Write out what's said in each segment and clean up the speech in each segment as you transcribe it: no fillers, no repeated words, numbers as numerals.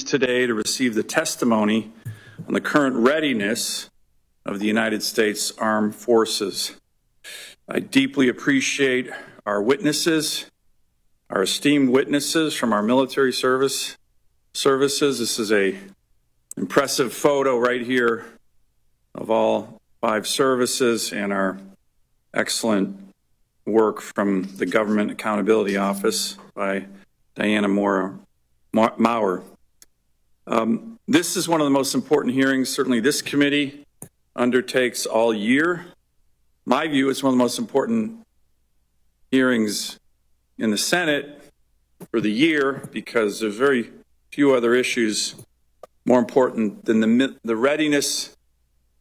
today to receive the testimony on the current readiness of the United States Armed Forces. I deeply appreciate our witnesses, our esteemed witnesses from our military services. This is an impressive photo right here of all 5 services and our excellent work from the Government Accountability Office by Diana Maurer. This is one of the most important hearings certainly this committee undertakes all year. My view, it's one of the most important hearings in the Senate for the year because there's very few other issues more important than the readiness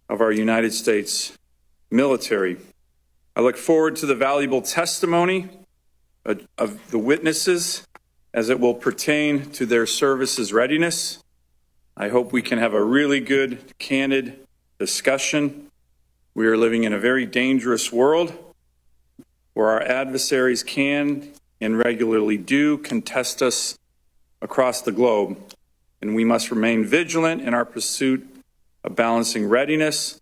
of our United States military. I look forward to the valuable testimony of the witnesses as it will pertain to their service's readiness. I hope we can have a really good, candid discussion. We are living in a very dangerous world where our adversaries can and regularly do contest us across the globe, and we must remain vigilant in our pursuit of balancing readiness,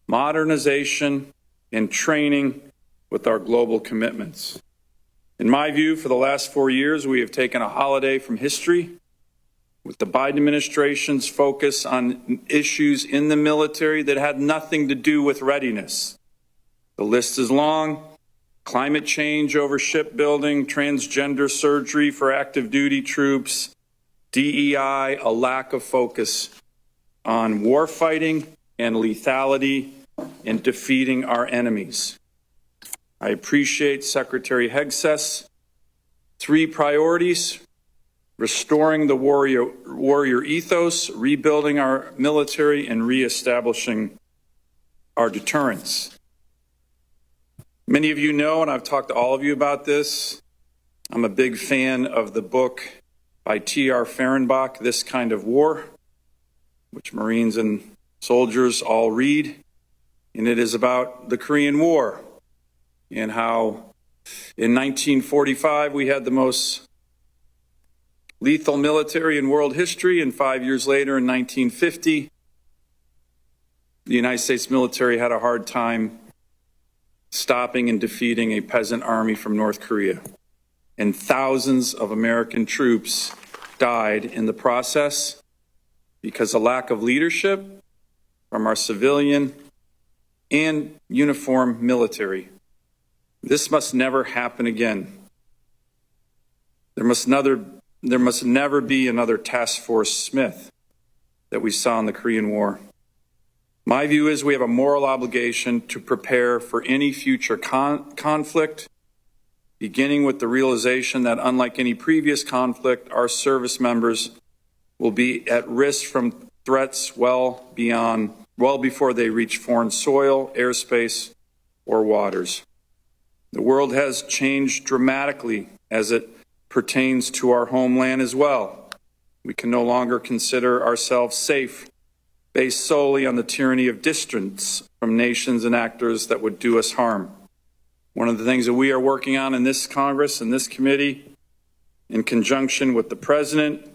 modernization, and training with our global commitments. In my view, for the last 4 years, we have taken a holiday from history with the Biden administration's focus on issues in the military that had nothing to do with readiness. The list is long: climate change over shipbuilding, transgender surgery for active duty troops, DEI, a lack of focus on warfighting and lethality and defeating our enemies. I appreciate Secretary Hegseth's 3 priorities: restoring the warrior ethos, rebuilding our military, and reestablishing our deterrence. Many of you know, and I've talked to all of you about this, I'm a big fan of the book by T.R. Fehrenbach, This Kind of War, which Marines and soldiers all read. And it is about the Korean War and how in 1945 we had the most lethal military in world history, and 5 years later in 1950, the United States military had a hard time stopping and defeating a peasant army from North Korea. And thousands of American troops died in the process because of lack of leadership from our civilian and uniformed military. This must never happen again. There must never be another Task Force Smith that we saw in the Korean War. My view is we have a moral obligation to prepare for any future conflict, beginning with the realization that unlike any previous conflict, our service members will be at risk from threats well before they reach foreign soil, airspace, or waters. The world has changed dramatically as it pertains to our homeland as well. We can no longer consider ourselves safe based solely on the tyranny of distance from nations and actors that would do us harm. One of the things that we are working on in this Congress and this committee, in conjunction with the President,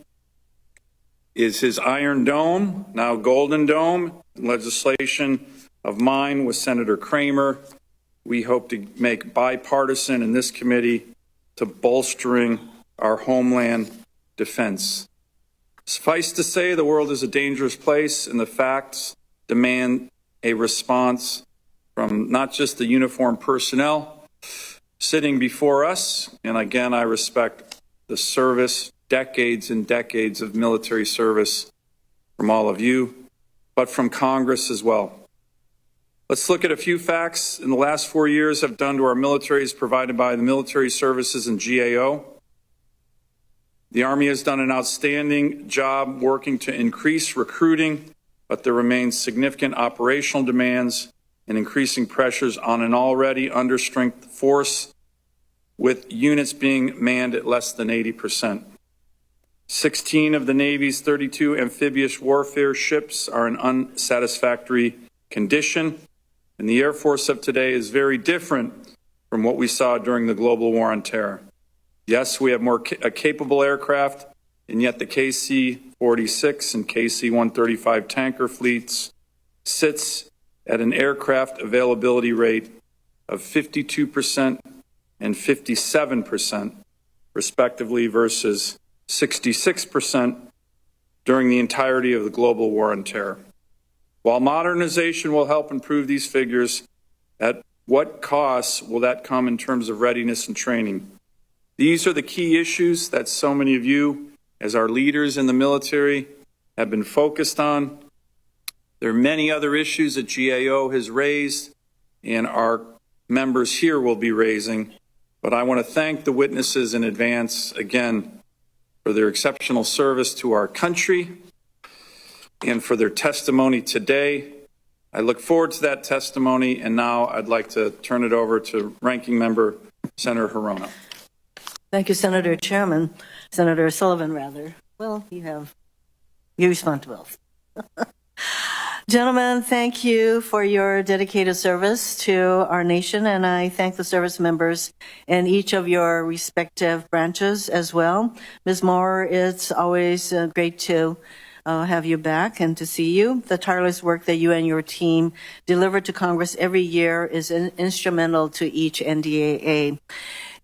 is his Iron Dome, now Golden Dome, legislation of mine with Senator Kramer. We hope to make bipartisan in this committee to bolstering our homeland defense. Suffice to say, the world is a dangerous place, and the facts demand a response from not just the uniformed personnel sitting before us, and again, I respect the service, decades and decades of military service from all of you, but from Congress as well. Let's look at a few facts in the last 4 years have done to our militaries provided by the military services and GAO. The Army has done an outstanding job working to increase recruiting, but there remains significant operational demands and increasing pressures on an already understrength force, with units being manned at less than 80%. 16 of the Navy's 32 amphibious warfare ships are in unsatisfactory condition, and the Air Force of today is very different from what we saw during the global war on terror. Yes, we have more capable aircraft, and yet the KC 46 and KC-135 tanker fleets sits at an aircraft availability rate of 52% and 57%, respectively, versus 66% during the entirety of the global war on terror. While modernization will help improve these figures, at what costs will that come in terms of readiness and training? These are the key issues that so many of you, as our leaders in the military, have been focused on. There are many other issues that GAO has raised and our members here will be raising, but I want to thank the witnesses in advance again for their exceptional service to our country and for their testimony today. I look forward to that testimony, and now I'd like to turn it over to Ranking Member Senator Hirono. Thank you, Senator Sullivan, rather. Well, you respond to both. Gentlemen, thank you for your dedicated service to our nation, and I thank the service members in each of your respective branches as well. Ms. Moore, it's always great to have you back and to see you. The tireless work that you and your team deliver to Congress every year is instrumental to each NDAA.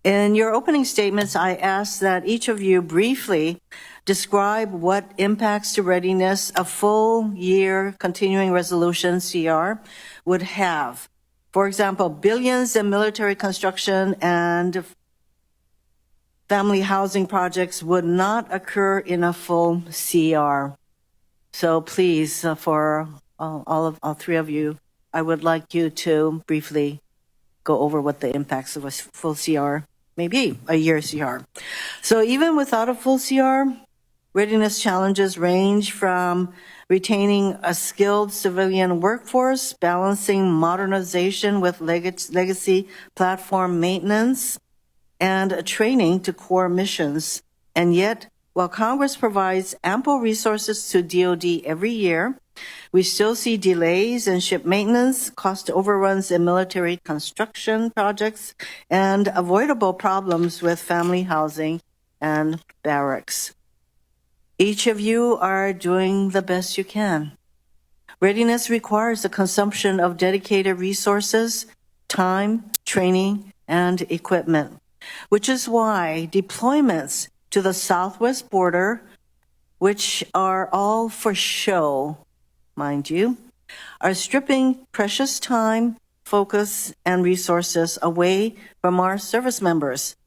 In your opening statements, I asked that each of you briefly describe what impacts to readiness a full year continuing resolution CR would have. For example, billions in military construction and family housing projects would not occur in a full CR. So please, for all three of you, I would like you to briefly go over what the impacts of a full CR may be, a year CR. So even without a full CR, readiness challenges range from retaining a skilled civilian workforce, balancing modernization with legacy platform maintenance, and training to core missions. And yet, while Congress provides ample resources to DoD every year, we still see delays in ship maintenance, cost overruns in military construction projects, and avoidable problems with family housing and barracks. Each of you are doing the best you can. Readiness requires the consumption of dedicated resources, time, training, and equipment, which is why deployments to the southwest border, which are all for show, mind you, are stripping precious time, focus, and resources away from our service members.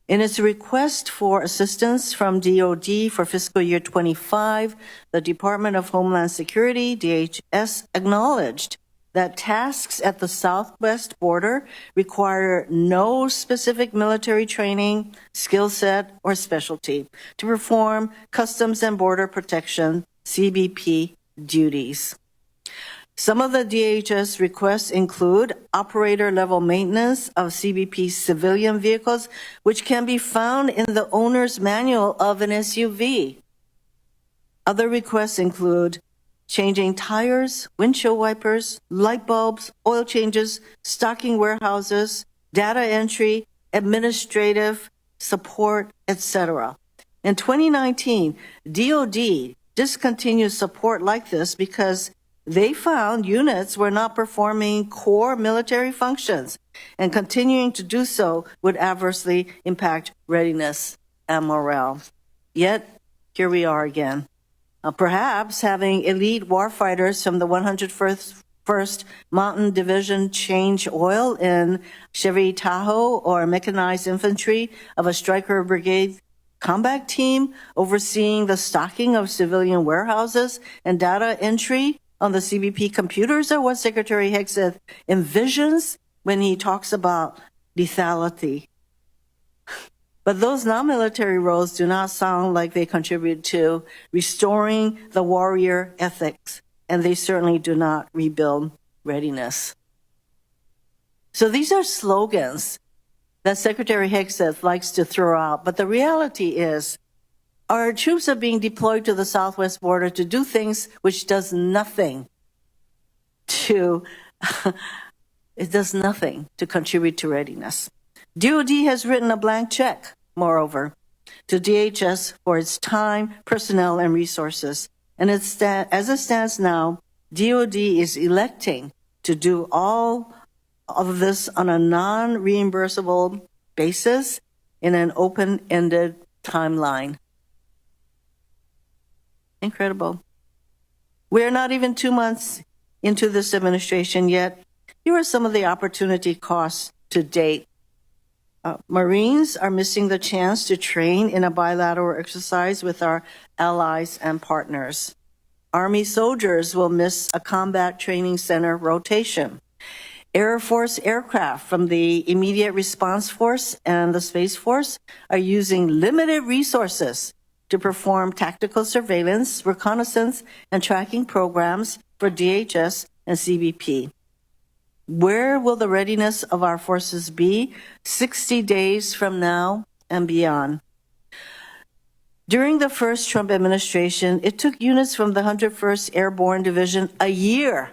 In its request for assistance from DoD for fiscal year 25, the Department of Homeland Security, DHS, acknowledged that tasks at the southwest border require no specific military training, skill set, or specialty to perform Customs and Border Protection, CBP, duties. Some of the DHS requests include operator-level maintenance of CBP civilian vehicles, which can be found in the owner's manual of an SUV. Other requests include changing tires, windshield wipers, light bulbs, oil changes, stocking warehouses, data entry, administrative support, etc. In 2019, DoD discontinued support like this because they found units were not performing core military functions, and continuing to do so would adversely impact readiness and morale. Yet, here we are again. Perhaps having elite warfighters from the 101st Mountain Division change oil in Chevy Tahoe, or mechanized infantry of a Stryker Brigade combat team overseeing the stocking of civilian warehouses and data entry on the CBP computers are what Secretary Hegseth envisions when he talks about lethality. But those non-military roles do not sound like they contribute to restoring the warrior ethics, and they certainly do not rebuild readiness. So these are slogans that Secretary Hegseth likes to throw out, but the reality is our troops are being deployed to the southwest border to do things which does nothing to contribute to readiness. DoD has written a blank check, moreover, to DHS for its time, personnel, and resources. And as it stands now, DOD is electing to do all of this on a non-reimbursable basis in an open-ended timeline. Incredible. We're not even 2 months into this administration yet. Here are some of the opportunity costs to date. Marines are missing the chance to train in a bilateral exercise with our allies and partners. Army soldiers will miss a combat training center rotation. Air Force aircraft from the Immediate Response Force and the Space Force are using limited resources to perform tactical surveillance, reconnaissance, and tracking programs for DHS and CBP. Where will the readiness of our forces be 60 days from now and beyond? During the first Trump administration, it took units from the 101st Airborne Division a year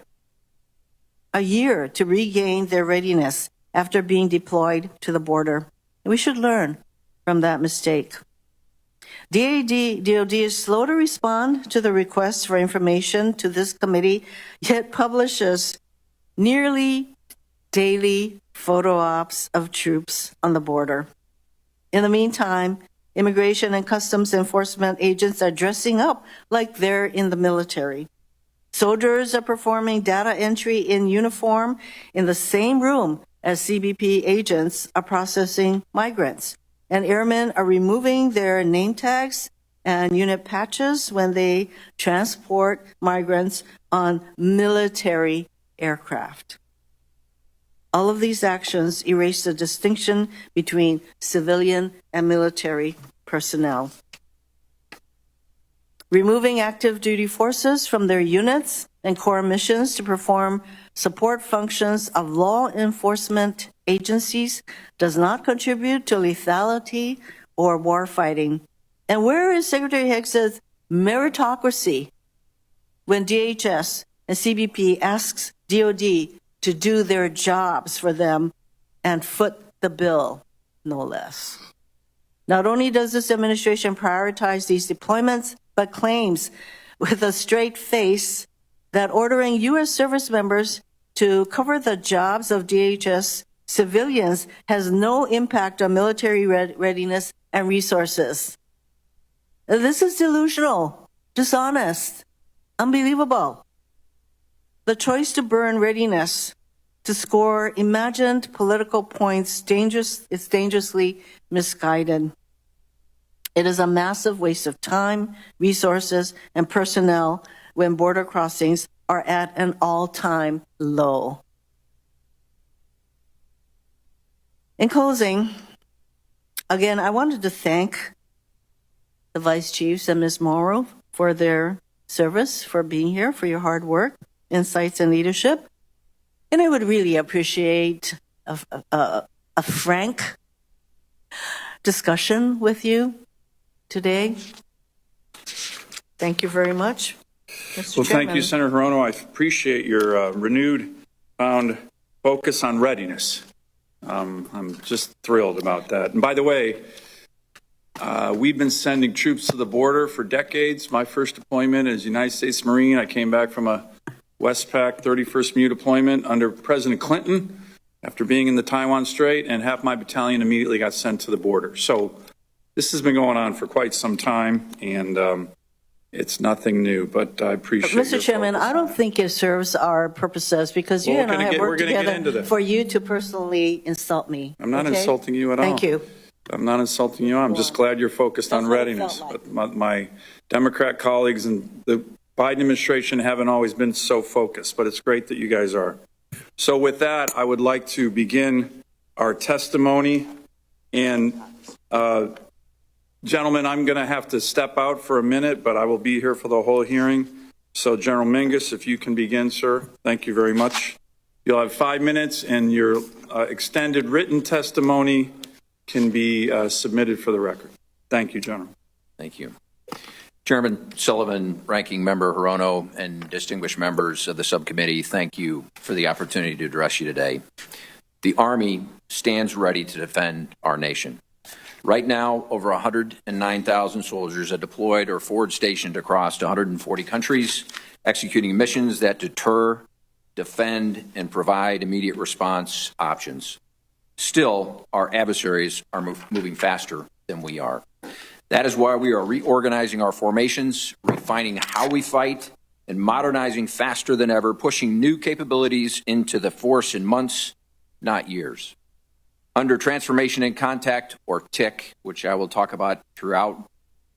to regain their readiness after being deployed to the border. We should learn from that mistake. DOD is slow to respond to the requests for information to this committee, yet publishes nearly daily photo ops of troops on the border. In the meantime, Immigration and Customs Enforcement agents are dressing up like they're in the military. Soldiers are performing data entry in uniform in the same room as CBP agents are processing migrants. And airmen are removing their name tags and unit patches when they transport migrants on military aircraft. All of these actions erase the distinction between civilian and military personnel. Removing active duty forces from their units and core missions to perform support functions of law enforcement agencies does not contribute to lethality or warfighting. And where is Secretary Higgs's meritocracy when DHS and CBP asks DOD to do their jobs for them and foot the bill, no less? Not only does this administration prioritize these deployments, but claims with a straight face that ordering U.S. service members to cover the jobs of DHS civilians has no impact on military readiness and resources. This is delusional, dishonest, unbelievable. The choice to burn readiness to score imagined political points is dangerously misguided. It is a massive waste of time, resources, and personnel when border crossings are at an all-time low. In closing, again, I wanted to thank the Vice Chiefs and Ms. Morrow for their service, for being here, for your hard work, insights, and leadership. And I would really appreciate a frank discussion with you today. Thank you very much, Mr. Well, Chairman. thank you, Senator Hirono. I appreciate your renewed focus on readiness. I'm just thrilled about that. And by the way, we've been sending troops to the border for decades. My first deployment as United States Marine, I came back from a Westpac 31st MU deployment under President Clinton after being in the Taiwan Strait, and half my battalion immediately got sent to the border. So this has been going on for quite some time, and it's nothing new, but I appreciate Mr. Chairman, I don't think it serves our purposes because you and I have worked together for you to personally insult me. I'm not insulting you at all. Thank you. I'm not insulting you. I'm just glad you're focused on readiness. But my Democrat colleagues and the Biden administration haven't always been so focused, but it's great that you guys are. So with that, I would like to begin our testimony. And gentlemen, I'm going to have to step out for a minute, but I will be here for the whole hearing. So General Mingus, if you can begin, sir. Thank you very much. You'll have 5 minutes, and your extended written testimony can be submitted for the record. Thank you, General. Thank you. Chairman Sullivan, Ranking Member Hirono, and distinguished members of the subcommittee, thank you for the opportunity to address you today. The Army stands ready to defend our nation. Right now, over 109,000 soldiers are deployed or forward stationed across 140 countries, executing missions that deter, defend, and provide immediate response options. Still, our adversaries are moving faster than we are. That is why we are reorganizing our formations, refining how we fight, and modernizing faster than ever, pushing new capabilities into the force in months, not years. Under Transformation and Contact, or TIC, which I will talk about throughout,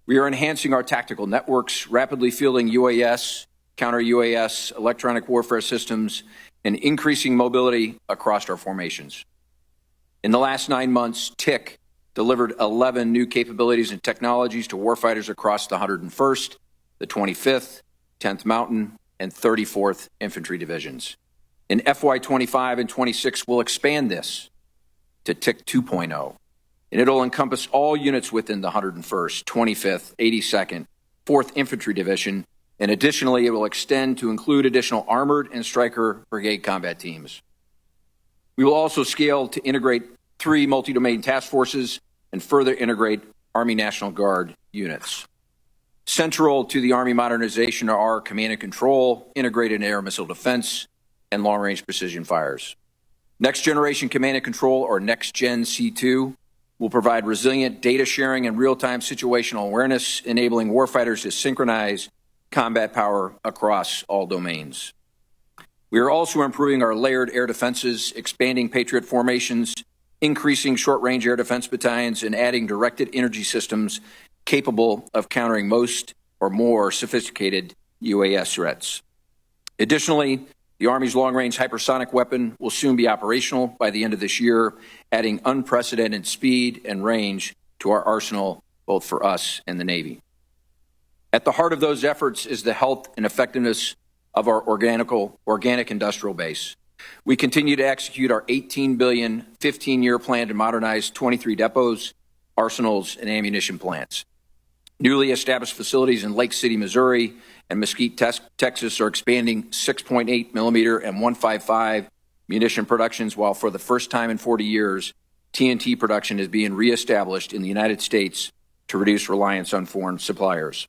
we are enhancing our tactical networks, rapidly fielding UAS, counter-UAS, electronic warfare systems, and increasing mobility across our formations. In the last 9 months, TIC delivered 11 new capabilities and technologies to warfighters across the 101st, the 25th, 10th Mountain, and 34th Infantry Divisions. In FY25 and 26, we'll expand this to TIC 2.0, and it'll encompass all units within the 101st, 25th, 82nd, 4th Infantry Division, and additionally, it will extend to include additional armored and Stryker brigade combat teams. We will also scale to integrate 3 multi-domain task forces and further integrate Army National Guard units. Central to the Army modernization are command and control, integrated air missile defense, and long-range precision fires. Next Generation Command and Control, or Next Gen C2, will provide resilient data sharing and real-time situational awareness, enabling warfighters to synchronize combat power across all domains. We are also improving our layered air defenses, expanding Patriot formations, increasing short-range air defense battalions, and adding directed energy systems capable of countering most or more sophisticated UAS threats. Additionally, the Army's long-range hypersonic weapon will soon be operational by the end of this year, adding unprecedented speed and range to our arsenal, both for us and the Navy. At the heart of those efforts is the health and effectiveness of our organic industrial base. We continue to execute our $18 billion, 15-year plan to modernize 23 depots, arsenals, and ammunition plants. Newly established facilities in Lake City, Missouri, and Mesquite, Texas, are expanding 6.8 millimeter and .155 munition productions, while for the first time in 40 years, TNT production is being reestablished in the United States to reduce reliance on foreign suppliers.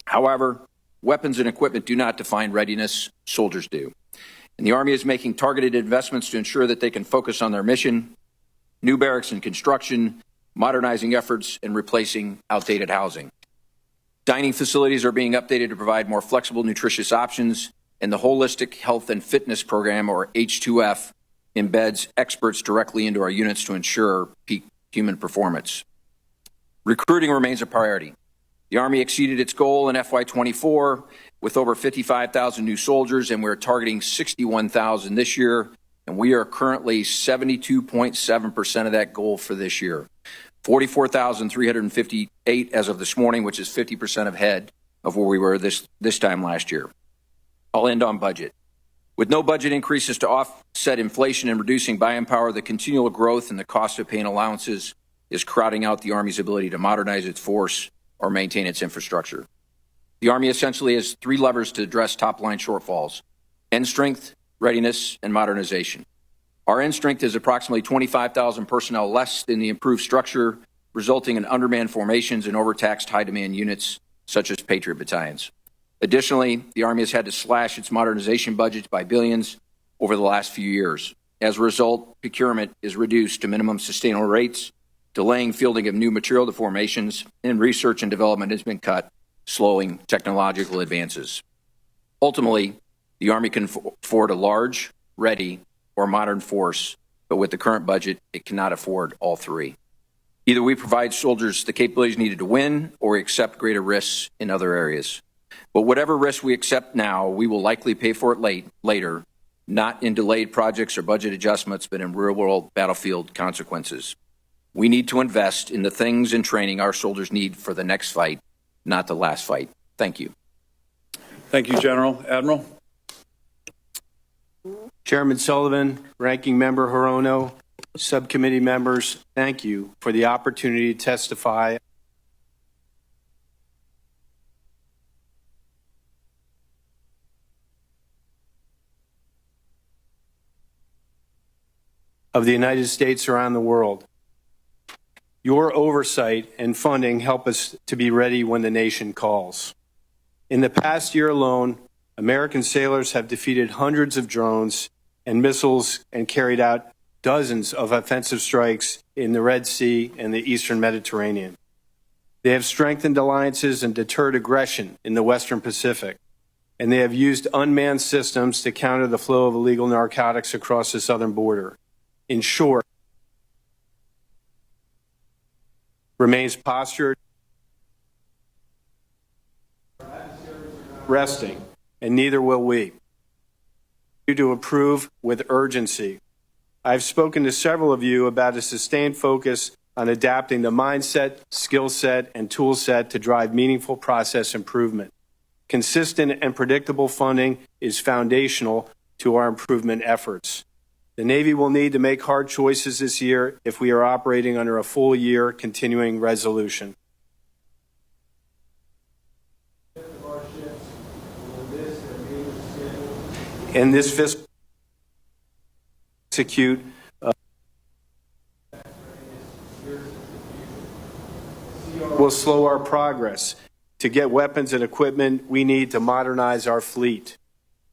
However, weapons and equipment do not define readiness, soldiers do. And the Army is making targeted investments to ensure that they can focus on their mission, new barracks and construction, modernizing efforts, and replacing outdated housing. Dining facilities are being updated to provide more flexible, nutritious options, and the Holistic Health and Fitness Program, or H2F, embeds experts directly into our units to ensure peak human performance. Recruiting remains a priority. The Army exceeded its goal in FY24 with over 55,000 new soldiers, and we're targeting 61,000 this year, and we are currently 72.7% of that goal for this year. 44,358 as of this morning, which is 50% ahead of where we were this time last year. I'll end on budget. With no budget increases to offset inflation and reducing buying power, the continual growth in the cost of paying allowances is crowding out the Army's ability to modernize its force or maintain its infrastructure. The Army essentially has 3 levers to address top-line shortfalls: end strength, readiness, and modernization. Our end strength is approximately 25,000 personnel less than the improved structure, resulting in undermanned formations and overtaxed high-demand units, such as Patriot battalions. Additionally, the Army has had to slash its modernization budgets by billions over the last few years. As a result, procurement is reduced to minimum sustainable rates, delaying fielding of new material to formations, and research and development has been cut, slowing technological advances. Ultimately, the Army can afford a large, ready, or modern force, but with the current budget, it cannot afford all 3. Either we provide soldiers the capabilities needed to win, or we accept greater risks in other areas. But whatever risk we accept now, we will likely pay for it later, not in delayed projects or budget adjustments, but in real-world battlefield consequences. We need to invest in the things and training our soldiers need for the next fight, not the last fight. Thank you. Thank you, General. Admiral? Chairman Sullivan, Ranking Member Hirono, subcommittee members, thank you for the opportunity to testify of the United States around the world. Your oversight and funding help us to be ready when the nation calls. In the past year alone, American sailors have defeated hundreds of drones and missiles and carried out dozens of offensive strikes in the Red Sea and the Eastern Mediterranean. They have strengthened alliances and deterred aggression in the Western Pacific, and they have used unmanned systems to counter the flow of illegal narcotics across the southern border. In short, remains postured, resting, and neither will we. To approve with urgency. I've spoken to several of you about a sustained focus on adapting the mindset, skill set, and tool set to drive meaningful process improvement. Consistent and predictable funding is foundational to our improvement efforts. The Navy will need to make hard choices this year if we are operating under a full-year continuing resolution. In this fiscal execute will slow our progress to get weapons and equipment we need to modernize our fleet.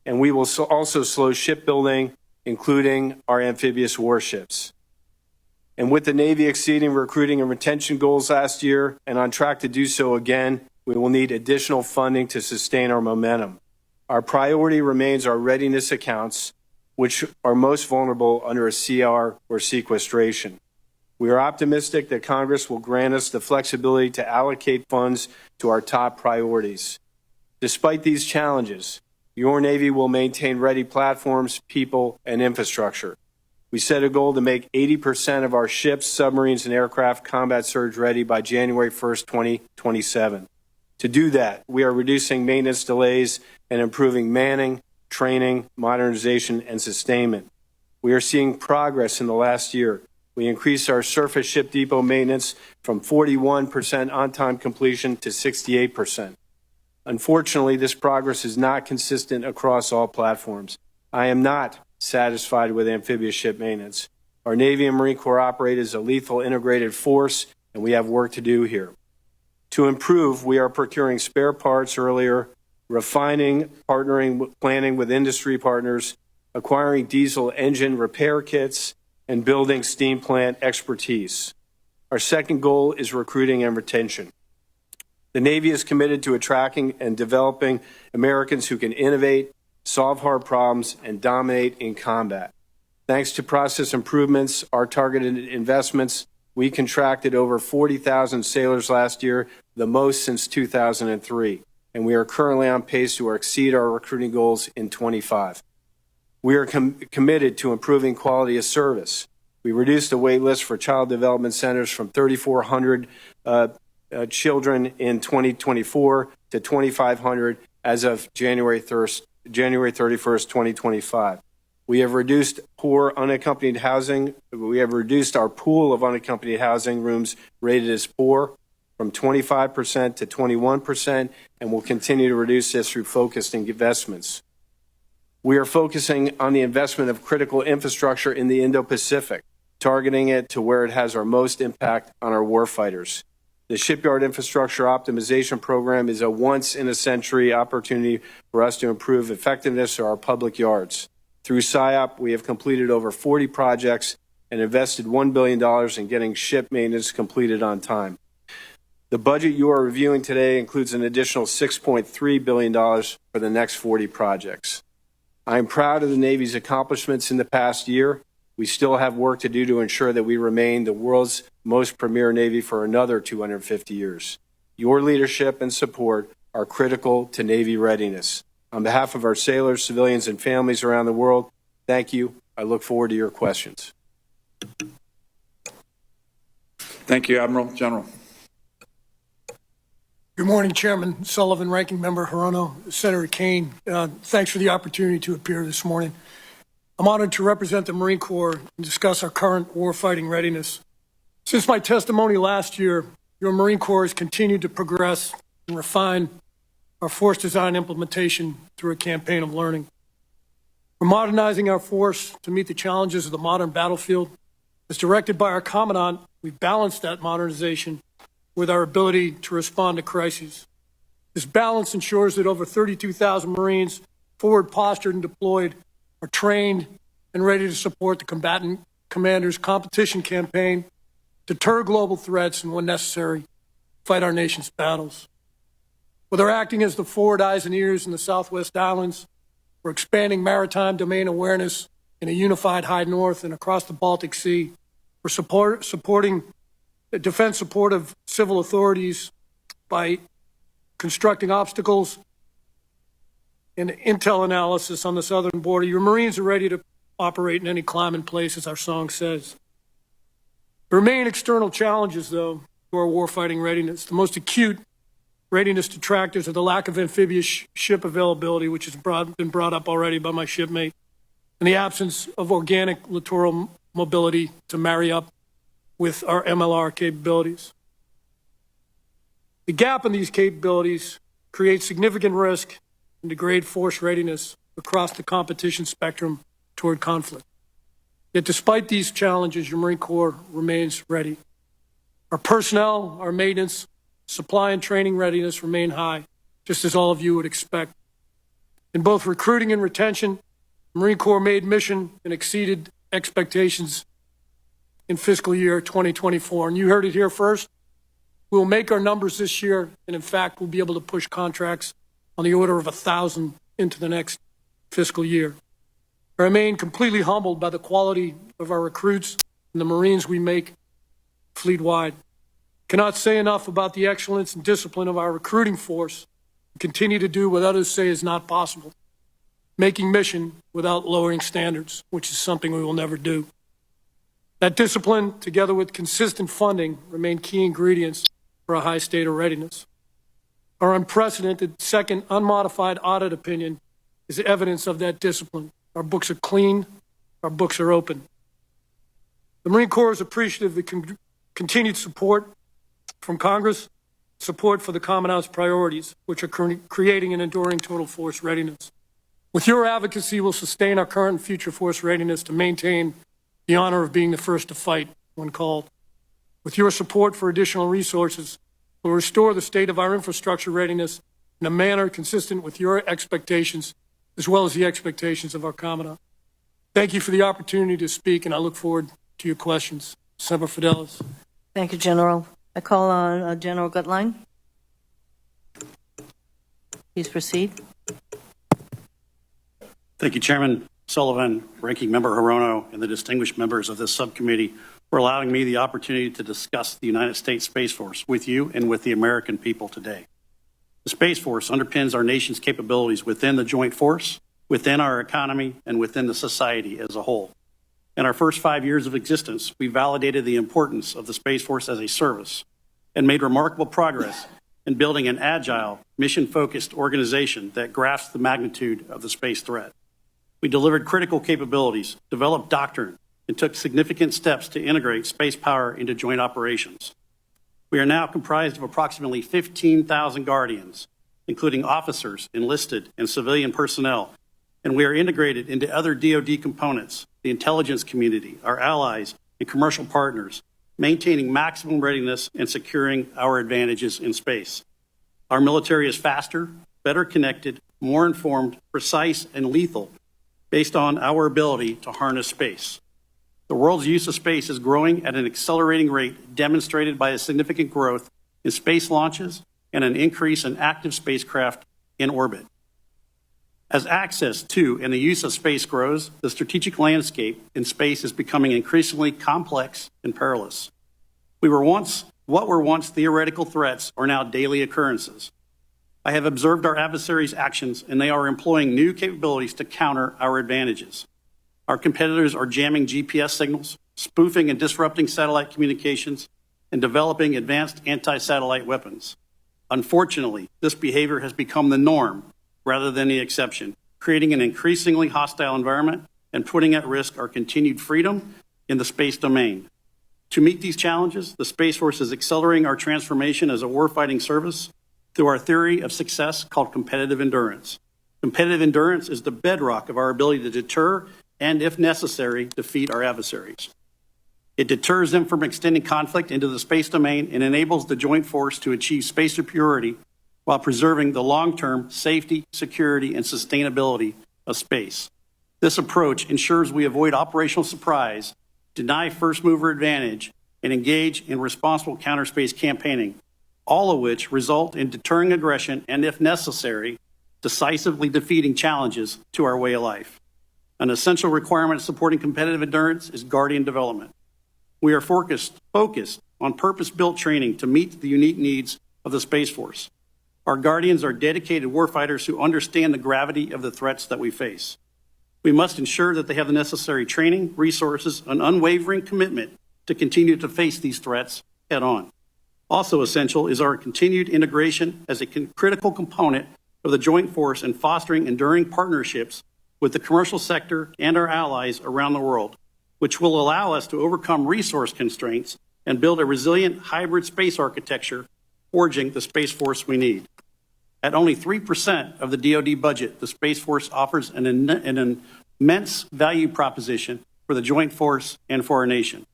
And we will also slow shipbuilding, including our amphibious warships. And with the Navy exceeding recruiting and retention goals last year and on track to do so again, we will need additional funding to sustain our momentum. Our priority remains our readiness accounts, which are most vulnerable under a CR or sequestration. We are optimistic that Congress will grant us the flexibility to allocate funds to our top priorities. Despite these challenges, your Navy will maintain ready platforms, people, and infrastructure. We set a goal to make 80% of our ships, submarines, and aircraft combat surge ready by January 1st, 2027. To do that, we are reducing maintenance delays and improving manning, training, modernization, and sustainment. We are seeing progress in the last year. We increased our surface ship depot maintenance from 41% on-time completion to 68%. Unfortunately, this progress is not consistent across all platforms. I am not satisfied with amphibious ship maintenance. Our Navy and Marine Corps operate as a lethal integrated force, and we have work to do here. To improve, we are procuring spare parts earlier, refining, partnering, planning with industry partners, acquiring diesel engine repair kits, and building steam plant expertise. Our second goal is recruiting and retention. The Navy is committed to attracting and developing Americans who can innovate, solve hard problems, and dominate in combat. Thanks to process improvements, our targeted investments, we contracted over 40,000 sailors last year, the most since 2003, and we are currently on pace to exceed our recruiting goals in 25. We are committed to improving quality of service. We reduced the wait list for child development centers from 3,400 children in 2024 to 2,500 as of January 31st, 2025. We have reduced our pool of unaccompanied housing rooms rated as poor from 25% to 21%, and will continue to reduce this through focused investments. We are focusing on the investment of critical infrastructure in the Indo-Pacific, targeting it to where it has our most impact on our warfighters. The Shipyard Infrastructure Optimization Program is a once-in-a-century opportunity for us to improve effectiveness of our public yards. Through SIOP, we have completed over 40 projects and invested $1 billion in getting ship maintenance completed on time. The budget you are reviewing today includes an additional $6.3 billion for the next 40 projects. I am proud of the Navy's accomplishments in the past year. We still have work to do to ensure that we remain the world's most premier Navy for another 250 years. Your leadership and support are critical to Navy readiness. On behalf of our sailors, civilians, and families around the world, thank you. I look forward to your questions. Thank you, Admiral. General. Good morning, Chairman Sullivan, Ranking Member Hirono, Senator Kane. Thanks for the opportunity to appear this morning. I'm honored to represent the Marine Corps and discuss our current warfighting readiness. Since my testimony last year, your Marine Corps has continued to progress and refine our force design implementation through a campaign of learning. We're modernizing our force to meet the challenges of the modern battlefield. As directed by our Commandant, we've balanced that modernization with our ability to respond to crises. This balance ensures that over 32,000 Marines, forward postured and deployed, are trained and ready to support the combatant commander's competition campaign, deter global threats, and when necessary, fight our nation's battles. Whether acting as the forward eyes and ears in the Southwest Islands, or expanding maritime domain awareness in a unified High North and across the Baltic Sea, or supporting defense support of civil authorities by constructing obstacles and intel analysis on the southern border, your Marines are ready to operate in any climate and place, as our song says. There remain external challenges, though, to our warfighting readiness. The most acute readiness detractors are the lack of amphibious ship availability, which has been brought up already by my shipmate, and the absence of organic littoral mobility to marry up with our MLR capabilities. The gap in these capabilities creates significant risk and degrade force readiness across the competition spectrum toward conflict. Yet despite these challenges, your Marine Corps remains ready. Our personnel, our maintenance, supply and training readiness remain high, just as all of you would expect. In both recruiting and retention, the Marine Corps made mission and exceeded expectations in fiscal year 2024. And you heard it here first. We'll make our numbers this year, and in fact, we'll be able to push contracts on the order of 1,000 into the next fiscal year. I remain completely humbled by the quality of our recruits and the Marines we make fleet-wide. Cannot say enough about the excellence and discipline of our recruiting force and continue to do what others say is not possible, making mission without lowering standards, which is something we will never do. That discipline, together with consistent funding, remain key ingredients for a high state of readiness. Our unprecedented second unmodified audit opinion is evidence of that discipline. Our books are clean, our books are open. The Marine Corps is appreciative of the continued support from Congress, support for the Commandant's priorities, which are creating an enduring total force readiness. With your advocacy, we'll sustain our current and future force readiness to maintain the honor of being the first to fight when called. With your support for additional resources, we'll restore the state of our infrastructure readiness in a manner consistent with your expectations, as well as the expectations of our Commandant. Thank you for the opportunity to speak, and I look forward to your questions. Semper Fidelis. Thank you, General. I call on General Gutlein. Please proceed. Thank you, Chairman Sullivan, Ranking Member Hirono, and the distinguished members of this subcommittee for allowing me the opportunity to discuss the United States Space Force with you and with the American people today. The Space Force underpins our nation's capabilities within the joint force, within our economy, and within the society as a whole. In our first 5 years of existence, we validated the importance of the Space Force as a service and made remarkable progress in building an agile, mission-focused organization that grasps the magnitude of the space threat. We delivered critical capabilities, developed doctrine, and took significant steps to integrate space power into joint operations. We are now comprised of approximately 15,000 Guardians, including officers, enlisted, and civilian personnel, and we are integrated into other DoD components, the intelligence community, our allies, and commercial partners, maintaining maximum readiness and securing our advantages in space. Our military is faster, better connected, more informed, precise, and lethal based on our ability to harness space. The world's use of space is growing at an accelerating rate, demonstrated by a significant growth in space launches and an increase in active spacecraft in orbit. As access to and the use of space grows, the strategic landscape in space is becoming increasingly complex and perilous. What were once theoretical threats are now daily occurrences. I have observed our adversaries' actions, and they are employing new capabilities to counter our advantages. Our competitors are jamming GPS signals, spoofing and disrupting satellite communications, and developing advanced anti-satellite weapons. Unfortunately, this behavior has become the norm rather than the exception, creating an increasingly hostile environment and putting at risk our continued freedom in the space domain. To meet these challenges, the Space Force is accelerating our transformation as a warfighting service through our theory of success called competitive endurance. Competitive endurance is the bedrock of our ability to deter and, if necessary, defeat our adversaries. It deters them from extending conflict into the space domain and enables the joint force to achieve space superiority while preserving the long-term safety, security, and sustainability of space. This approach ensures we avoid operational surprise, deny first-mover advantage, and engage in responsible counterspace campaigning, all of which result in deterring aggression and, if necessary, decisively defeating challenges to our way of life. An essential requirement of supporting competitive endurance is Guardian development. We are focused on purpose-built training to meet the unique needs of the Space Force. Our Guardians are dedicated warfighters who understand the gravity of the threats that we face. We must ensure that they have the necessary training, resources, and unwavering commitment to continue to face these threats head-on. Also essential is our continued integration as a critical component of the joint force in fostering enduring partnerships with the commercial sector and our allies around the world, which will allow us to overcome resource constraints and build a resilient hybrid space architecture, forging the Space Force we need. At only 3% of the DoD budget, the Space Force offers an immense value proposition for the joint force and for our nation.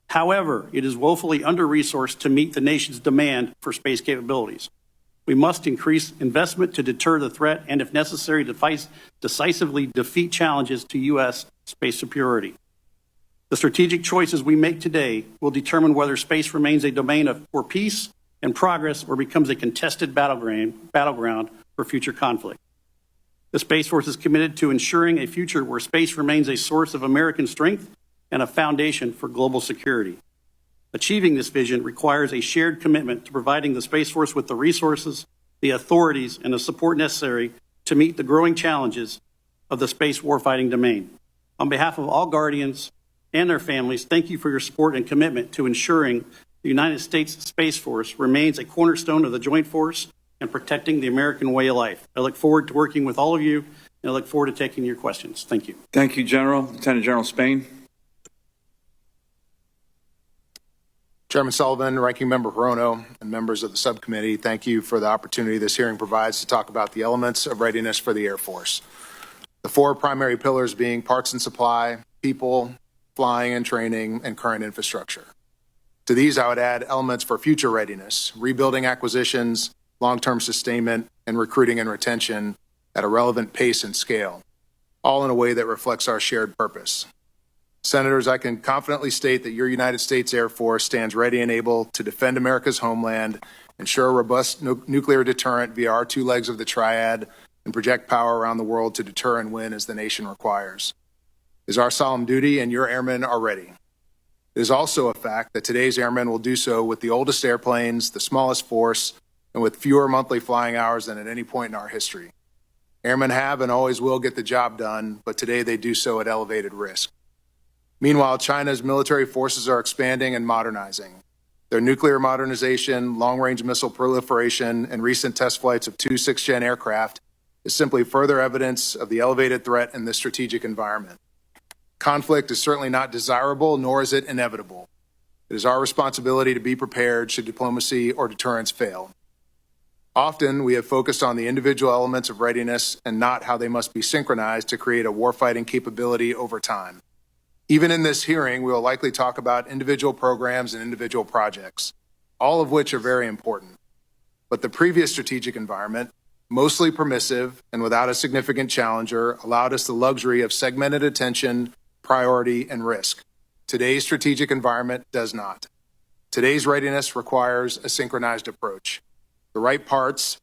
However, it is woefully under-resourced to meet the nation's demand for space capabilities. We must increase investment to deter the threat and, if necessary, decisively defeat challenges to U.S. space superiority. The strategic choices we make today will determine whether space remains a domain for peace and progress or becomes a contested battleground for future conflict. The Space Force is committed to ensuring a future where space remains a source of American strength and a foundation for global security. Achieving this vision requires a shared commitment to providing the Space Force with the resources, the authorities, and the support necessary to meet the growing challenges of the space warfighting domain. On behalf of all Guardians and their families, thank you for your support and commitment to ensuring the United States Space Force remains a cornerstone of the joint force and protecting the American way of life. I look forward to working with all of you, and I look forward to taking your questions. Thank you. Thank you, General. Lieutenant General Spain. Chairman Sullivan, Ranking Member Hirono, and members of the subcommittee, thank you for the opportunity this hearing provides to talk about the elements of readiness for the Air Force. The four primary pillars being parts and supply, people, flying and training, and current infrastructure. To these, I would add elements for future readiness, rebuilding acquisitions, long-term sustainment, and recruiting and retention at a relevant pace and scale, all in a way that reflects our shared purpose. Senators, I can confidently state that your United States Air Force stands ready and able to defend America's homeland, ensure a robust nuclear deterrent via our two legs of the triad, and project power around the world to deter and win as the nation requires. It is our solemn duty, and your airmen are ready. It is also a fact that today's airmen will do so with the oldest airplanes, the smallest force, and with fewer monthly flying hours than at any point in our history. Airmen have and always will get the job done, but today they do so at elevated risk. Meanwhile, China's military forces are expanding and modernizing. Their nuclear modernization, long-range missile proliferation, and recent test flights of two sixth-gen aircraft is simply further evidence of the elevated threat in this strategic environment. Conflict is certainly not desirable, nor is it inevitable. It is our responsibility to be prepared should diplomacy or deterrence fail. Often, we have focused on the individual elements of readiness and not how they must be synchronized to create a warfighting capability over time. Even in this hearing, we will likely talk about individual programs and individual projects, all of which are very important. But the previous strategic environment, mostly permissive and without a significant challenger, allowed us the luxury of segmented attention, priority, and risk. Today's strategic environment does not. Today's readiness requires a synchronized approach. The right parts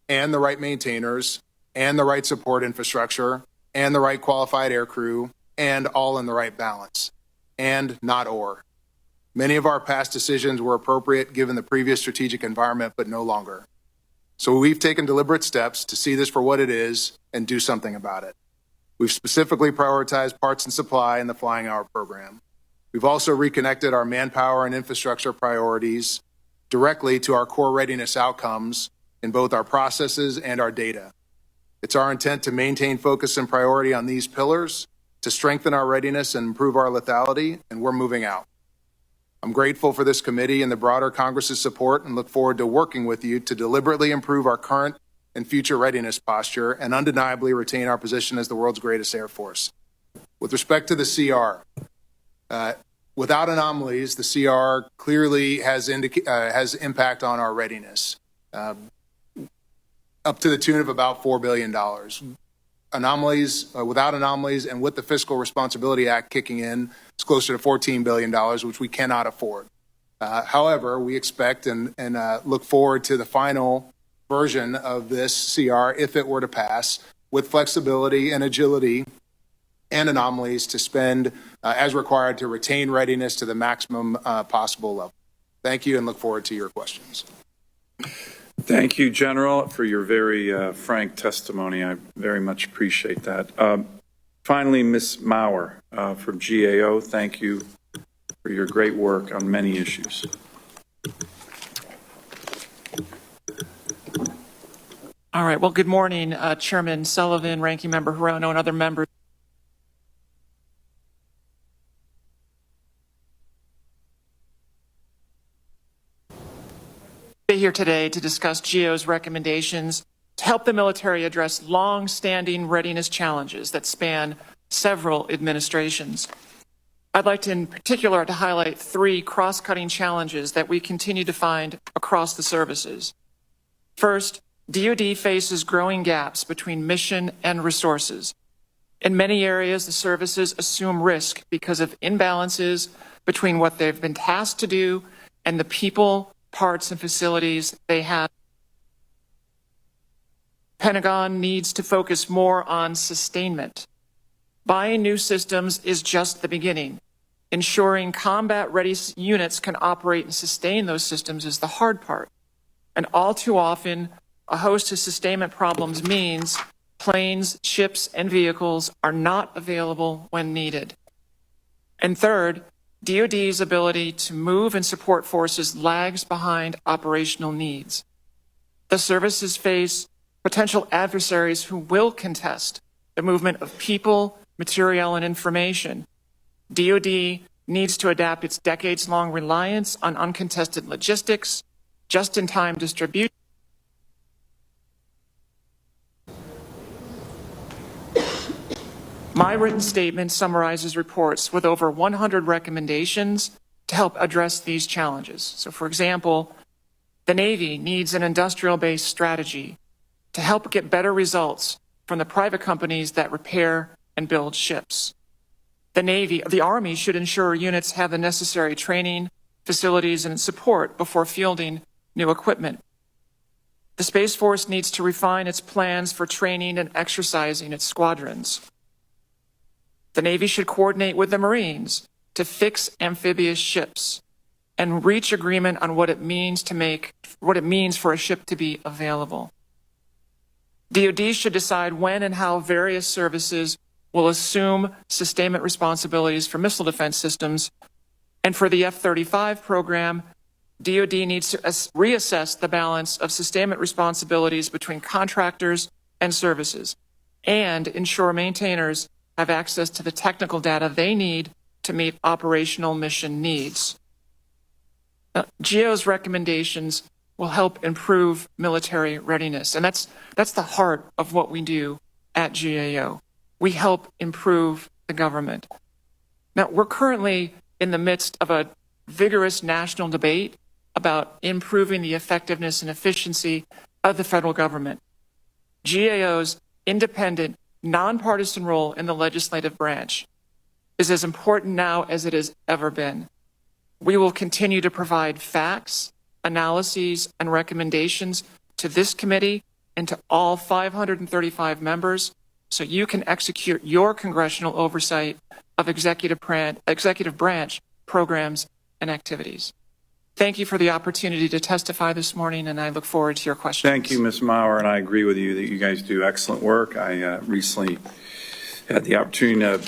and the right maintainers and the right support infrastructure and the right qualified aircrew and all in the right balance, and not or. Many of our past decisions were appropriate given the previous strategic environment, but no longer. So we've taken deliberate steps to see this for what it is and do something about it. We've specifically prioritized parts and supply in the flying hour program. We've also reconnected our manpower and infrastructure priorities directly to our core readiness outcomes in both our processes and our data. It's our intent to maintain focus and priority on these pillars, to strengthen our readiness and improve our lethality, and we're moving out. I'm grateful for this committee and the broader Congress's support and look forward to working with you to deliberately improve our current and future readiness posture and undeniably retain our position as the world's greatest Air Force. With respect to the CR, Without anomalies, the CR clearly has impact on our readiness, up to the tune of about $4 billion. Without anomalies, and with the Fiscal Responsibility Act kicking in, it's closer to $14 billion, which we cannot afford. However, we expect and look forward to the final version of this CR, if it were to pass, with flexibility and agility and anomalies to spend as required to retain readiness to the maximum possible level. Thank you, and look forward to your questions. Thank you, General, for your very frank testimony. I very much appreciate that. Finally, Ms. Maurer from GAO, thank you for your great work on many issues. All right. Well, good morning, Chairman Sullivan, Ranking Member Hirono, and other members. Here today to discuss GAO's recommendations to help the military address long-standing readiness challenges that span several administrations. I'd like to, in particular, to highlight three cross-cutting challenges that we continue to find across the services. First, DoD faces growing gaps between mission and resources. In many areas, the services assume risk because of imbalances between what they've been tasked to do and the people, parts, and facilities they have. Pentagon needs to focus more on sustainment. Buying new systems is just the beginning. Ensuring combat-ready units can operate and sustain those systems is the hard part. And all too often, a host of sustainment problems means planes, ships, and vehicles are not available when needed. And third, DoD's ability to move and support forces lags behind operational needs. The services face potential adversaries who will contest the movement of people, material, and information. DoD needs to adapt its decades-long reliance on uncontested logistics, just-in-time distribution. My written statement summarizes reports with over 100 recommendations to help address these challenges. So, for example, the Navy needs an industrial-based strategy to help get better results from the private companies that repair and build ships. The Army should ensure units have the necessary training, facilities, and support before fielding new equipment. The Space Force needs to refine its plans for training and exercising its squadrons. The Navy should coordinate with the Marines to fix amphibious ships and reach agreement on what it means for a ship to be available. DoD should decide when and how various services will assume sustainment responsibilities for missile defense systems. And for the F-35 program, DoD needs to reassess the balance of sustainment responsibilities between contractors and services and ensure maintainers have access to the technical data they need to meet operational mission needs. GAO's recommendations will help improve military readiness, and that's the heart of what we do at GAO. We help improve the government. Now, we're currently in the midst of a vigorous national debate about improving the effectiveness and efficiency of the federal government. GAO's independent, nonpartisan role in the legislative branch is as important now as it has ever been. We will continue to provide facts, analyses, and recommendations to this committee and to all 535 members so you can execute your congressional oversight of executive branch programs and activities. Thank you for the opportunity to testify this morning, and I look forward to your questions. Thank you, Ms. Maurer, and I agree with you that you guys do excellent work. I recently had the opportunity to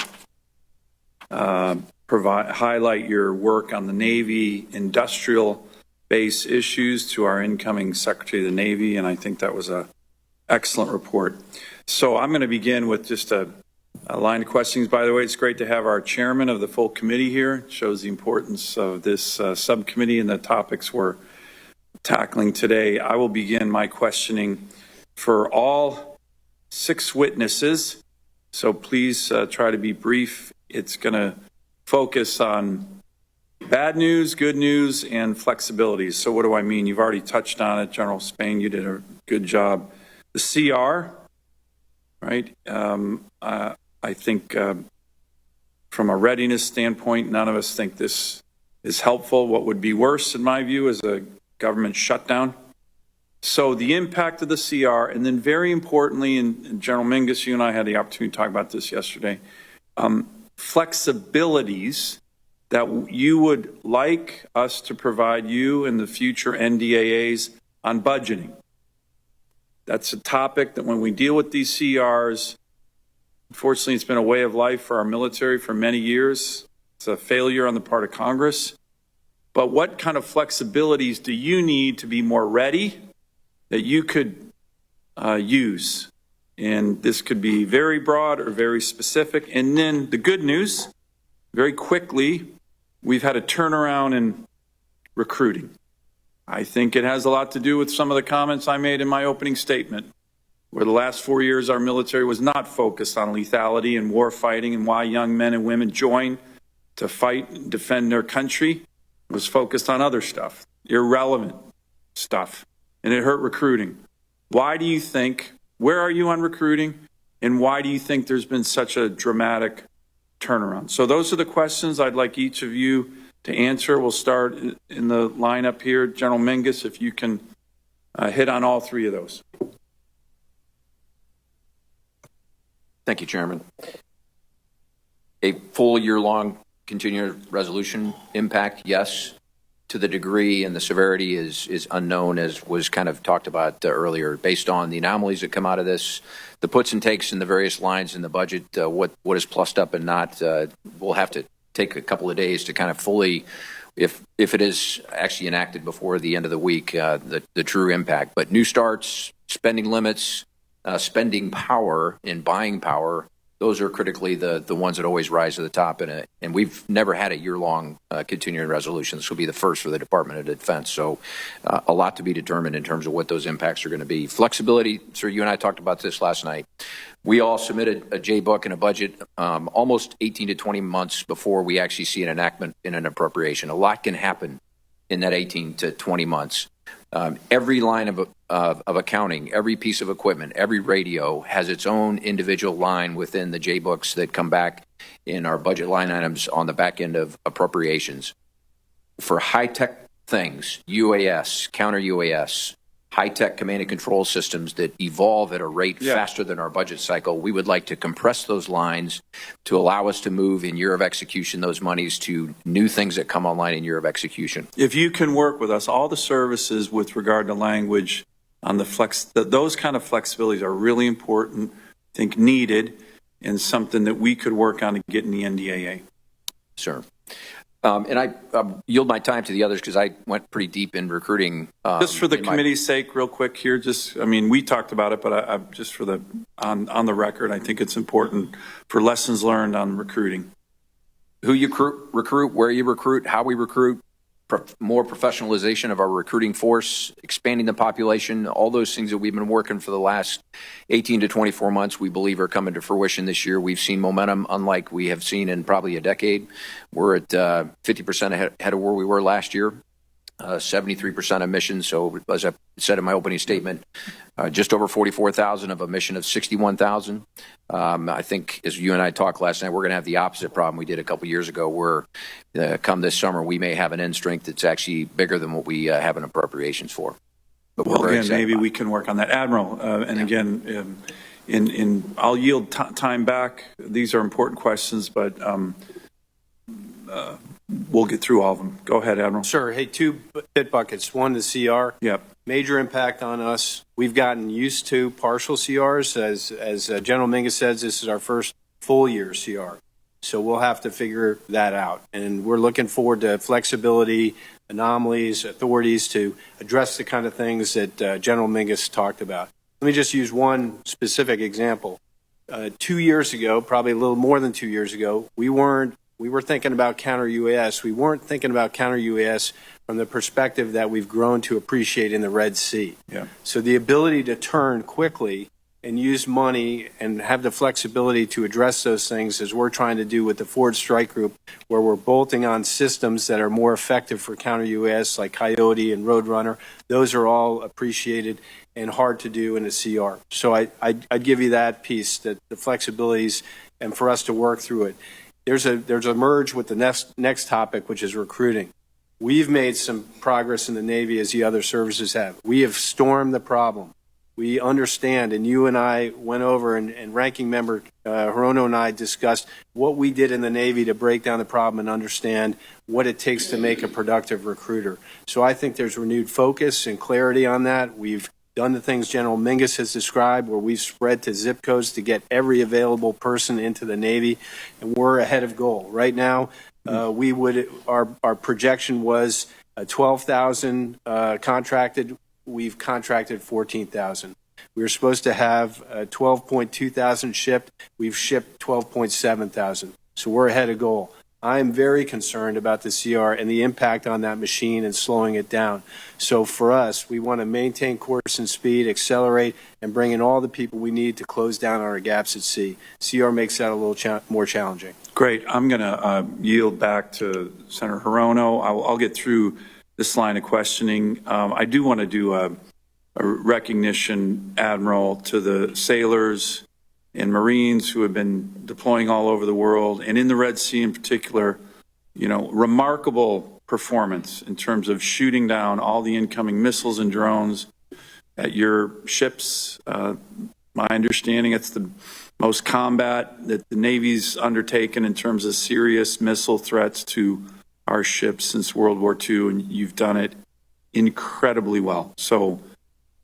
highlight your work on the Navy industrial base issues to our incoming Secretary of the Navy, and I think that was an excellent report. So I'm going to begin with just a line of questions. By the way, it's great to have our chairman of the full committee here. It shows the importance of this subcommittee and the topics we're tackling today. I will begin my questioning for all 6 witnesses, so please try to be brief. It's going to focus on Bad news, good news, and flexibilities. So what do I mean? You've already touched on it. General Spain, you did a good job. The CR, right? I think from a readiness standpoint, none of us think this is helpful. What would be worse, in my view, is a government shutdown. So the impact of the CR, and then very importantly, and General Mingus, you and I had the opportunity to talk about this yesterday, flexibilities that you would like us to provide you in the future NDAAs on budgeting. That's a topic that when we deal with these CRs, unfortunately, it's been a way of life for our military for many years. It's a failure on the part of Congress. But what kind of flexibilities do you need to be more ready that you could use? And this could be very broad or very specific. And then the good news, very quickly, we've had a turnaround in recruiting. I think it has a lot to do with some of the comments I made in my opening statement, where the last 4 years our military was not focused on lethality and war fighting and why young men and women join to fight and defend their country. It was focused on other stuff, irrelevant stuff, and it hurt recruiting. Why do you think, where are you on recruiting, and why do you think there's been such a dramatic turnaround? So those are the questions I'd like each of you to answer. We'll start in the lineup here. General Mingus, if you can hit on all three of those. Thank you, Chairman. A full year-long continuing resolution impact, yes. To the degree and the severity is unknown, as was kind of talked about earlier, based on the anomalies that come out of this, the puts and takes in the various lines in the budget, what is plussed up and not. We'll have to take a couple of days to kind of fully, if it is actually enacted before the end of the week, the true impact. But new starts, spending limits, spending power and buying power, those are critically the ones that always rise to the top. And we've never had a year-long continuing resolution. This will be the first for the Department of Defense. So a lot to be determined in terms of what those impacts are going to be. Flexibility, sir, you and I talked about this last night. We all submitted a J-book and a budget almost 18 to 20 months before we actually see an enactment in an appropriation. A lot can happen in that 18 to 20 months. Every line of accounting, every piece of equipment, every radio has its own individual line within the J-books that come back in our budget line items on the back end of appropriations. For high-tech things, UAS, counter-UAS, high-tech command and control systems that evolve at a rate faster than our budget cycle, we would like to compress those lines to allow us to move in year of execution those monies to new things that come online in year of execution. If you can work with us, all the services with regard to language on those kind of flexibilities are really important, I think needed, and something that we could work on to get in the NDAA. Sure. And I yield my time to the others because I went pretty deep in recruiting. Just for the committee's sake, real quick here, we talked about it, but just for on the record, I think it's important for lessons learned on recruiting. Who you recruit, where you recruit, how we recruit, more professionalization of our recruiting force, expanding the population, all those things that we've been working for the last 18 to 24 months, we believe are coming to fruition this year. We've seen momentum unlike we have seen in probably a decade. We're at 50% ahead of where we were last year. 73% of missions. So as I said in my opening statement, just over 44,000 of a mission of 61,000. I think as you and I talked last night, we're going to have the opposite problem we did a couple years ago where come this summer, we may have an end strength that's actually bigger than what we have an appropriations for. But well, again, maybe we can work on that. Admiral, again, I'll yield time back. These are important questions, but we'll get through all of them. Go ahead, Admiral. Sure. Hey, two bit buckets. One, the CR. Yep. Major impact on us. We've gotten used to partial CRs. As General Mingus says, this is our first full year CR. So we'll have to figure that out. And we're looking forward to flexibility, anomalies, authorities to address the kind of things that General Mingus talked about. Let me just use one specific example. 2 years ago, probably a little more than 2 years ago, we were thinking about counter-UAS. We weren't thinking about counter-UAS from the perspective that we've grown to appreciate in the Red Sea. Yeah. So the ability to turn quickly and use money and have the flexibility to address those things as we're trying to do with the Ford Strike Group, where we're bolting on systems that are more effective for counter-UAS like Coyote and Roadrunner. Those are all appreciated and hard to do in a CR. So I'd give you that piece, that the flexibilities, and for us to work through it. There's a merge with the next topic, which is recruiting. We've made some progress in the Navy as the other services have. We have stormed the problem. We understand, and you and I went over, and Ranking Member Hirono and I discussed what we did in the Navy to break down the problem and understand what it takes to make a productive recruiter. So I think there's renewed focus and clarity on that. We've done the things General Mingus has described, where we've spread to zip codes to get every available person into the Navy, and we're ahead of goal. Right now, our projection was 12,000 contracted. We've contracted 14,000. We were supposed to have 12.2 thousand shipped. We've shipped 12.7 thousand. So we're ahead of goal. I'm very concerned about the CR and the impact on that machine and slowing it down. So for us, we want to maintain course and speed, accelerate, and bring in all the people we need to close down our gaps at sea. CR makes that a little more challenging. Great. I'm going to yield back to Senator Hirono. I'll get through this line of questioning. I do want to do a recognition, Admiral, to the sailors and Marines who have been deploying all over the world, and in the Red Sea in particular. Remarkable performance in terms of shooting down all the incoming missiles and drones at your ships. My understanding, it's the most combat that the Navy's undertaken in terms of serious missile threats to our ships since World War II, and you've done it incredibly well. So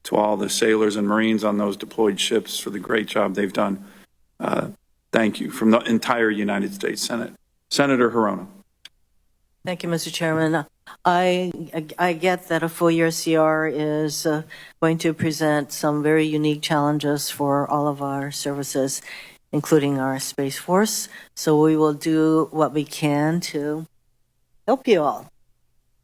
to all the sailors and Marines on those deployed ships for the great job they've done, thank you from the entire United States Senate. Senator Hirono. Thank you, Mr. Chairman. I get that a full-year CR is going to present some very unique challenges for all of our services, including our Space Force. So we will do what we can to help you all.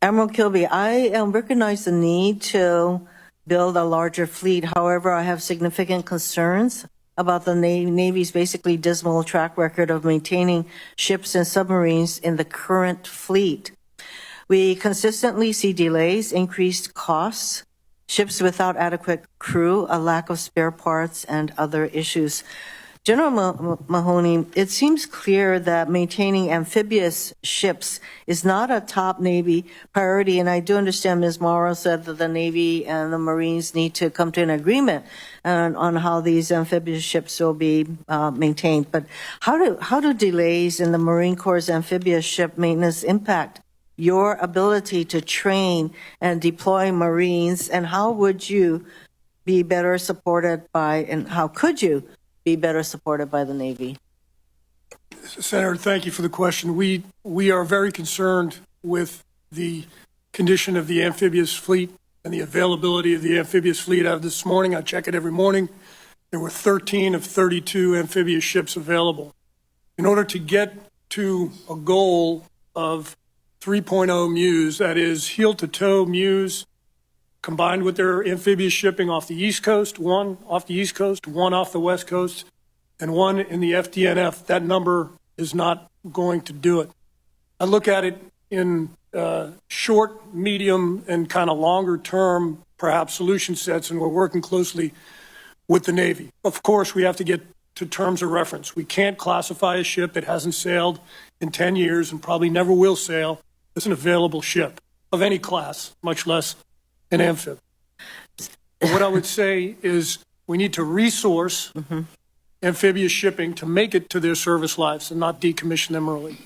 Admiral Kilby, I recognize the need to build a larger fleet. However, I have significant concerns about the Navy's basically dismal track record of maintaining ships and submarines in the current fleet. We consistently see delays, increased costs, ships without adequate crew, a lack of spare parts, and other issues. General Mahoney, it seems clear that maintaining amphibious ships is not a top Navy priority, and I do understand Ms. Morrow said that the Navy and the Marines need to come to an agreement on how these amphibious ships will be maintained. But how do delays in the Marine Corps' amphibious ship maintenance impact your ability to train and deploy Marines, and how would you be better supported by, and how could you be better supported by the Navy? Senator, thank you for the question. We are very concerned with the condition of the amphibious fleet and the availability of the amphibious fleet. Out of this morning, I check it every morning. There were 13 of 32 amphibious ships available. In order to get to a goal of 3.0 MEUs, that is heel-to-toe MEUs, combined with their amphibious shipping off the East Coast, one off the East Coast, one off the West Coast, and one in the FDNF, that number is not going to do it. I look at it in short, medium, and kind of longer term, perhaps, solution sets, and we're working closely with the Navy. Of course, we have to get to terms of reference. We can't classify a ship that hasn't sailed in 10 years and probably never will sail as an available ship of any class, much less an amphib. But what I would say is we need to resource amphibious shipping to make it to their service lives and not decommission them early.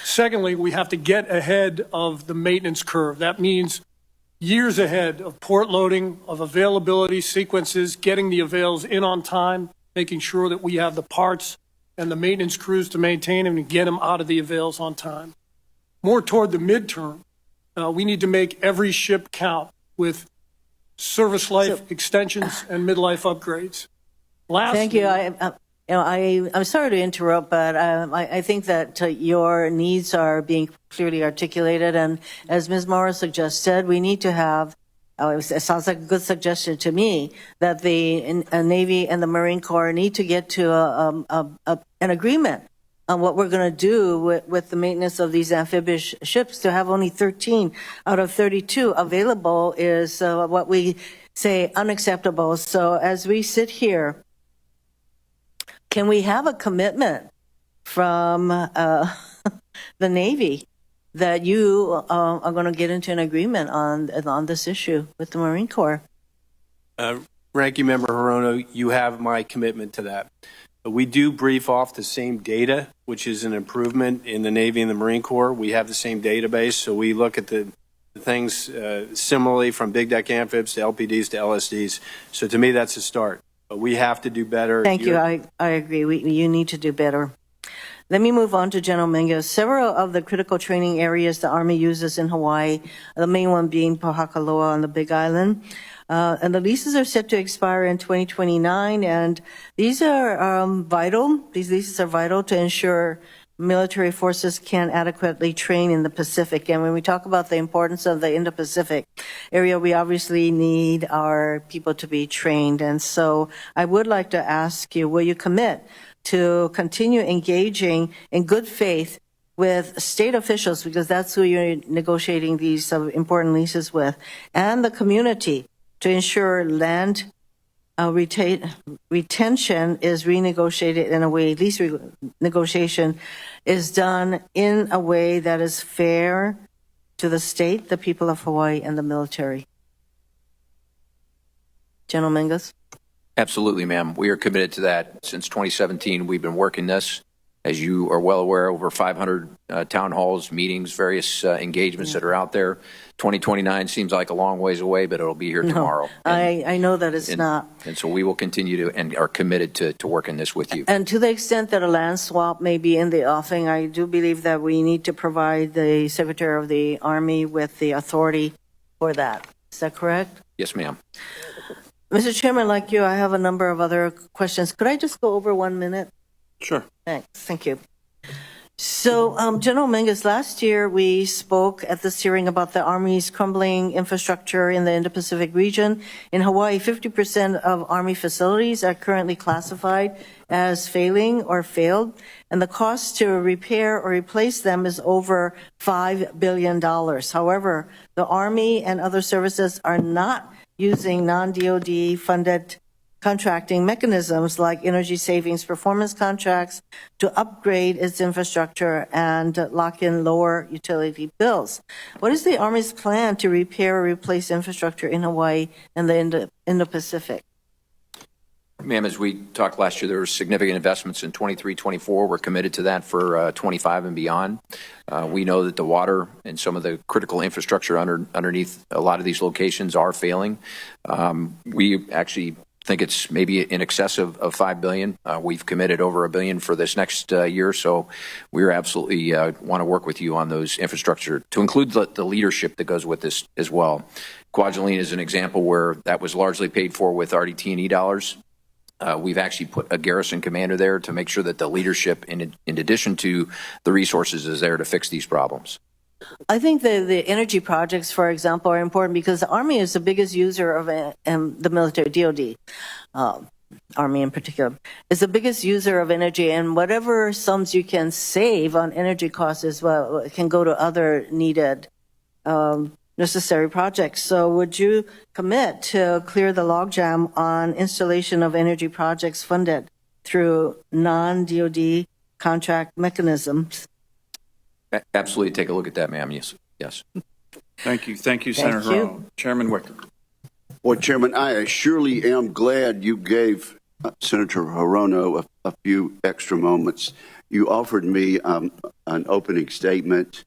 Secondly, we have to get ahead of the maintenance curve. That means years ahead of port loading, of availability sequences, getting the avails in on time, making sure that we have the parts and the maintenance crews to maintain them and get them out of the avails on time. More toward the midterm, we need to make every ship count with service life extensions and midlife upgrades. Lastly, thank you. I'm sorry to interrupt, but I think that your needs are being clearly articulated. And as Ms. Morris suggested, we need to have It sounds like a good suggestion to me that the Navy and the Marine Corps need to get to an agreement on what we're going to do with the maintenance of these amphibious ships. To have only 13 out of 32 available is what we say unacceptable. So as we sit here, can we have a commitment from the Navy that you are going to get into an agreement on this issue with the Marine Corps? Ranking Member Hirono, you have my commitment to that. We do brief off the same data, which is an improvement in the Navy and the Marine Corps. We have the same database, so we look at the things similarly from big deck amphibs to LPDs to LSDs. So to me, that's a start. But we have to do better. Thank you. I agree. You need to do better. Let me move on to General Mingus. Several of the critical training areas the Army uses in Hawaii, the main one being Pohakaloa on the Big Island, and the leases are set to expire in 2029, and these are vital. These leases are vital to ensure military forces can adequately train in the Pacific. And when we talk about the importance of the Indo-Pacific area, we obviously need our people to be trained. And so I would like to ask you, will you commit to continue engaging in good faith with state officials, because that's who you're negotiating these important leases with, and the community to ensure land retention is renegotiated in a way, lease negotiation is done in a way that is fair to the state, the people of Hawaii, and the military? General Mingus? Absolutely, ma'am. We are committed to that. Since 2017, we've been working this. As you are well aware, over 500 town halls, meetings, various engagements that are out there. 2029 seems like a long ways away, but it'll be here tomorrow. I know that it's not. And so we will continue to and are committed to working this with you. And to the extent that a land swap may be in the offing, I do believe that we need to provide the Secretary of the Army with the authority for that. Is that correct? Yes, ma'am. Mr. Chairman, like you, I have a number of other questions. Could I just go over 1 minute? Sure. Thanks. Thank you. So, General Mingus, last year we spoke at this hearing about the Army's crumbling infrastructure in the Indo-Pacific region. In Hawaii, 50% of Army facilities are currently classified as failing or failed, and the cost to repair or replace them is over $5 billion. However, the Army and other services are not using non-DOD funded contracting mechanisms like energy savings performance contracts to upgrade its infrastructure and lock in lower utility bills. What is the Army's plan to repair or replace infrastructure in Hawaii and the Indo-Pacific? Ma'am, as we talked last year, there were significant investments in 23-24. We're committed to that for 25 and beyond. We know that the water and some of the critical infrastructure underneath a lot of these locations are failing. We actually think it's maybe in excess of $5 billion. We've committed over $1 billion for this next year, so we absolutely want to work with you on those infrastructure to include the leadership that goes with this as well. Kwajalein is an example where that was largely paid for with RDT&E dollars. We've actually put a garrison commander there to make sure that the leadership, in addition to the resources, is there to fix these problems. I think the energy projects, for example, are important because the Army is the biggest user of the military, DOD, Army in particular, is the biggest user of energy, and whatever sums you can save on energy costs as well can go to other needed necessary projects. So would you commit to clear the logjam on installation of energy projects funded through non-DOD contract mechanisms? Absolutely. Take a look at that, ma'am. Yes. Yes. Thank you. Thank you, Senator Hirono. Chairman Wicker. Well, Chairman, I surely am glad you gave Senator Hirono a few extra moments. You offered me an opening statement,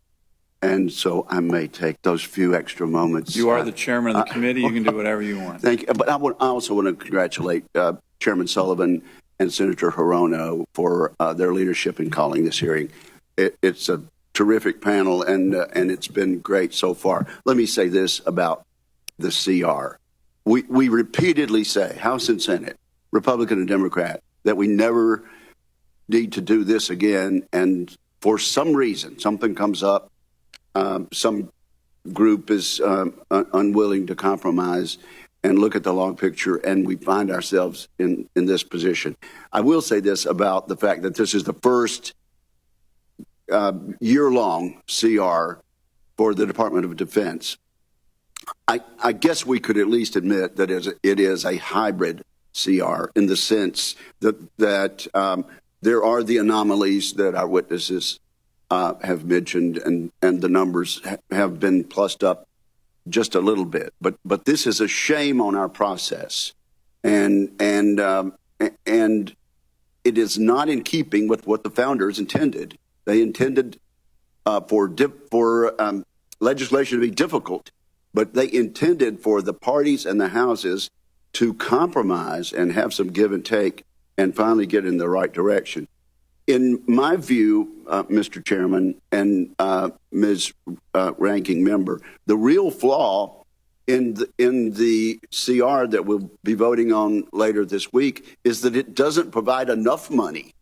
and so I may take those few extra moments. You are the chairman of the committee. You can do whatever you want. Thank you. But I also want to congratulate Chairman Sullivan and Senator Hirono for their leadership in calling this hearing. It's a terrific panel, and it's been great so far. Let me say this about the CR. We repeatedly say, House and Senate, Republican and Democrat, that we never need to do this again, and for some reason, something comes up, some group is unwilling to compromise and look at the long picture, and we find ourselves in this position. I will say this about the fact that this is the first year-long CR for the Department of Defense. I guess we could at least admit that it is a hybrid CR in the sense that there are the anomalies that our witnesses have mentioned, and the numbers have been plussed up just a little bit. But this is a shame on our process, and it is not in keeping with what the founders intended. They intended for legislation to be difficult, but they intended for the parties and the houses to compromise and have some give and take and finally get in the right direction. In my view, Mr. Chairman and Ms. Ranking Member, the real flaw in the CR that we'll be voting on later this week is that it doesn't provide enough money,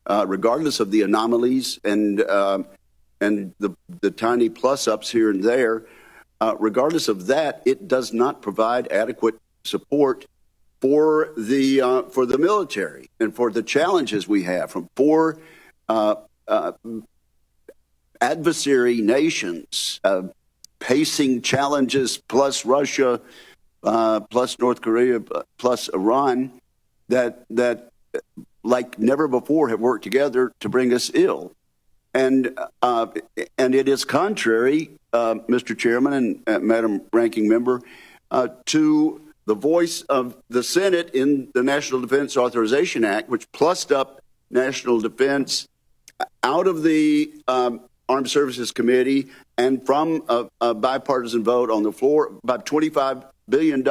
regardless of the anomalies and the tiny plus-ups here and there. Regardless of that, it does not provide adequate support for the military and for the challenges we have from four adversary nations, pacing challenges plus Russia, plus North Korea, plus Iran, that like never before have worked together to bring us ill. And it is contrary, Mr. Chairman and Madam Ranking Member, to the voice of the Senate in the National Defense Authorization Act, which plussed up national defense out of the Armed Services Committee and from a bipartisan vote on the floor about $25 billion.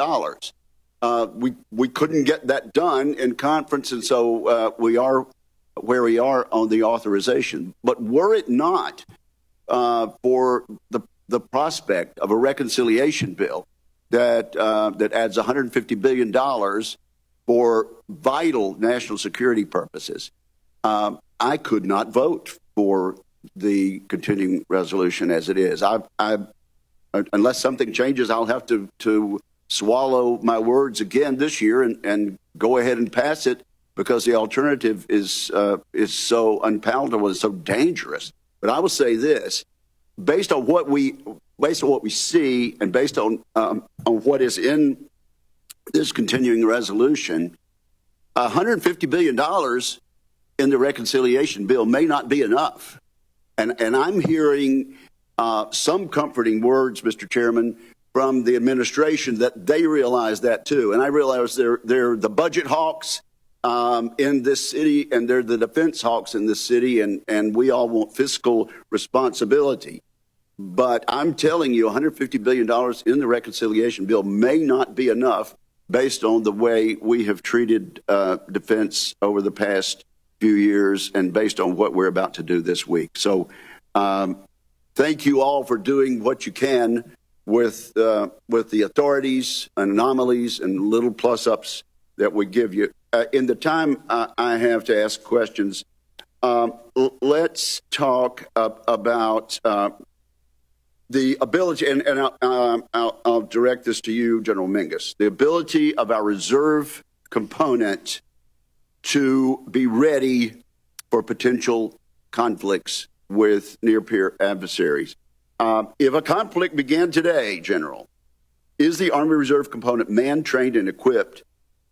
We couldn't get that done in conference, and so we are where we are on the authorization. But were it not for the prospect of a reconciliation bill that adds $150 billion for vital national security purposes, I could not vote for the continuing resolution as it is. Unless something changes, I'll have to swallow my words again this year and go ahead and pass it, because the alternative is so unpalatable and so dangerous. But I will say this: based on what we see, and based on what is in this continuing resolution, $150 billion in the reconciliation bill may not be enough. And I'm hearing some comforting words, Mr. Chairman, from the administration that they realize that too. And I realize they're the budget hawks in this city, and they're the defense hawks in this city, and we all want fiscal responsibility. But I'm telling you, $150 billion in the reconciliation bill may not be enough based on the way we have treated defense over the past few years and based on what we're about to do this week. So thank you all for doing what you can with the authorities and anomalies and little plus-ups that we give you. In the time I have to ask questions, let's talk about the ability, and I'll direct this to you, General Mingus, the ability of our reserve component to be ready for potential conflicts with near-peer adversaries. If a conflict began today, General, is the Army Reserve component manned, trained, and equipped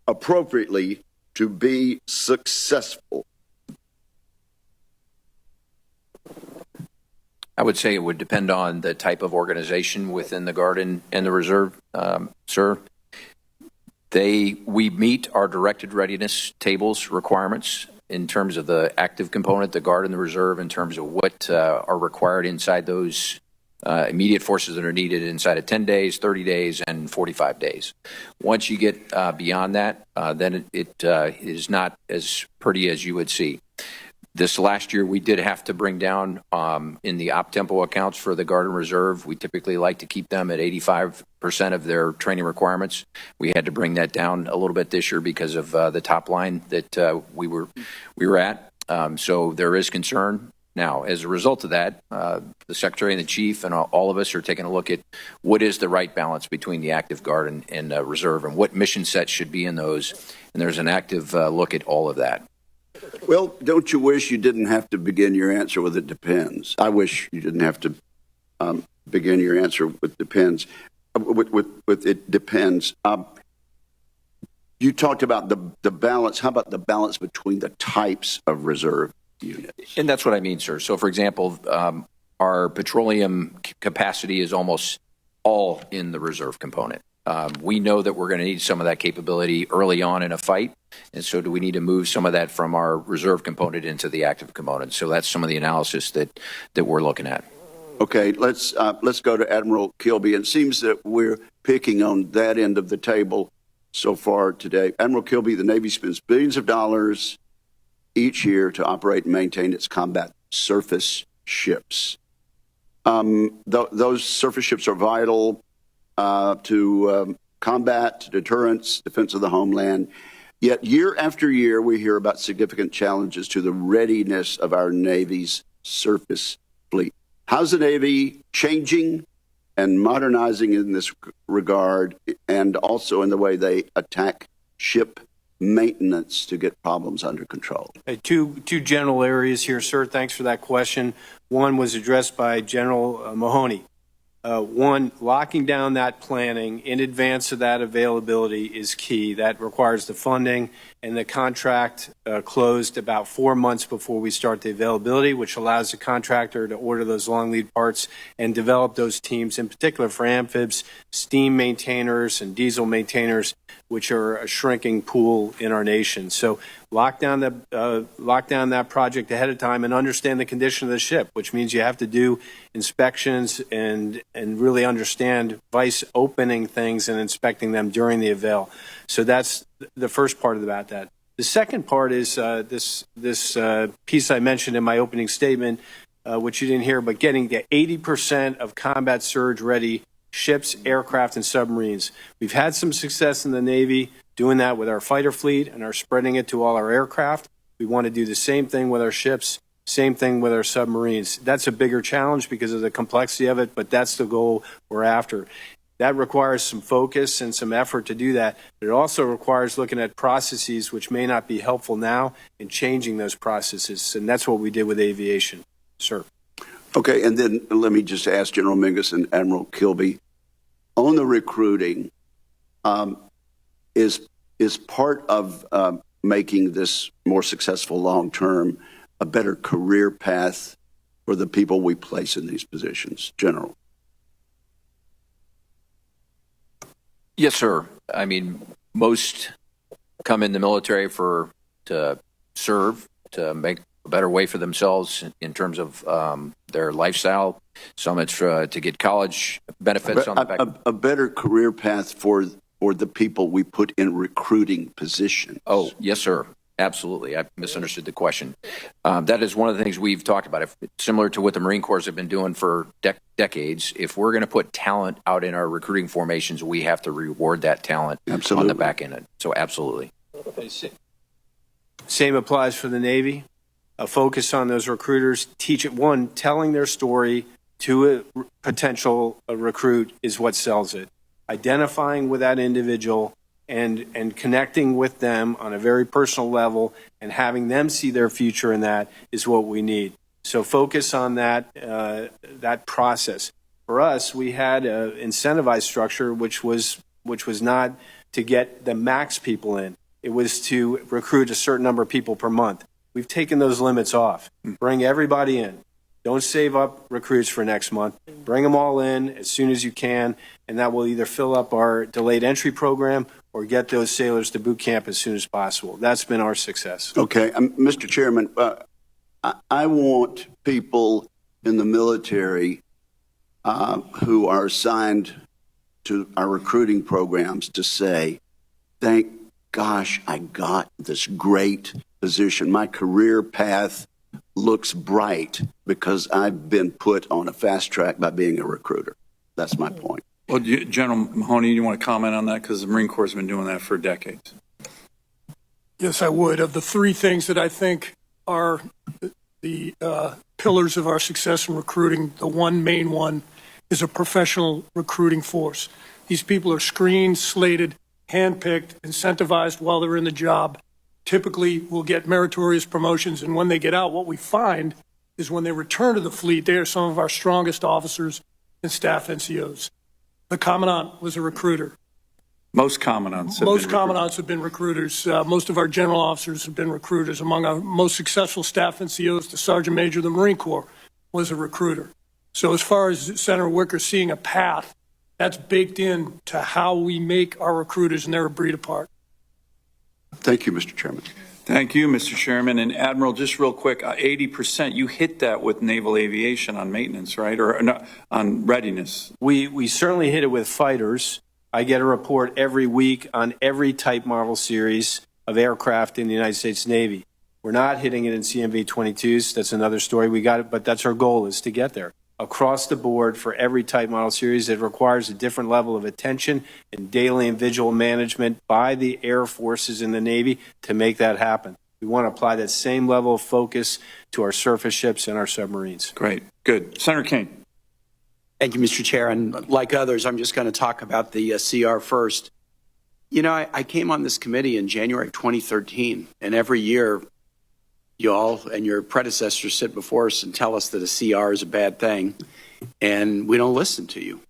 appropriately to be successful? I would say it would depend on the type of organization within the Guard and the Reserve, sir. We meet our directed readiness tables requirements in terms of the active component, the Guard and the Reserve, in terms of what are required inside those immediate forces that are needed inside of 10 days, 30 days, and 45 days. Once you get beyond that, then it is not as pretty as you would see. This last year, we did have to bring down in the op-tempo accounts for the Guard and Reserve. We typically like to keep them at 85% of their training requirements. We had to bring that down a little bit this year because of the top line that we were at. So there is concern Now, as a result of that, the Secretary and the Chief and all of us are taking a look at what is the right balance between the active guard and reserve and what mission sets should be in those. And there's an active look at all of that. Well, don't you wish you didn't have to begin your answer with "it depends"? I wish you didn't have to begin your answer with "depends." With "it depends." You talked about the balance. How about the balance between the types of reserve units? And that's what I mean, sir. So, for example, our petroleum capacity is almost all in the reserve component. We know that we're going to need some of that capability early on in a fight, and so do we need to move some of that from our reserve component into the active component? So that's some of the analysis that we're looking at. Okay, let's go to Admiral Kilby. It seems that we're picking on that end of the table so far today. Admiral Kilby, the Navy spends billions of dollars each year to operate and maintain its combat surface ships. Those surface ships are vital to combat, deterrence, defense of the homeland. Yet year after year, we hear about significant challenges to the readiness of our Navy's surface fleet. How's the Navy changing and modernizing in this regard, and also in the way they attack ship maintenance to get problems under control? Two general areas here, sir. Thanks for that question. One was addressed by General Mahoney. One, locking down that planning in advance of that availability is key. That requires the funding, and the contract closed about 4 months before we start the availability, which allows the contractor to order those long lead parts and develop those teams, in particular for amphibs, steam maintainers, and diesel maintainers, which are a shrinking pool in our nation. So lock down that project ahead of time and understand the condition of the ship, which means you have to do inspections and really understand vice opening things and inspecting them during the avail. So that's the first part about that. The second part is this piece I mentioned in my opening statement, which you didn't hear, but getting to 80% of combat surge ready ships, aircraft, and submarines. We've had some success in the Navy doing that with our fighter fleet and are spreading it to all our aircraft. We want to do the same thing with our ships, same thing with our submarines. That's a bigger challenge because of the complexity of it, but that's the goal we're after. That requires some focus and some effort to do that. But it also requires looking at processes which may not be helpful now and changing those processes. And that's what we did with aviation, sir. Okay, and then let me just ask General Mingus and Admiral Kilby, on the recruiting, is part of making this more successful long-term a better career path for the people we place in these positions, General? Yes, sir. I mean, most come in the military to serve, to make a better way for themselves in terms of their lifestyle. Some it's to get college benefits on the back. A better career path for the people we put in recruiting positions. Oh, yes, sir. Absolutely. I misunderstood the question. That is one of the things we've talked about. Similar to what the Marine Corps have been doing for decades, if we're going to put talent out in our recruiting formations, we have to reward that talent on the back end. So absolutely. Same applies for the Navy. A focus on those recruiters, telling their story to a potential recruit is what sells it. Identifying with that individual and connecting with them on a very personal level and having them see their future in that is what we need. So focus on that process. For us, we had an incentivized structure which was not to get the max people in. It was to recruit a certain number of people per month. We've taken those limits off. Bring everybody in. Don't save up recruits for next month. Bring them all in as soon as you can, and that will either fill up our delayed entry program or get those sailors to boot camp as soon as possible. That's been our success. Okay, Mr. Chairman, I want people in the military who are assigned to our recruiting programs to say, thank gosh, I got this great position. My career path looks bright because I've been put on a fast track by being a recruiter. That's my point. Well, General Mahoney, you want to comment on that? Because the Marine Corps has been doing that for decades. Yes, I would. Of the three things that I think are the pillars of our success in recruiting, the one main one is a professional recruiting force. These people are screened, slated, handpicked, incentivized while they're in the job. Typically, will get meritorious promotions, and when they get out, what we find is when they return to the fleet, they are some of our strongest officers and staff NCOs. The commandant was a recruiter. Most commandants Have been recruiters. Most of our general officers have been recruiters. Among our most successful staff NCOs, the Sergeant Major of the Marine Corps was a recruiter. So as far as Senator Wicker seeing a path, that's baked in to how we make our recruiters, and they're a breed apart. Thank you, Mr. Chairman. Thank you, Mr. Chairman. And Admiral, just real quick, 80%, you hit that with naval aviation on maintenance, right? Or no, on readiness. We certainly hit it with fighters. I get a report every week on every type model series of aircraft in the United States Navy. We're not hitting it in CMV-22s. That's another story. We got it, but that's our goal, is to get there. Across the board for every type model series, it requires a different level of attention and daily and visual management by the Air Forces in the Navy to make that happen. We want to apply that same level of focus to our surface ships and our submarines. Great. Good. Senator Kane. Thank you, Mr. Chair. And like others, I'm just going to talk about the CR first. You know, I came on this committee in January of 2013, and every year you all and your predecessors sit before us and tell us that a CR is a bad thing, and we don't listen to you.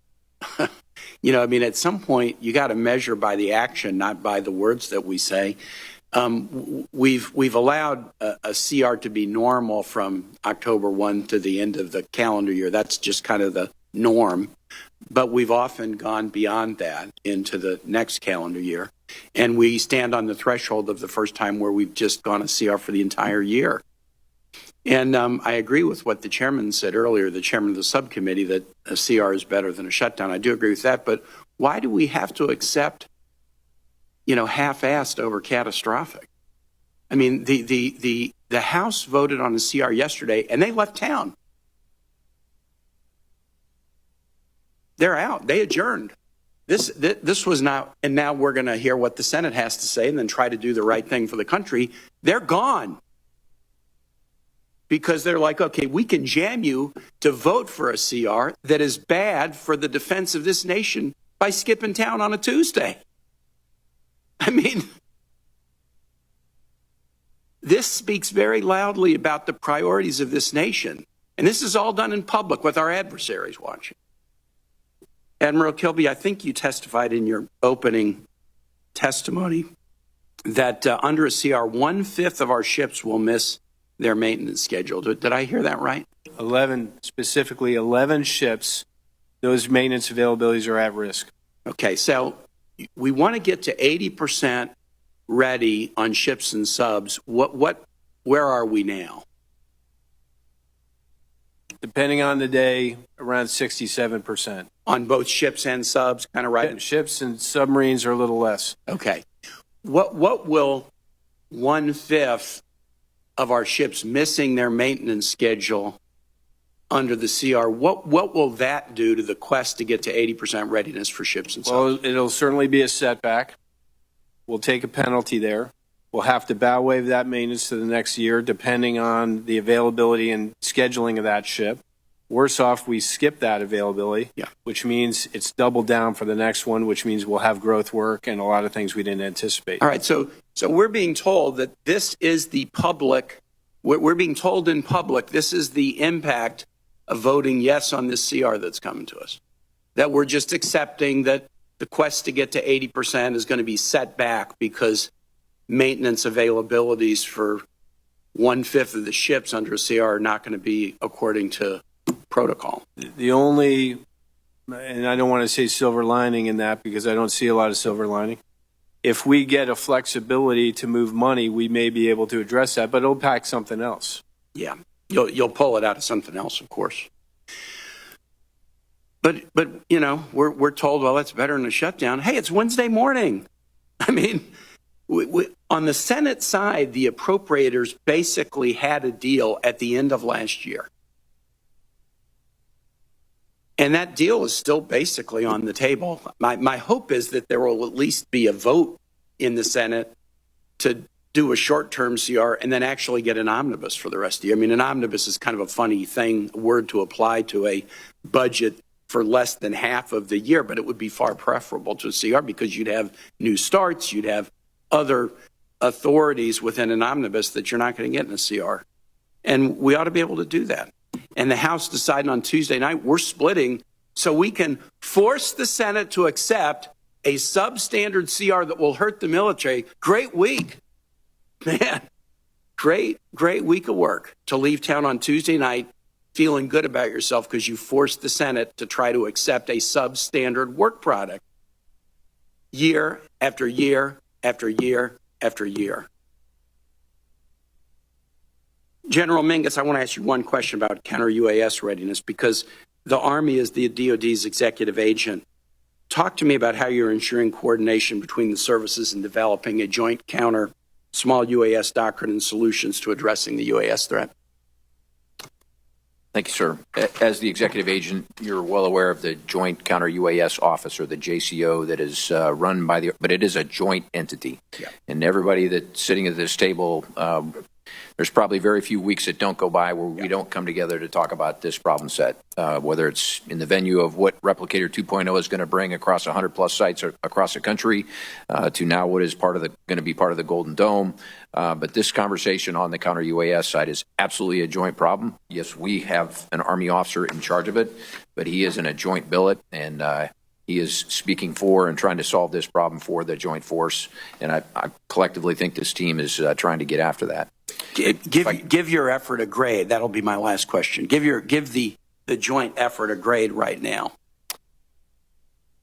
You know, I mean, at some point, you got to measure by the action, not by the words that we say. We've allowed a CR to be normal from October 1 to the end of the calendar year. That's just kind of the norm, but we've often gone beyond that into the next calendar year, and we stand on the threshold of the first time where we've just gone a CR for the entire year. And I agree with what the chairman said earlier, the chairman of the subcommittee, that a CR is better than a shutdown. I do agree with that, but why do we have to accept, you know, half-assed over catastrophic? I mean, the House voted on a CR yesterday, and they left town. They're out. They adjourned. This was not, and now we're going to hear what the Senate has to say and then try to do the right thing for the country. They're gone because they're like, okay, we can jam you to vote for a CR that is bad for the defense of this nation by skipping town on a Tuesday. I mean, this speaks very loudly about the priorities of this nation. And this is all done in public with our adversaries watching. Admiral Kilby, I think you testified in your opening testimony that under a CR, 1/5 of our ships will miss their maintenance schedule. Did I hear that right? 11 ships, those maintenance availabilities are at risk. Okay, so we want to get to 80% ready on ships and subs. Where are we now? Depending on the day, around 67%. On both ships and subs, kind of right? Ships and submarines are a little less. Okay. What will 1/5 of our ships missing their maintenance schedule under the CR, what will that do to the quest to get to 80% readiness for ships and subs? Well, it'll certainly be a setback. We'll take a penalty there. We'll have to bow wave that maintenance to the next year, depending on the availability and scheduling of that ship. Worse off, we skip that availability, which means it's doubled down for the next one, which means we'll have growth work and a lot of things we didn't anticipate. All right, so we're being told that this is the public, we're being told in public, this is the impact of voting yes on this CR that's coming to us. That we're just accepting that the quest to get to 80% is going to be set back because maintenance availabilities for 1/5 of the ships under a CR are not going to be according to protocol. The only, and I don't want to say silver lining in that because I don't see a lot of silver lining. If we get a flexibility to move money, we may be able to address that, but it'll pack something else. Yeah, you'll pull it out of something else, of course. But you know, we're told, well, that's better than a shutdown. Hey, it's Wednesday morning. I mean, on the Senate side, the appropriators basically had a deal at the end of last year. And that deal is still basically on the table. My hope is that there will at least be a vote in the Senate to do a short-term CR and then actually get an omnibus for the rest of the year. I mean, an omnibus is kind of a funny thing, a word to apply to a budget for less than half of the year, but it would be far preferable to a CR because you'd have new starts, you'd have other authorities within an omnibus that you're not going to get in a CR. And we ought to be able to do that. And the House decided on Tuesday night, we're splitting so we can force the Senate to accept a substandard CR that will hurt the military. Great week. Man, great week of work to leave town on Tuesday night feeling good about yourself because you forced the Senate to try to accept a substandard work product year after year after year after year. General Mingus, I want to ask you one question about counter-UAS readiness because the Army is the DoD's executive agent. Talk to me about how you're ensuring coordination between the services in developing a joint counter small UAS doctrine and solutions to addressing the UAS threat. Thank you, sir. As the executive agent, you're well aware of the Joint Counter UAS Office, or the JCO, that is run by but it is a joint entity. Yeah. And everybody that's sitting at this table, there's probably very few weeks that don't go by where we don't come together to talk about this problem set, whether it's in the venue of what Replicator 2.0 is going to bring across 100-plus sites across the country, to now what is going to be part of the Golden Dome. But this conversation on the counter UAS side is absolutely a joint problem. Yes, we have an Army officer in charge of it, but he is in a joint billet, and he is speaking for and trying to solve this problem for the joint force. And I collectively think this team is trying to get after that. Give your effort a grade. That'll be my last question. Give the joint effort a grade right now.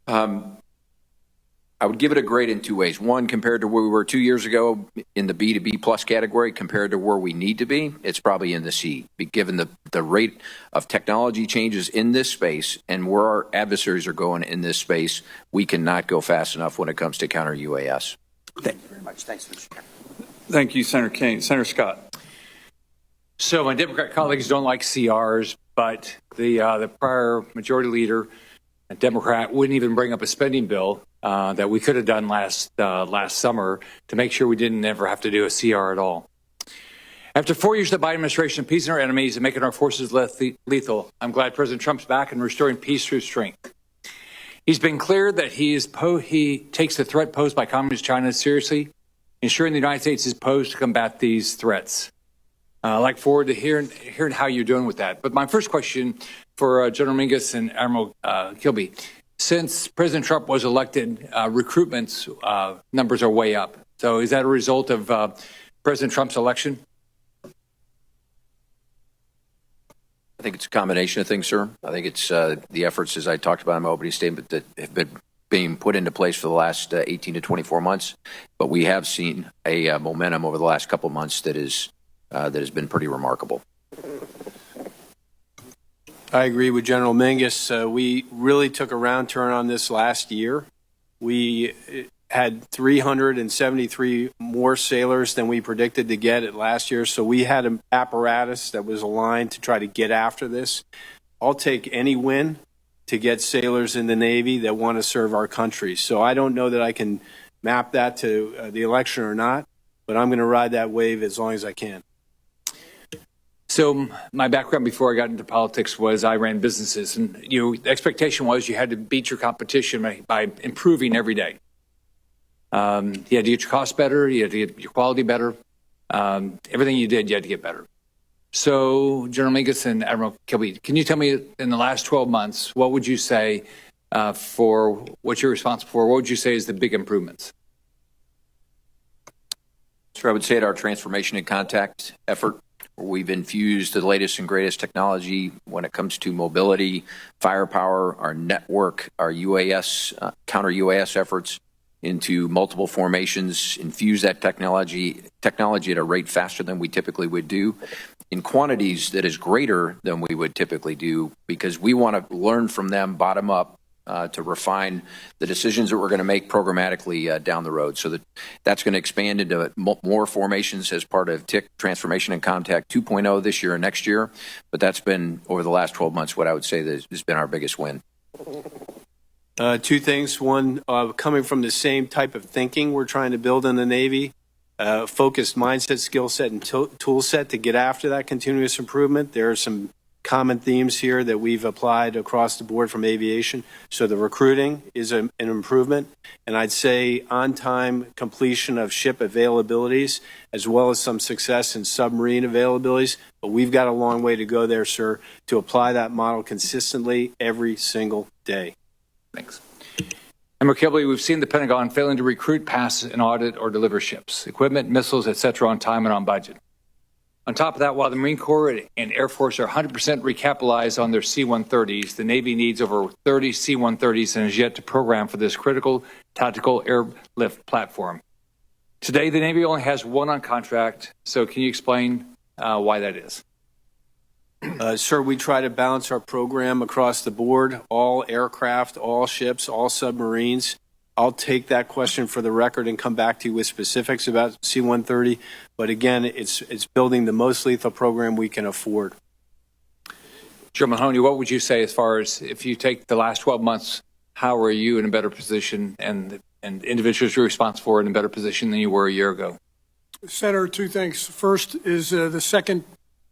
I would give it a grade in two ways. One, compared to where we were 2 years ago in the B to B plus category, compared to where we need to be, it's probably in the C. Given the rate of technology changes in this space and where our adversaries are going in this space, we cannot go fast enough when it comes to counter UAS. Thank you very much. Thanks, Mr. Chairman. Thank you, Senator Kane. Senator Scott. So my Democrat colleagues don't like CRs, but the prior majority leader, a Democrat, wouldn't even bring up a spending bill that we could have done last summer to make sure we didn't ever have to do a CR at all. After 4 years of the Biden administration appeasing our enemies and making our forces less lethal, I'm glad President Trump's back and restoring peace through strength. He's been clear that he takes the threat posed by Communist China seriously, ensuring the United States is posed to combat these threats. I look forward to hearing how you're doing with that. But my first question for General Mingus and Admiral Kilby, since President Trump was elected, recruitment numbers are way up. So is that a result of President Trump's election? I think it's a combination of things, sir. I think it's the efforts, as I talked about in my opening statement, that have been being put into place for the last 18 to 24 months. But we have seen a momentum over the last couple of months that has been pretty remarkable. I agree with General Mingus. We really took a round turn on this last year. We had 373 more sailors than we predicted to get it last year. So we had an apparatus that was aligned to try to get after this. I'll take any win to get sailors in the Navy that want to serve our country. So I don't know that I can map that to the election or not, but I'm going to ride that wave as long as I can. So my background before I got into politics was I ran businesses, and the expectation was you had to beat your competition by improving every day. You had to get your costs better, you had to get your quality better. Everything you did, you had to get better. So, General Mingus and Admiral Kilby, can you tell me in the last 12 months, what would you say for what you're responsible for? What would you say is the big improvements? So I would say at our transformation and contact effort, where we've infused the latest and greatest technology when it comes to mobility, firepower, our network, our UAS, counter UAS efforts into multiple formations, infuse that technology at a rate faster than we typically would do, in quantities that is greater than we would typically do, because we want to learn from them bottom up to refine the decisions that we're going to make programmatically down the road. So that's going to expand into more formations as part of TIC, Transformation and Contact 2.0 this year and next year. But that's been, over the last 12 months, what I would say that has been our biggest win. Two things. One, coming from the same type of thinking we're trying to build in the Navy. focused mindset, skill set, and tool set to get after that continuous improvement. There are some common themes here that we've applied across the board from aviation. So the recruiting is an improvement, and I'd say on-time completion of ship availabilities, as well as some success in submarine availabilities. But we've got a long way to go there, sir, to apply that model consistently every single day. Thanks. Member Kilby, we've seen the Pentagon failing to recruit, pass an audit, or deliver ships, equipment, missiles, etc. on time and on budget. On top of that, while the Marine Corps and Air Force are 100% recapitalized on their C-130s, the Navy needs over 30 C-130s and is yet to program for this critical tactical airlift platform. Today, the Navy only has one on contract, so can you explain why that is? Sir, we try to balance our program across the board, all aircraft, all ships, all submarines. I'll take that question for the record and come back to you with specifics about C-130. But again, it's building the most lethal program we can afford. Chairman Mahoney, what would you say as far as if you take the last 12 months, how are you in a better position and individuals you're responsible for in a better position than you were a year ago? Senator, two things. First is the second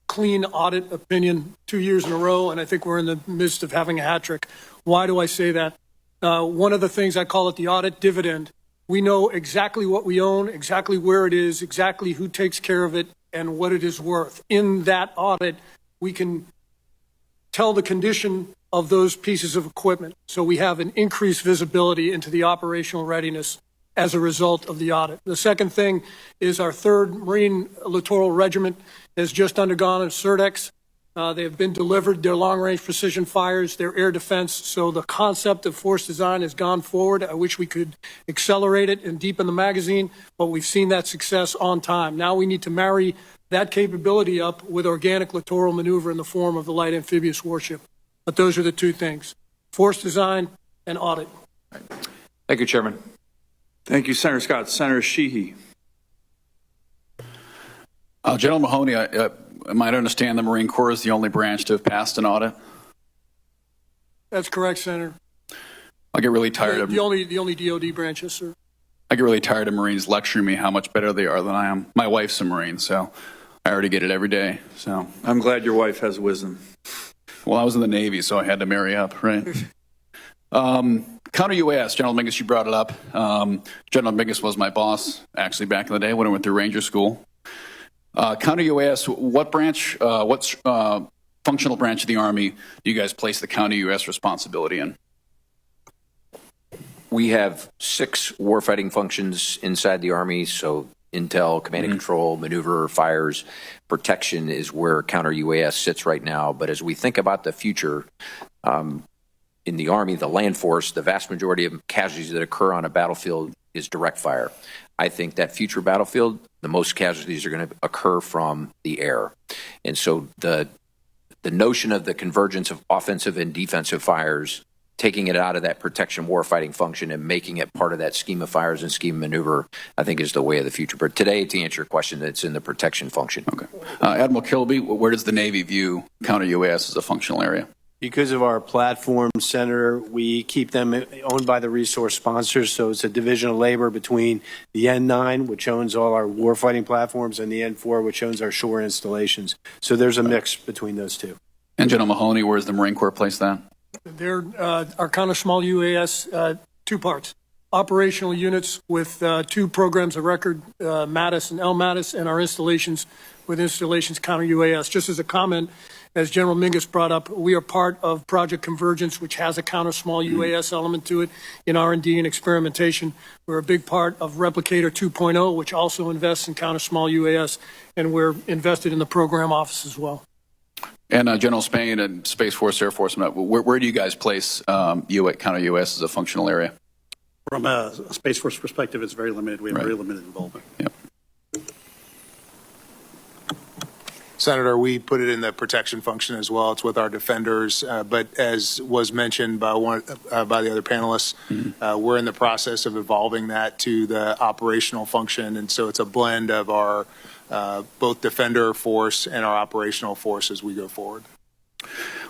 clean audit opinion 2 years in a row, and I think we're in the midst of having a hat trick. Why do I say that? One of the things, I call it the audit dividend. We know exactly what we own, exactly where it is, exactly who takes care of it, and what it is worth. In that audit, we can tell the condition of those pieces of equipment. So we have an increased visibility into the operational readiness as a result of the audit. The second thing is our 3rd Marine Littoral Regiment has just undergone a CERDEX. They have been delivered their long-range precision fires, their air defense. So the concept of force design has gone forward. I wish we could accelerate it and deepen the magazine, but we've seen that success on time. Now we need to marry that capability up with organic littoral maneuver in the form of the light amphibious warship. But those are the two things, force design and audit. Thank you, Chairman. Thank you, Senator Scott. Senator Sheehy. General Mahoney, I might understand the Marine Corps is the only branch to have passed an audit. That's correct, Senator. I get really tired of the only DoD branches, sir. I get really tired of Marines lecturing me how much better they are than I am. My wife's a Marine, so I already get it every day. So I'm glad your wife has wisdom. Well, I was in the Navy, so I had to marry up, right? Counter-UAS, General Mingus, you brought it up. General Mingus was my boss, actually, back in the day when I went through Ranger School. Counter-UAS, what branch, what functional branch of the Army do you guys place the counter-UAS responsibility in? We have 6 warfighting functions inside the Army, so intel, command and control, maneuver, fires, protection is where counter-UAS sits right now. But as we think about the future, in the Army, the land force, the vast majority of casualties that occur on a battlefield is direct fire. I think that future battlefield, the most casualties are going to occur from the air. And so the notion of the convergence of offensive and defensive fires, taking it out of that protection warfighting function and making it part of that scheme of fires and scheme of maneuver, I think is the way of the future. But today, to answer your question, it's in the protection function. Okay. Admiral Kilby, where does the Navy view counter-UAS as a functional area? Because of our platform, Senator, we keep them owned by the resource sponsors. So it's a division of labor between the N9, which owns all our warfighting platforms, and the N4, which owns our shore installations. So there's a mix between those two. And General Mahoney, where does the Marine Corps place that? They're our counter small UAS, 2 parts. Operational units with 2 programs of record, MATIS and LMATIS, and our installations with installations counter UAS. Just as a comment, as General Mingus brought up, we are part of Project Convergence, which has a counter small UAS element to it in R&D and experimentation. We're a big part of Replicator 2.0, which also invests in counter small UAS, and we're invested in the program office as well. And General Spain and Space Force, Air Force, where do you guys place counter-UAS as a functional area? From a Space Force perspective, it's very limited. We have very limited involvement. Yep. Senator, we put it in the protection function as well. It's with our defenders, but as was mentioned by by the other panelists, we're in the process of evolving that to the operational function, and so it's a blend of our both defender force and our operational force as we go forward.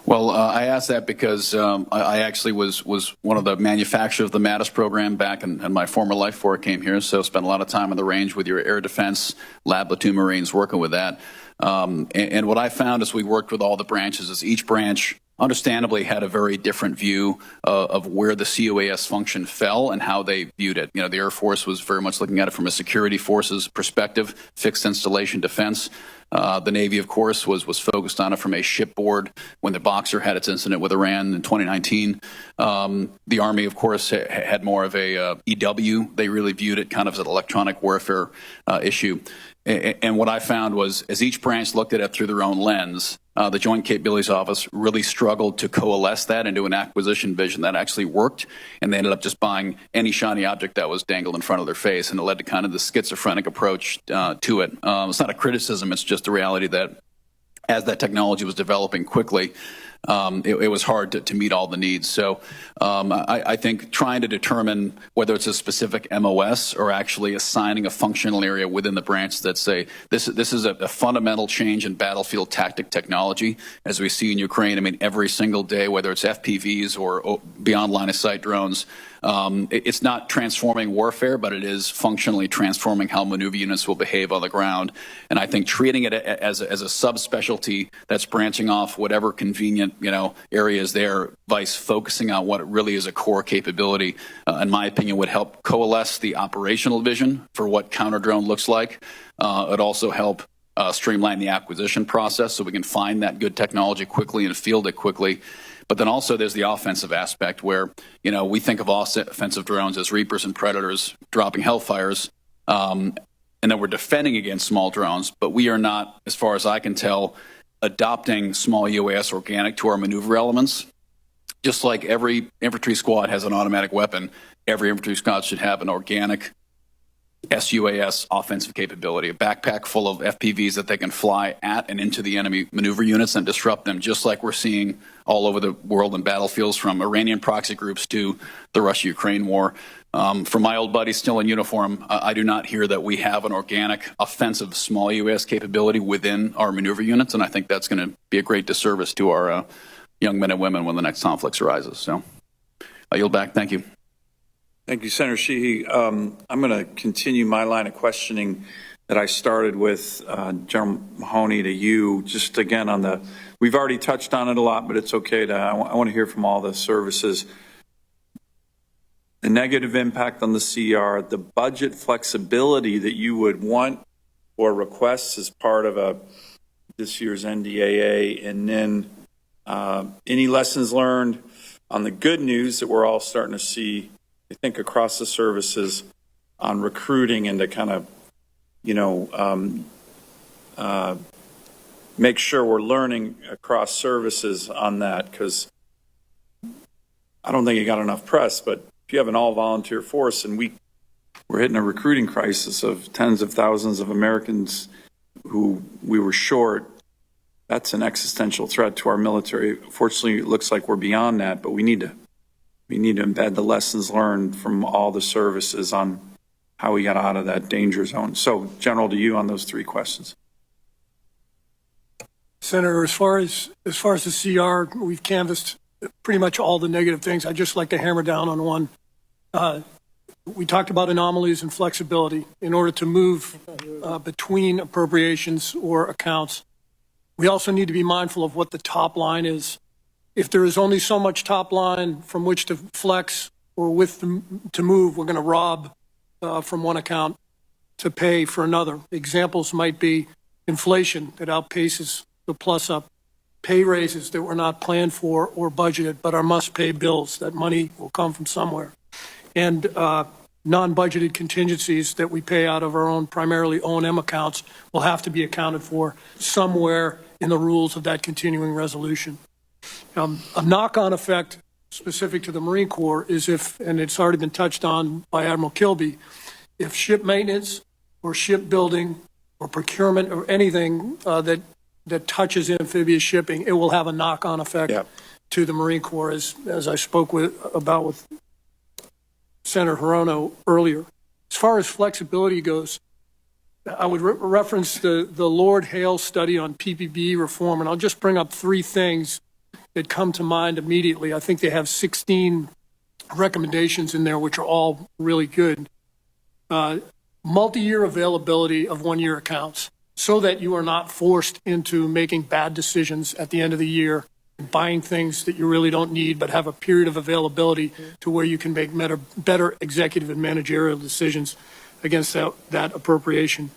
Well, I asked that because I actually was one of the manufacturers of the MATIS program back in my former life before I came here, so spent a lot of time on the range with your air defense, lab platoon Marines working with that. And what I found as we worked with all the branches is each branch understandably had a very different view of where the COAS function fell and how they viewed it. You know, the Air Force was very much looking at it from a security forces perspective, fixed installation defense. The Navy, of course, was focused on it from a shipboard when the Boxer had its incident with Iran in 2019. The Army, of course, had more of a EW. They really viewed it kind of as an electronic warfare issue. And what I found was, as each branch looked at it through their own lens, the Joint Capabilities Office really struggled to coalesce that into an acquisition vision that actually worked, and they ended up just buying any shiny object that was dangled in front of their face, and it led to kind of the schizophrenic approach to it. It's not a criticism, it's just the reality that as that technology was developing quickly, it was hard to meet all the needs. So I think trying to determine whether it's a specific MOS or actually assigning a functional area within the branch that say this is a fundamental change in battlefield tactic technology, as we see in Ukraine. I mean, every single day, whether it's FPVs or beyond line of sight drones, it's not transforming warfare, but it is functionally transforming how maneuver units will behave on the ground. And I think treating it as a subspecialty that's branching off whatever convenient areas there, vice focusing on what it really is a core capability, in my opinion, would help coalesce the operational vision for what counter drone looks like. It'd also help streamline the acquisition process so we can find that good technology quickly and field it quickly. But then also there's the offensive aspect where, we think of offensive drones as Reapers and Predators dropping Hellfires, and then we're defending against small drones, but we are not, as far as I can tell, adopting small UAS organic to our maneuver elements. Just like every infantry squad has an automatic weapon, every infantry squad should have an organic SUAS offensive capability, a backpack full of FPVs that they can fly at and into the enemy maneuver units and disrupt them, just like we're seeing all over the world in battlefields, from Iranian proxy groups to the Russia-Ukraine war. For my old buddies still in uniform, I do not hear that we have an organic offensive small UAS capability within our maneuver units, and I think that's going to be a great disservice to our young men and women when the next conflict arises. So I yield back. Thank you. Thank you, Senator Sheehy. I'm going to continue my line of questioning that I started with General Mahoney to you, just again on we've already touched on it a lot, but it's okay I want to hear from all the services. The negative impact on the CR, the budget flexibility that you would want or request as part of this year's NDAA, and then any lessons learned on the good news that we're all starting to see, I think, across the services on recruiting and to kind of, make sure we're learning across services on that, because I don't think it got enough press, but if you have an all-volunteer force and we're hitting a recruiting crisis of tens of thousands of Americans who we were short, that's an existential threat to our military. Fortunately, it looks like we're beyond that, but we need to embed the lessons learned from all the services on how we got out of that danger zone. So, General, to you on those three questions. Senator, as far as the CR, we've canvassed pretty much all the negative things. I'd just like to hammer down on one. We talked about anomalies and flexibility. In order to move between appropriations or accounts, we also need to be mindful of what the top line is. If there is only so much top line from which to flex or to move, we're going to rob from one account to pay for another. Examples might be inflation that outpaces the plus up, pay raises that were not planned for or budgeted but are must-pay bills. That money will come from somewhere. And non-budgeted contingencies that we pay out of our own primarily O&M accounts will have to be accounted for somewhere in the rules of that continuing resolution. A knock-on effect specific to the Marine Corps is and it's already been touched on by Admiral Kilby, if ship maintenance or shipbuilding or procurement or anything that touches amphibious shipping, it will have a knock-on effect to the Marine Corps, as I spoke about with Senator Hirono earlier. As far as flexibility goes, I would reference the Lord Hale study on PPB reform, and I'll just bring up three things that come to mind immediately. I think they have 16 recommendations in there, which are all really good. Multi-year availability of one-year accounts so that you are not forced into making bad decisions at the end of the year, buying things that you really don't need, but have a period of availability to where you can make better executive and managerial decisions against that appropriation.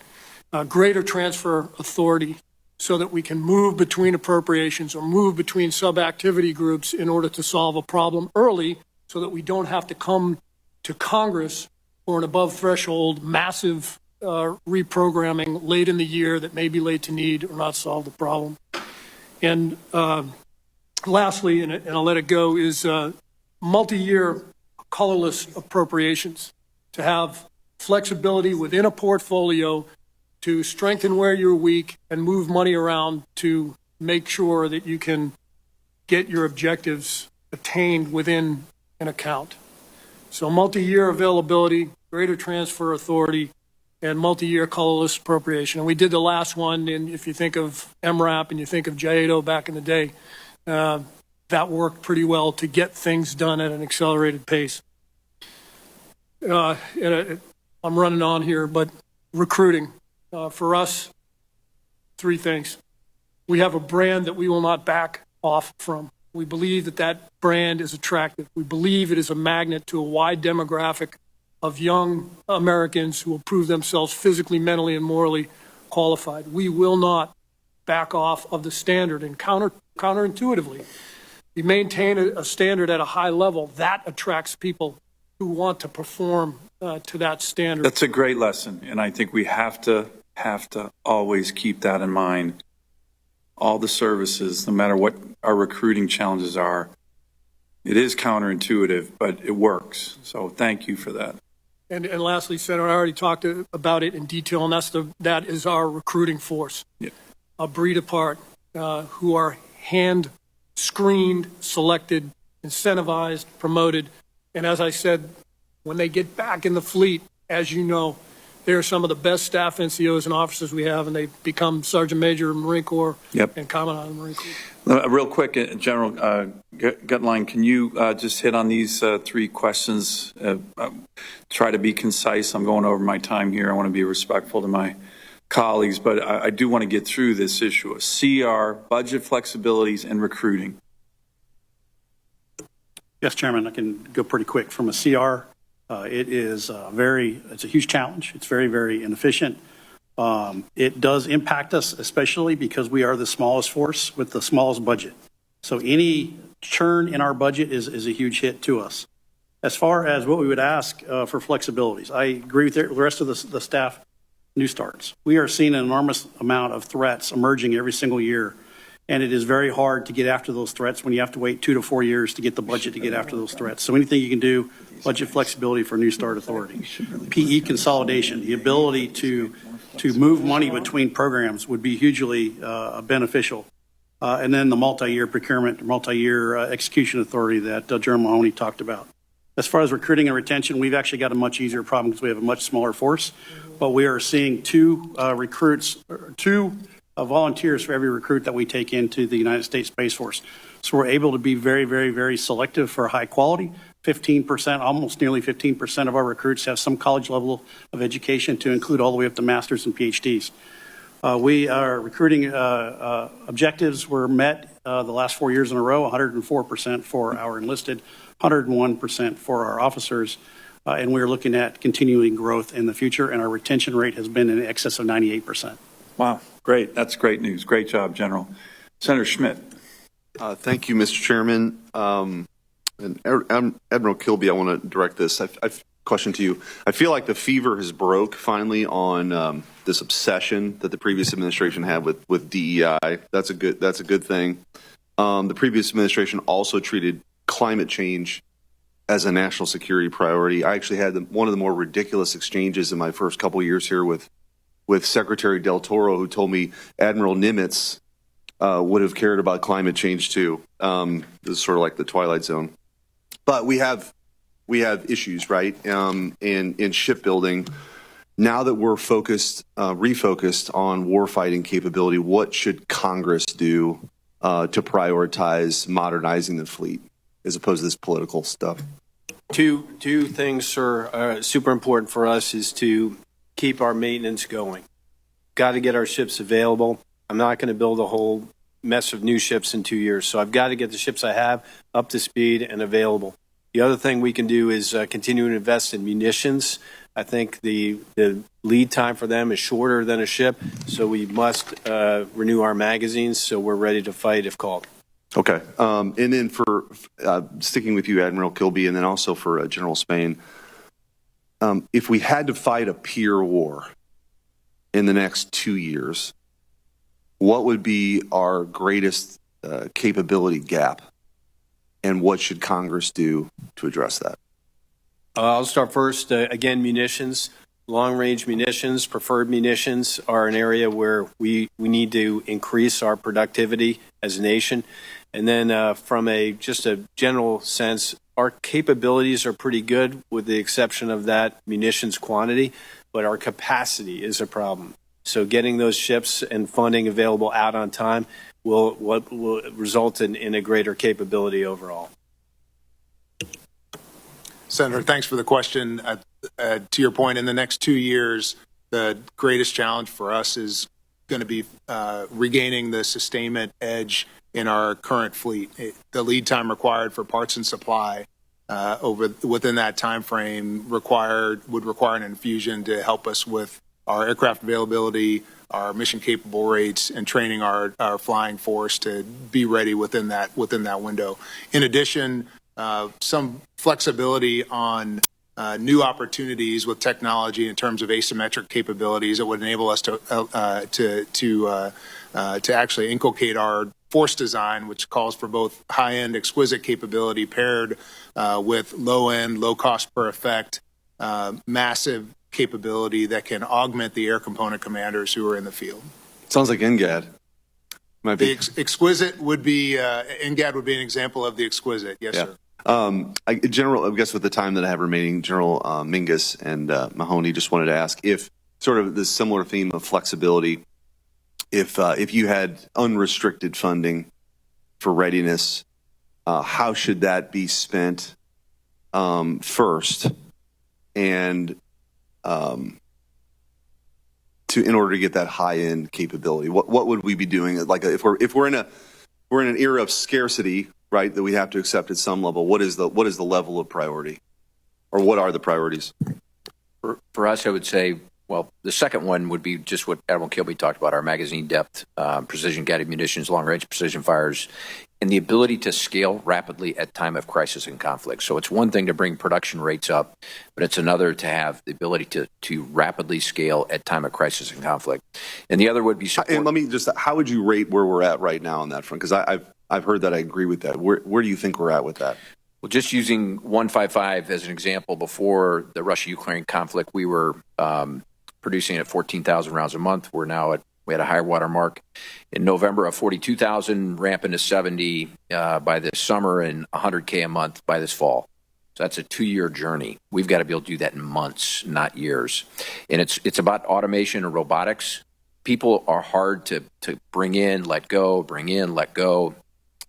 Greater transfer authority so that we can move between appropriations or move between sub-activity groups in order to solve a problem early so that we don't have to come to Congress for an above-threshold massive reprogramming late in the year that may be late to need or not solve the problem. And lastly, and I'll let it go, is multi-year colorless appropriations to have flexibility within a portfolio to strengthen where you're weak and move money around to make sure that you can get your objectives attained within an account. So multi-year availability, greater transfer authority, and multi-year colorless appropriation. And we did the last one, and if you think of MRAP and you think of JADO back in the day, that worked pretty well to get things done at an accelerated pace. I'm running on here, but recruiting. For us, three things. We have a brand that we will not back off from. We believe that that brand is attractive. We believe it is a magnet to a wide demographic of young Americans who will prove themselves physically, mentally, and morally qualified. We will not back off of the standard, and counterintuitively, we maintain a standard at a high level that attracts people who want to perform to that standard. That's a great lesson, and I think we have to always keep that in mind. All the services, no matter what our recruiting challenges are, it is counterintuitive, but it works. So thank you for that. And lastly, Senator, I already talked about it in detail, and that is our recruiting force. Yeah. A breed apart, who are hand-screened, selected, incentivized, promoted. And as I said, when they get back in the fleet, as you know, they're some of the best staff NCOs and officers we have, and they become Sergeant Major of the Marine Corps and Commandant of the Marine Corps. Real quick, General Gutline, can you just hit on these three questions? Try to be concise. I'm going over my time here. I want to be respectful to my colleagues, but I do want to get through this issue of CR, budget flexibilities, and recruiting. Yes, Chairman, I can go pretty quick. From a CR, it's a huge challenge. It's very, very inefficient. It does impact us, especially because we are the smallest force with the smallest budget. So any churn in our budget is a huge hit to us. As far as what we would ask for flexibilities, I agree with the rest of the staff. New starts. We are seeing an enormous amount of threats emerging every single year, and it is very hard to get after those threats when you have to wait 2 to 4 years to get the budget to get after those threats. So anything you can do, budget flexibility for New Start Authority. PE consolidation, the ability to move money between programs would be hugely beneficial. And then the multi-year procurement, multi-year execution authority that General Mahoney talked about. As far as recruiting and retention, we've actually got a much easier problem because we have a much smaller force, but we are seeing two volunteers for every recruit that we take into the United States Space Force. So we're able to be very, very, very selective for high quality. 15%, almost nearly 15% of our recruits have some college level of education, to include all the way up to masters and PhDs. Our recruiting objectives were met the last 4 years in a row, 104% for our enlisted, 101% for our officers, and we're looking at continuing growth in the future, and our retention rate has been in excess of 98%. Wow, great. That's great news. Great job, General. Senator Schmidt. Thank you, Mr. Chairman. And Admiral Kilby, I want to direct this question to you. I feel like the fever has broke finally on this obsession that the previous administration had with DEI. That's a good thing. The previous administration also treated climate change as a national security priority. I actually had one of the more ridiculous exchanges in my first couple of years here with Secretary Del Toro, who told me Admiral Nimitz would have cared about climate change too. This is sort of like the Twilight Zone. But we have issues, right? In shipbuilding. Now that we're refocused on warfighting capability, what should Congress do to prioritize modernizing the fleet as opposed to this political stuff? Two things, sir, super important for us is to keep our maintenance going. Got to get our ships available. I'm not going to build a whole mess of new ships in 2 years, so I've got to get the ships I have up to speed and available. The other thing we can do is continue to invest in munitions. I think the lead time for them is shorter than a ship, so we must renew our magazines so we're ready to fight if called. Okay. And then for sticking with you, Admiral Kilby, and then also for General Spain, if we had to fight a peer war in the next 2 years, what would be our greatest capability gap, and what should Congress do to address that? I'll start first. Again, munitions, long-range munitions, preferred munitions are an area where we need to increase our productivity as a nation. And then from just a general sense, our capabilities are pretty good with the exception of that munitions quantity, but our capacity is a problem. So getting those ships and funding available out on time will result in a greater capability overall. Senator, thanks for the question. To your point, in the next 2 years, the greatest challenge for us is going to be regaining the sustainment edge in our current fleet. The lead time required for parts and supply within that time frame would require an infusion to help us with our aircraft availability, our mission capable rates, and training our flying force to be ready within that window. In addition, some flexibility on new opportunities with technology in terms of asymmetric capabilities that would enable us to actually inculcate our force design, which calls for both high-end exquisite capability paired with low-end, low-cost per effect, massive capability that can augment the air component commanders who are in the field. Sounds like NGAD. Might be. The exquisite would be, NGAD would be an example of the exquisite. Yes, Yeah. sir. General, I guess with the time that I have remaining, General Mingus and Mahoney, just wanted to ask if sort of the similar theme of flexibility, if you had unrestricted funding for readiness, how should that be spent first, and in order to get that high-end capability, what would we be doing? Like if we're in an era of scarcity, right, that we have to accept at some level, what is the level of priority, or what are the priorities? For us, I would say, well, the second one would be just what Admiral Kilby talked about, our magazine depth, precision-guided munitions, long-range precision fires, and the ability to scale rapidly at time of crisis and conflict. So it's one thing to bring production rates up, but it's another to have the ability to rapidly scale at time of crisis and conflict. And the other would be support. And let me just, how would you rate where we're at right now on that front? Because I've heard that. I agree with that. Where do you think we're at with that? Well, just using 155 as an example, before the Russia-Ukraine conflict, we were producing at 14,000 rounds a month. We had a high water mark in November of 42,000, ramping to 70 by this summer, and 100K a month by this fall. So that's a 2-year journey. We've got to be able to do that in months, not years. And it's about automation and robotics. People are hard to bring in, let go, bring in, let go.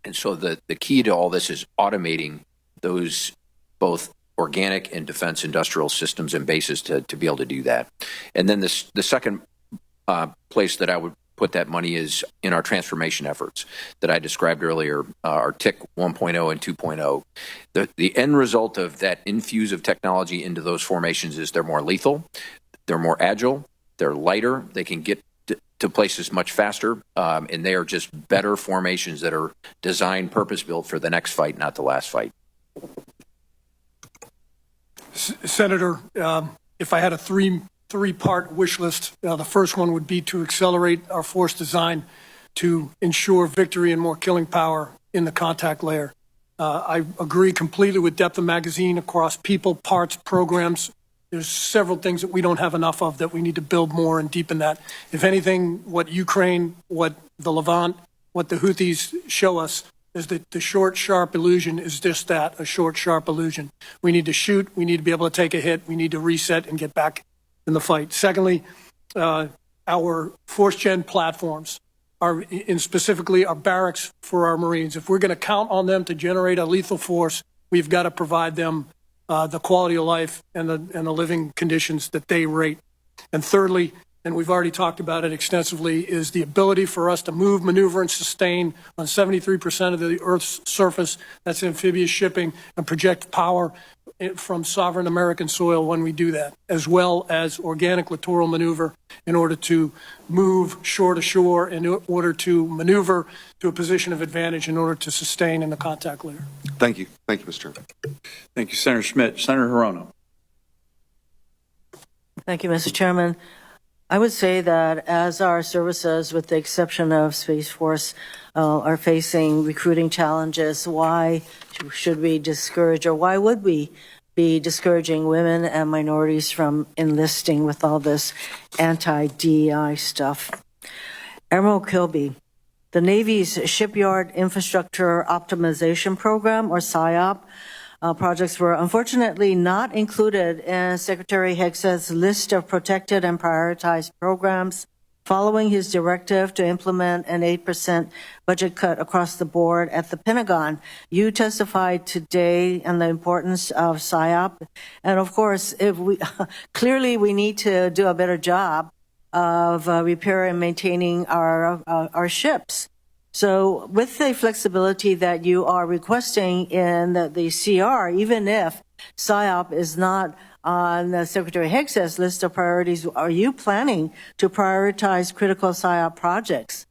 And so the key to all this is automating those both organic and defense industrial systems and bases to be able to do that. And then the second place that I would put that money is in our transformation efforts that I described earlier, our TIC 1.0 and 2.0. The end result of that infuse of technology into those formations is they're more lethal, they're more agile, they're lighter, they can get to places much faster, and they are just better formations that are designed, purpose-built for the next fight, not the last fight. Senator, if I had a three-part wish list, the first one would be to accelerate our force design to ensure victory and more killing power in the contact layer. I agree completely with depth of magazine across people, parts, programs. There's several things that we don't have enough of that we need to build more and deepen that. If anything, what Ukraine, what the Levant, what the Houthis show us is that the short, sharp illusion is just that, a short, sharp illusion. We need to shoot. We need to be able to take a hit. We need to reset and get back in the fight. Secondly, our force gen platforms. specifically our barracks for our Marines. If we're going to count on them to generate a lethal force, we've got to provide them the quality of life and the living conditions that they rate. And thirdly, and we've already talked about it extensively, is the ability for us to move, maneuver, and sustain on 73% of the Earth's surface. That's amphibious shipping, and project power from sovereign American soil when we do that, as well as organic littoral maneuver in order to move shore to shore, in order to maneuver to a position of advantage in order to sustain in the contact layer. Thank you. Thank you, Mr. Chairman. Thank you, Senator Schmidt. Senator Hirono. Thank you, Mr. Chairman. I would say that as our services, with the exception of Space Force, are facing recruiting challenges, why should we discourage, or why would we be discouraging women and minorities from enlisting with all this anti-DEI stuff? Admiral Kilby, the Navy's Shipyard Infrastructure Optimization Program, or SIOP, projects were unfortunately not included in Secretary Hegseth's list of protected and prioritized programs following his directive to implement an 8% budget cut across the board at the Pentagon. You testified today on the importance of SIOP. And of course, clearly we need to do a better job of repair and maintaining our ships. So with the flexibility that you are requesting in the CR, even if SIOP is not on Secretary Hegseth's list of priorities, are you planning to prioritize critical SIOP projects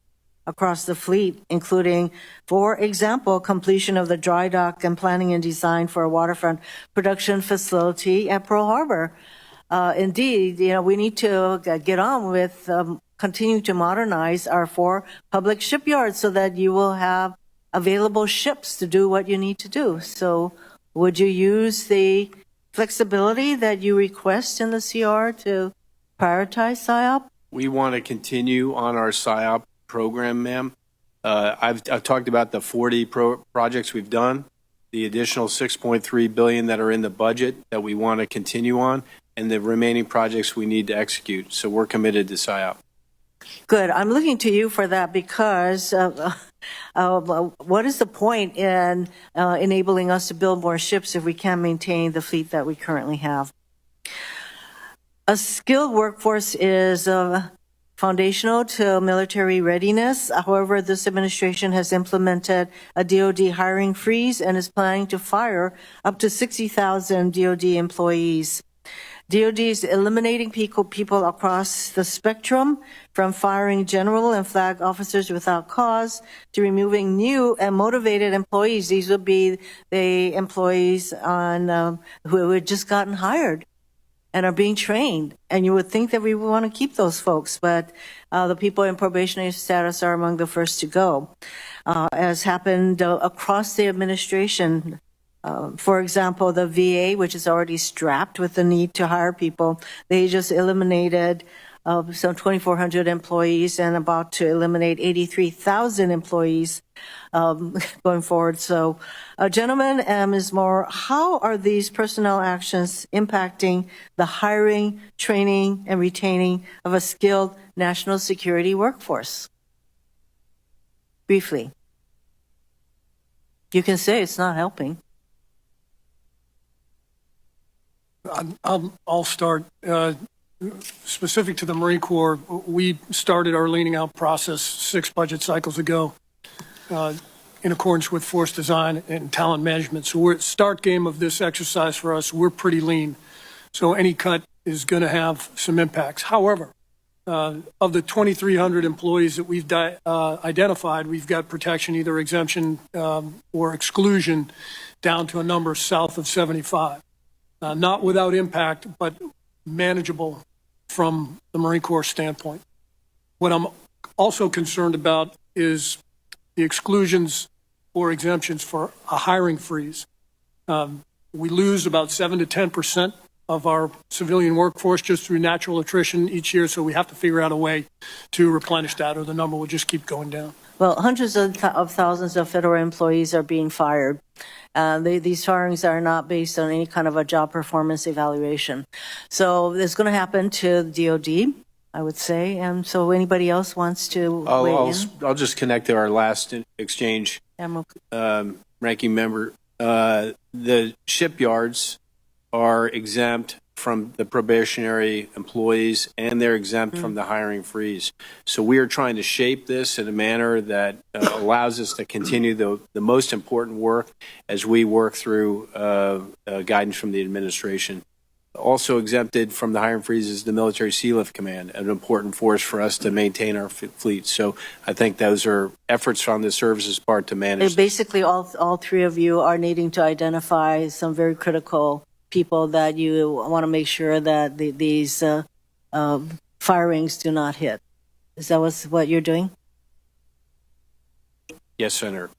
across the fleet, including, for example, completion of the dry dock and planning and design for a waterfront production facility at Pearl Harbor? Indeed, we need to get on with continue to modernize our 4 public shipyards so that you will have available ships to do what you need to do. So would you use the flexibility that you request in the CR to prioritize SIOP? We want to continue on our SIOP program, ma'am. I've talked about the 40 projects we've done, the additional $6.3 billion that are in the budget that we want to continue on, and the remaining projects we need to execute. So we're committed to SIOP. Good. I'm looking to you for that because what is the point in enabling us to build more ships if we can't maintain the fleet that we currently have? A skilled workforce is foundational to military readiness. However, this administration has implemented a DoD hiring freeze and is planning to fire up to 60,000 DoD employees. DoD is eliminating people across the spectrum, from firing general and flag officers without cause to removing new and motivated employees. These would be the employees who had just gotten hired and are being trained. And you would think that we would want to keep those folks, but the people in probationary status are among the first to go, as happened across the administration. For example, the VA, which is already strapped with the need to hire people, they just eliminated some 2,400 employees and about to eliminate 83,000 employees going forward. So, gentlemen and Ms. Moore, how are these personnel actions impacting the hiring, training, and retaining of a skilled national security workforce? Briefly. You can say it's not helping. I'll start. Specific to the Marine Corps, we started our leaning out process 6 budget cycles ago in accordance with force design and talent management. So we're at the start game of this exercise for us. We're pretty lean. So any cut is going to have some impacts. However, of the 2,300 employees that we've identified, we've got protection, either exemption or exclusion, down to a number south of 75. Not without impact, but manageable from the Marine Corps standpoint. What I'm also concerned about is the exclusions or exemptions for a hiring freeze. We lose about 7 to 10% of our civilian workforce just through natural attrition each year, so we have to figure out a way to replenish that, or the number will just keep going down. Well, hundreds of thousands of federal employees are being fired. These firings are not based on any kind of a job performance evaluation. So it's going to happen to the DoD. I would say. And so anybody else wants to weigh in? I'll just connect to our last exchange, ranking member. The shipyards are exempt from the probationary employees, and they're exempt from the hiring freeze. So we are trying to shape this in a manner that allows us to continue the most important work as we work through guidance from the administration. Also exempted from the hiring freeze is the Military Sea Lift Command, an important force for us to maintain our fleet. So I think those are efforts on the services part to manage. Basically, all three of you are needing to identify some very critical people that you want to make sure that these firings do not hit. Is that what you're doing? Yes, Senator.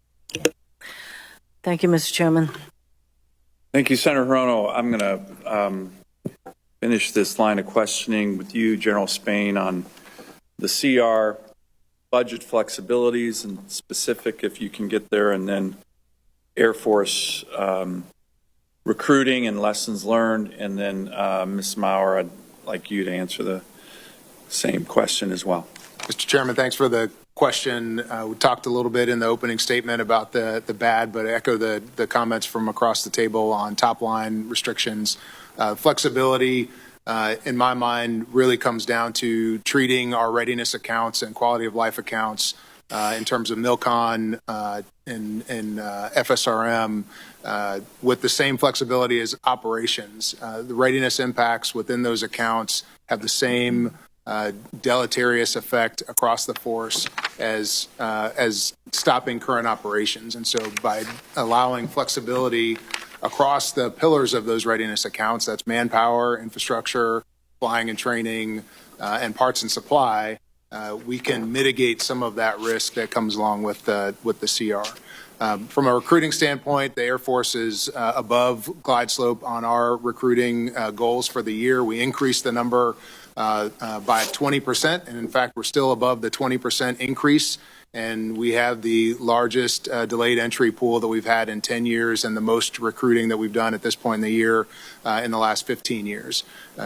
Thank you, Mr. Chairman. Thank you, Senator Hirono. I'm going to finish this line of questioning with you, General Spain, on the CR budget flexibilities and specific, if you can get there, and then Air Force recruiting and lessons learned, and then Ms. Maurer, I'd like you to answer the same question as well. Mr. Chairman, thanks for the question. We talked a little bit in the opening statement about the bad, but I echo the comments from across the table on top line restrictions. Flexibility, in my mind, really comes down to treating our readiness accounts and quality of life accounts in terms of MILCON and FSRM with the same flexibility as operations. The readiness impacts within those accounts have the same deleterious effect across the force as stopping current operations. And so by allowing flexibility across the pillars of those readiness accounts, that's manpower, infrastructure, flying and training, and parts and supply, we can mitigate some of that risk that comes along with the CR. From a recruiting standpoint, the Air Force is above glide slope on our recruiting goals for the year. We increased the number by 20%, and in fact, we're still above the 20% increase. And we have the largest delayed entry pool that we've had in 10 years and the most recruiting that we've done at this point in the year in the last 15 years.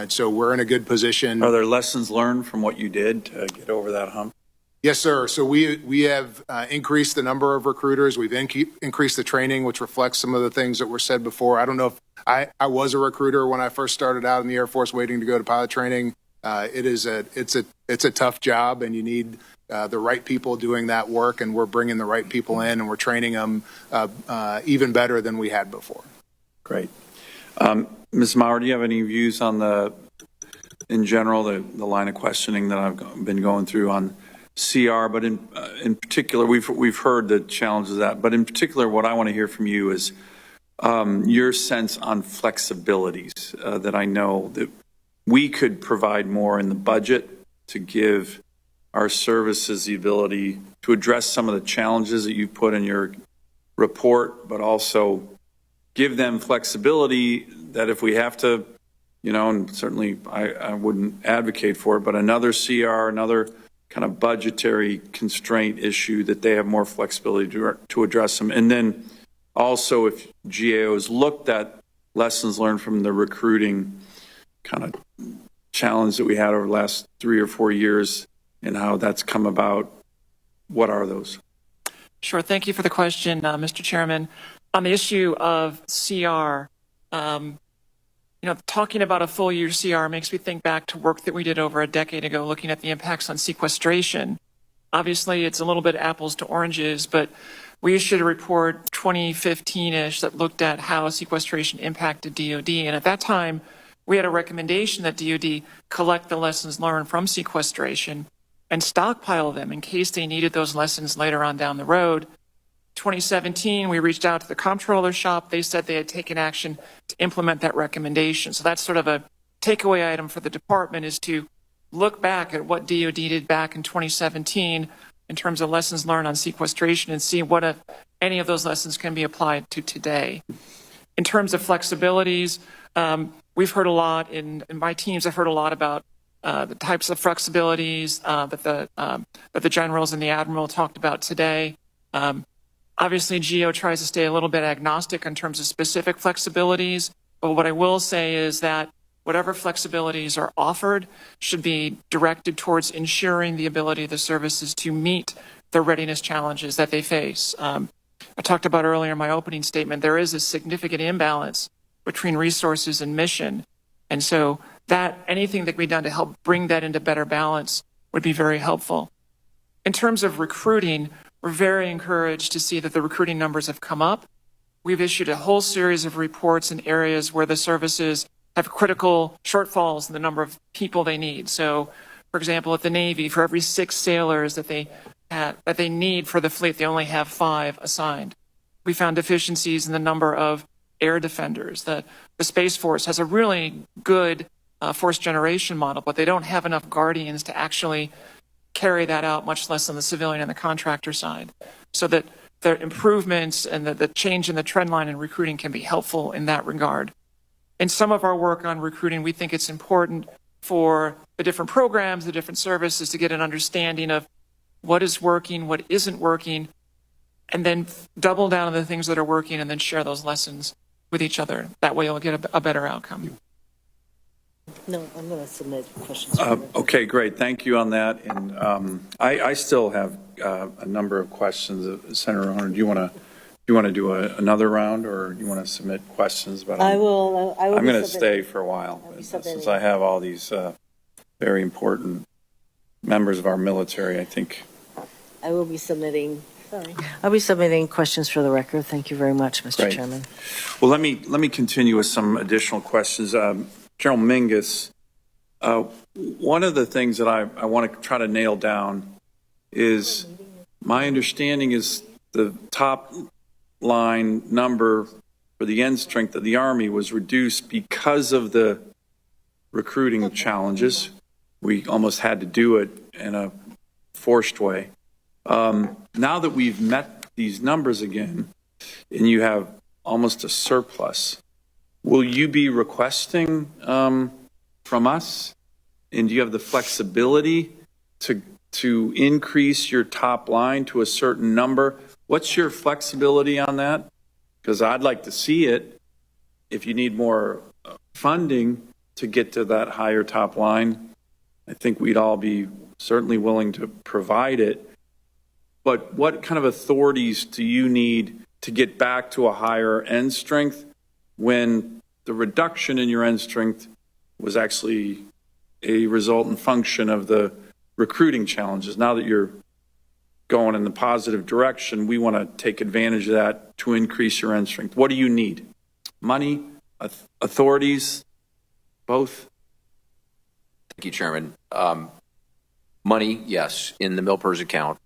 So we're in a good position. Are there lessons learned from what you did to get over that hump? Yes, sir. So we have increased the number of recruiters. We've increased the training, which reflects some of the things that were said before. I don't know if I was a recruiter when I first started out in the Air Force waiting to go to pilot training. It's a tough job, and you need the right people doing that work, and we're bringing the right people in, and we're training them even better than we had before. Great. Ms. Maurer, do you have any views on in general, the line of questioning that I've been going through on CR, but in particular, we've heard the challenges of that, but in particular, what I want to hear from you is your sense on flexibilities that I know that we could provide more in the budget to give our services the ability to address some of the challenges that you put in your report, but also give them flexibility that if we have to, and certainly I wouldn't advocate for it, but another CR, another kind of budgetary constraint issue, that they have more flexibility to address them. And then also if GAO has looked at lessons learned from the recruiting kind of challenge that we had over the last 3 or 4 years and how that's come about, what are those? Sure. Thank you for the question, Mr. Chairman. On the issue of CR, talking about a full year CR makes me think back to work that we did over a decade ago looking at the impacts on sequestration. Obviously, it's a little bit apples to oranges, but we issued a report 2015-ish that looked at how sequestration impacted DOD. And at that time, we had a recommendation that DOD collect the lessons learned from sequestration and stockpile them in case they needed those lessons later on down the road. 2017, we reached out to the comptroller shop. They said they had taken action to implement that recommendation. So that's sort of a takeaway item for the department, is to look back at what DOD did back in 2017 in terms of lessons learned on sequestration and see what, if any, of those lessons can be applied to today. In terms of flexibilities, we've heard a lot in my teams. I've heard a lot about the types of flexibilities that the generals and the admiral talked about today. Obviously, GAO tries to stay a little bit agnostic in terms of specific flexibilities, but what I will say is that whatever flexibilities are offered should be directed towards ensuring the ability of the services to meet the readiness challenges that they face. I talked about earlier in my opening statement, there is a significant imbalance between resources and mission. And so that anything that can be done to help bring that into better balance would be very helpful. In terms of recruiting, we're very encouraged to see that the recruiting numbers have come up. We've issued a whole series of reports in areas where the services have critical shortfalls in the number of people they need. So, for example, at the Navy, for every 6 sailors that they need for the fleet, they only have 5 assigned. We found deficiencies in the number of air defenders. The Space Force has a really good force generation model, but they don't have enough guardians to actually carry that out, much less on the civilian and the contractor side. So that the improvements and the change in the trend line in recruiting can be helpful in that regard. In some of our work on recruiting, we think it's important for the different programs, the different services to get an understanding of what is working, what isn't working, and then double down on the things that are working and then share those lessons with each other. That way you'll get a better outcome. No, I'm going to submit questions. Okay, great. Thank you on that. And I still have a number of questions. Senator Horner, do you want to do another round, or do you want to submit questions? But I will I'm going to submitting. stay for a while since I have all these very important members of our military. I think I will be submitting. Sorry. I'll be submitting questions for the record. Thank you very much, Mr. Great. Chairman. Well, let me continue with some additional questions. General Mingus, one of the things that I want to try to nail down is my understanding is the top line number for the end strength of the Army was reduced because of the recruiting challenges. We almost had to do it in a forced way. Now that we've met these numbers again, and you have almost a surplus, will you be requesting from us? And do you have the flexibility to increase your top line to a certain number? What's your flexibility on that? Because I'd like to see it. If you need more funding to get to that higher top line, I think we'd all be certainly willing to provide it. But what kind of authorities do you need to get back to a higher end strength when the reduction in your end strength was actually a resultant function of the recruiting challenges? Now that you're going in the positive direction, we want to take advantage of that to increase your end strength. What do you need? Money, authorities, both? Thank you, Chairman. Money, yes, in the Milpers account.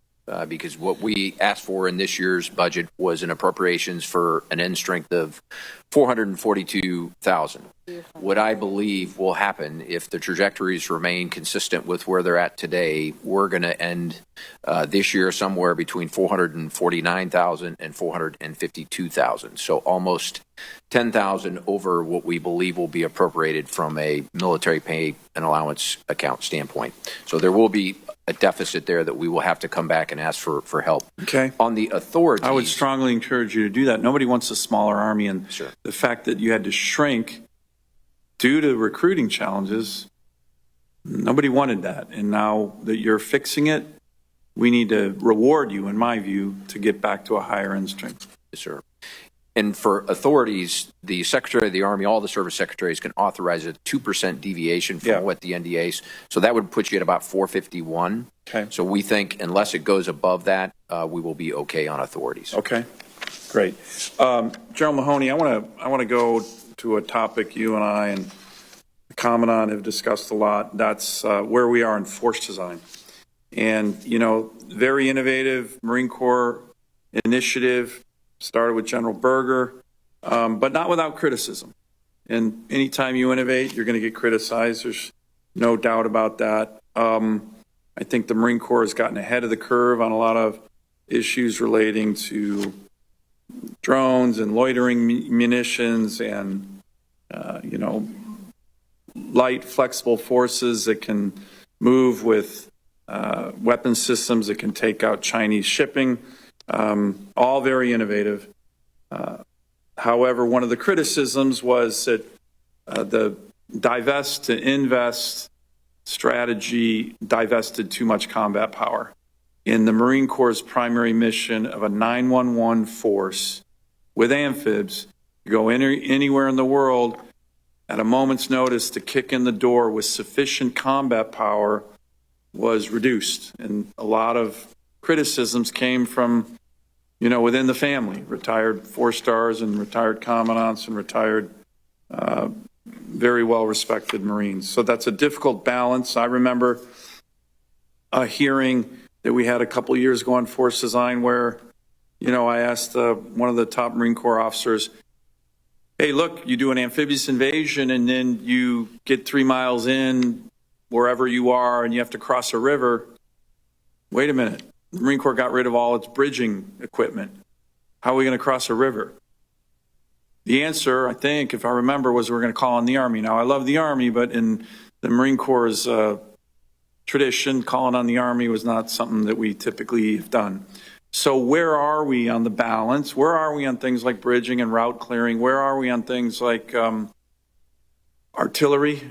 Because what we asked for in this year's budget was an appropriations for an end strength of 442,000. What I believe will happen if the trajectories remain consistent with where they're at today, we're going to end this year somewhere between 449,000 and 452,000. So almost 10,000 over what we believe will be appropriated from a military pay and allowance account standpoint. So there will be a deficit there that we will have to come back and ask for help. Okay. On the authorities, I would strongly encourage you to do that. Nobody wants a smaller Army, and sure. The fact that you had to shrink due to recruiting challenges, nobody wanted that. And now that you're fixing it, we need to reward you, in my view, to get back to a higher end strength. Yes, sir. And for authorities, the Secretary of the Army, all the service secretaries can authorize a 2% deviation from what the NDAs. So that would put you at about 451. Okay. So we think unless it goes above that, we will be okay on authorities. Okay, great. General Mahoney, I want to go to a topic you and I and the Commandant have discussed a lot. That's where we are in force design. And, you know, very innovative Marine Corps initiative. Started with General Berger, but not without criticism. And anytime you innovate, you're going to get criticized. There's no doubt about that. I think the Marine Corps has gotten ahead of the curve on a lot of issues relating to drones and loitering munitions and, you know, light, flexible forces that can move with weapon systems that can take out Chinese shipping. All very innovative. However, one of the criticisms was that the divest to invest strategy divested too much combat power. In the Marine Corps' primary mission of a 911 force with amphibs, to go anywhere in the world at a moment's notice to kick in the door with sufficient combat power was reduced. And a lot of criticisms came from, within the family, retired 4-stars and retired commandants and retired very well-respected Marines. So that's a difficult balance. I remember a hearing that we had a couple of years ago on force design where, I asked one of the top Marine Corps officers, hey, look, you do an amphibious invasion and then you get 3 miles in wherever you are and you have to cross a river. Wait a minute. The Marine Corps got rid of all its bridging equipment. How are we going to cross a river? The answer, I think, if I remember, was we're going to call on the Army. Now, I love the Army, but in the Marine Corps' tradition, calling on the Army was not something that we typically have done. So where are we on the balance? Where are we on things like bridging and route clearing? Where are we on things like artillery,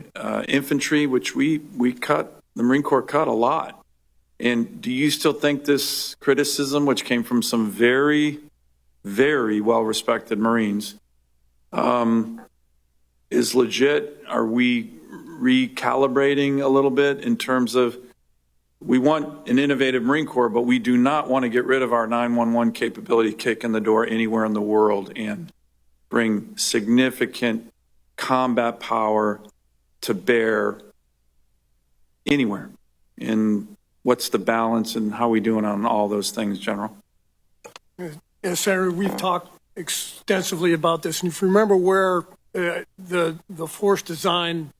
infantry, which we cut, the Marine Corps cut a lot? And do you still think this criticism, which came from some very, very well-respected Marines, is legit? Are we recalibrating a little bit in terms of we want an innovative Marine Corps, but we do not want to get rid of our 911 capability, kick in the door anywhere in the world and bring significant combat power to bear anywhere? And what's the balance and how are we doing on all those things, General? Yes, Senator, we've talked extensively about this. And if you remember where the force design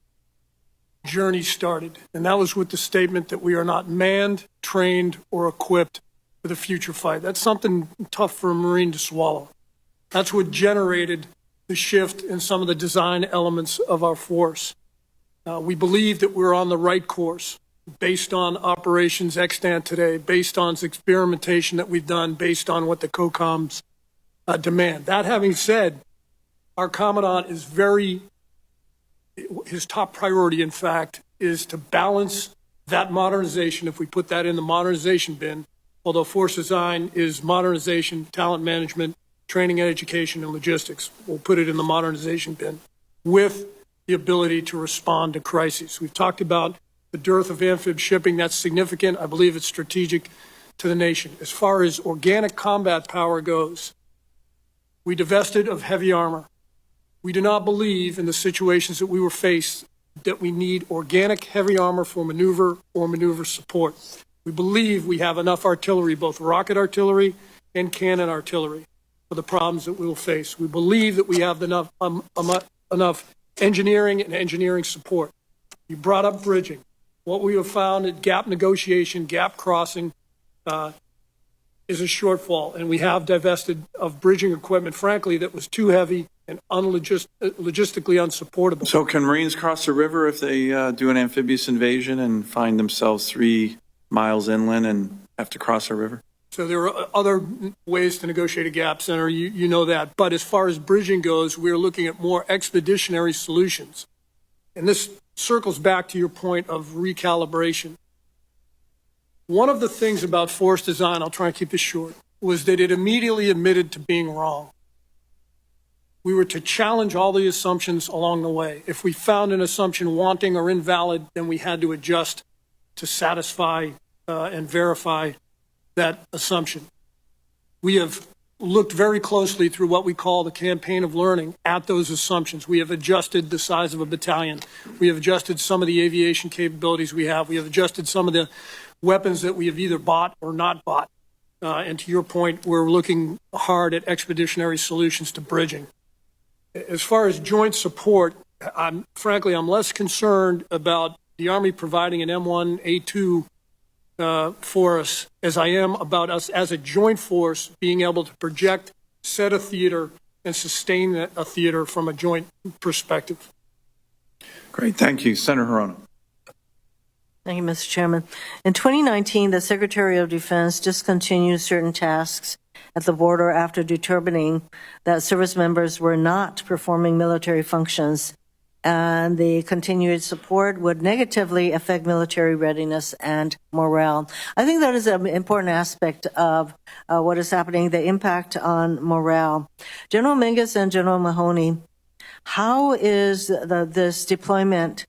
journey started, and that was with the statement that we are not manned, trained, or equipped for the future fight. That's something tough for a Marine to swallow. That's what generated the shift in some of the design elements of our force. We believe that we're on the right course based on operations extant today, based on experimentation that we've done, based on what the COCOMs demand. That having said, our Commandant is his top priority, in fact, is to balance that modernization, if we put that in the modernization bin, although force design is modernization, talent management, training and education, and logistics. We'll put it in the modernization bin with the ability to respond to crises. We've talked about the dearth of amphib shipping. That's significant. I believe it's strategic to the nation. As far as organic combat power goes, we divested of heavy armor. We do not believe in the situations that we were faced that we need organic heavy armor for maneuver or maneuver support. We believe we have enough artillery, both rocket artillery and cannon artillery, for the problems that we will face. We believe that we have enough engineering and engineering support. You brought up bridging. What we have found at gap negotiation, gap crossing, is a shortfall, and we have divested of bridging equipment, frankly, that was too heavy and logistically unsupportable. So can Marines cross the river if they do an amphibious invasion and find themselves 3 miles inland and have to cross a river? So there are other ways to negotiate a gap, Senator, you know that. But as far as bridging goes, we're looking at more expeditionary solutions. And this circles back to your point of recalibration. One of the things about force design, I'll try and keep this short, was that it immediately admitted to being wrong. We were to challenge all the assumptions along the way. If we found an assumption wanting or invalid, then we had to adjust to satisfy and verify that assumption. We have looked very closely through what we call the campaign of learning at those assumptions. We have adjusted the size of a battalion. We have adjusted some of the aviation capabilities we have. We have adjusted some of the weapons that we have either bought or not bought. And to your point, we're looking hard at expeditionary solutions to bridging. As far as joint support, frankly, I'm less concerned about the Army providing an M1A2 for us as I am about us as a joint force being able to project, set a theater, and sustain a theater from a joint perspective. Great. Thank you. Senator Hirono. Thank you, Mr. Chairman. In 2019, the Secretary of Defense discontinued certain tasks at the border after determining that service members were not performing military functions and the continued support would negatively affect military readiness and morale. I think that is an important aspect of what is happening, the impact on morale. General Mingus and General Mahoney, how is this deployment,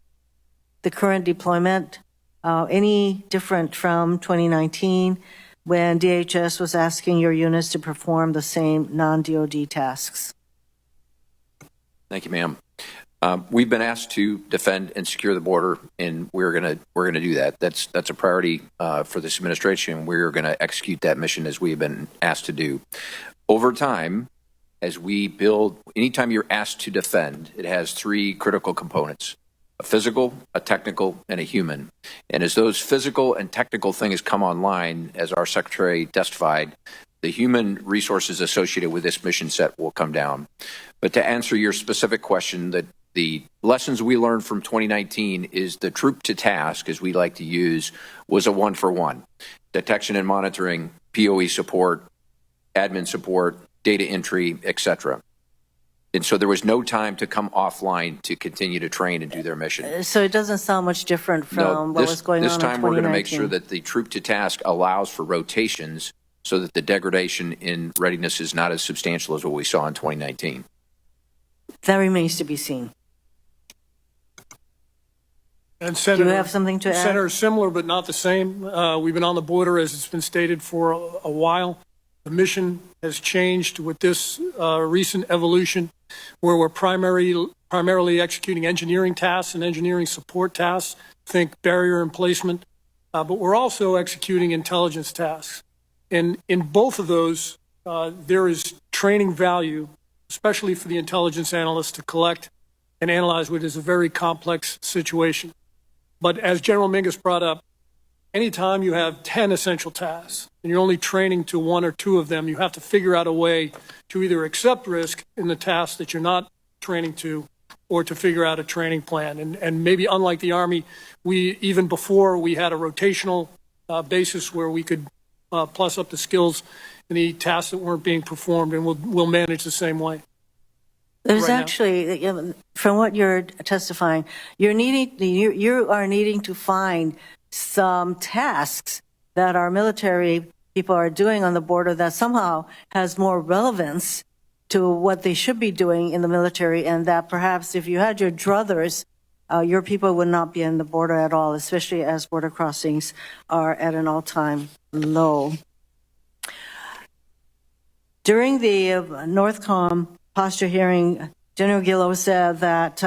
the current deployment, any different from 2019 when DHS was asking your units to perform the same non-DOD tasks? Thank you, ma'am. We've been asked to defend and secure the border, and we're gonna do that. That's a priority for this administration. We're going to execute that mission as we have been asked to do. Over time, as we build, anytime you're asked to defend, it has three critical components: a physical, a technical, and a human. And as those physical and technical things come online, as our secretary testified, the human resources associated with this mission set will come down. But to answer your specific question, the lessons we learned from 2019 is the troop to task, as we like to use, was a 1-for-1. Detection and monitoring, POE support, admin support, data entry, etc. And so there was no time to come offline to continue to train and do their mission. So it doesn't sound much different from what was going on in 2019. This time we're going to make sure that the troop to task allows for rotations so that the degradation in readiness is not as substantial as what we saw in 2019. That remains to be seen. And Senator, do you have something to add? Senator, similar but not the same. We've been on the border, as it's been stated, for a while. The mission has changed with this recent evolution, where we're primarily executing engineering tasks and engineering support tasks. Think barrier emplacement, but we're also executing intelligence tasks. And in both of those, there is training value, especially for the intelligence analysts, to collect and analyze what is a very complex situation. But as General Mingus brought up, anytime you have 10 essential tasks and you're only training to 1 or 2 of them, you have to figure out a way to either accept risk in the tasks that you're not training to, or to figure out a training plan. And maybe unlike the Army, even before we had a rotational basis where we could plus up the skills in the tasks that weren't being performed, and we'll manage the same way. There's right actually, from what you're testifying, you are needing to find some tasks that our military people are doing on the border that somehow has more relevance to what they should be doing in the military, and that perhaps if you had your druthers, your people would not be in the border at all, especially as border crossings are at an all-time low. During the NORTHCOM posture hearing, General Gillow said that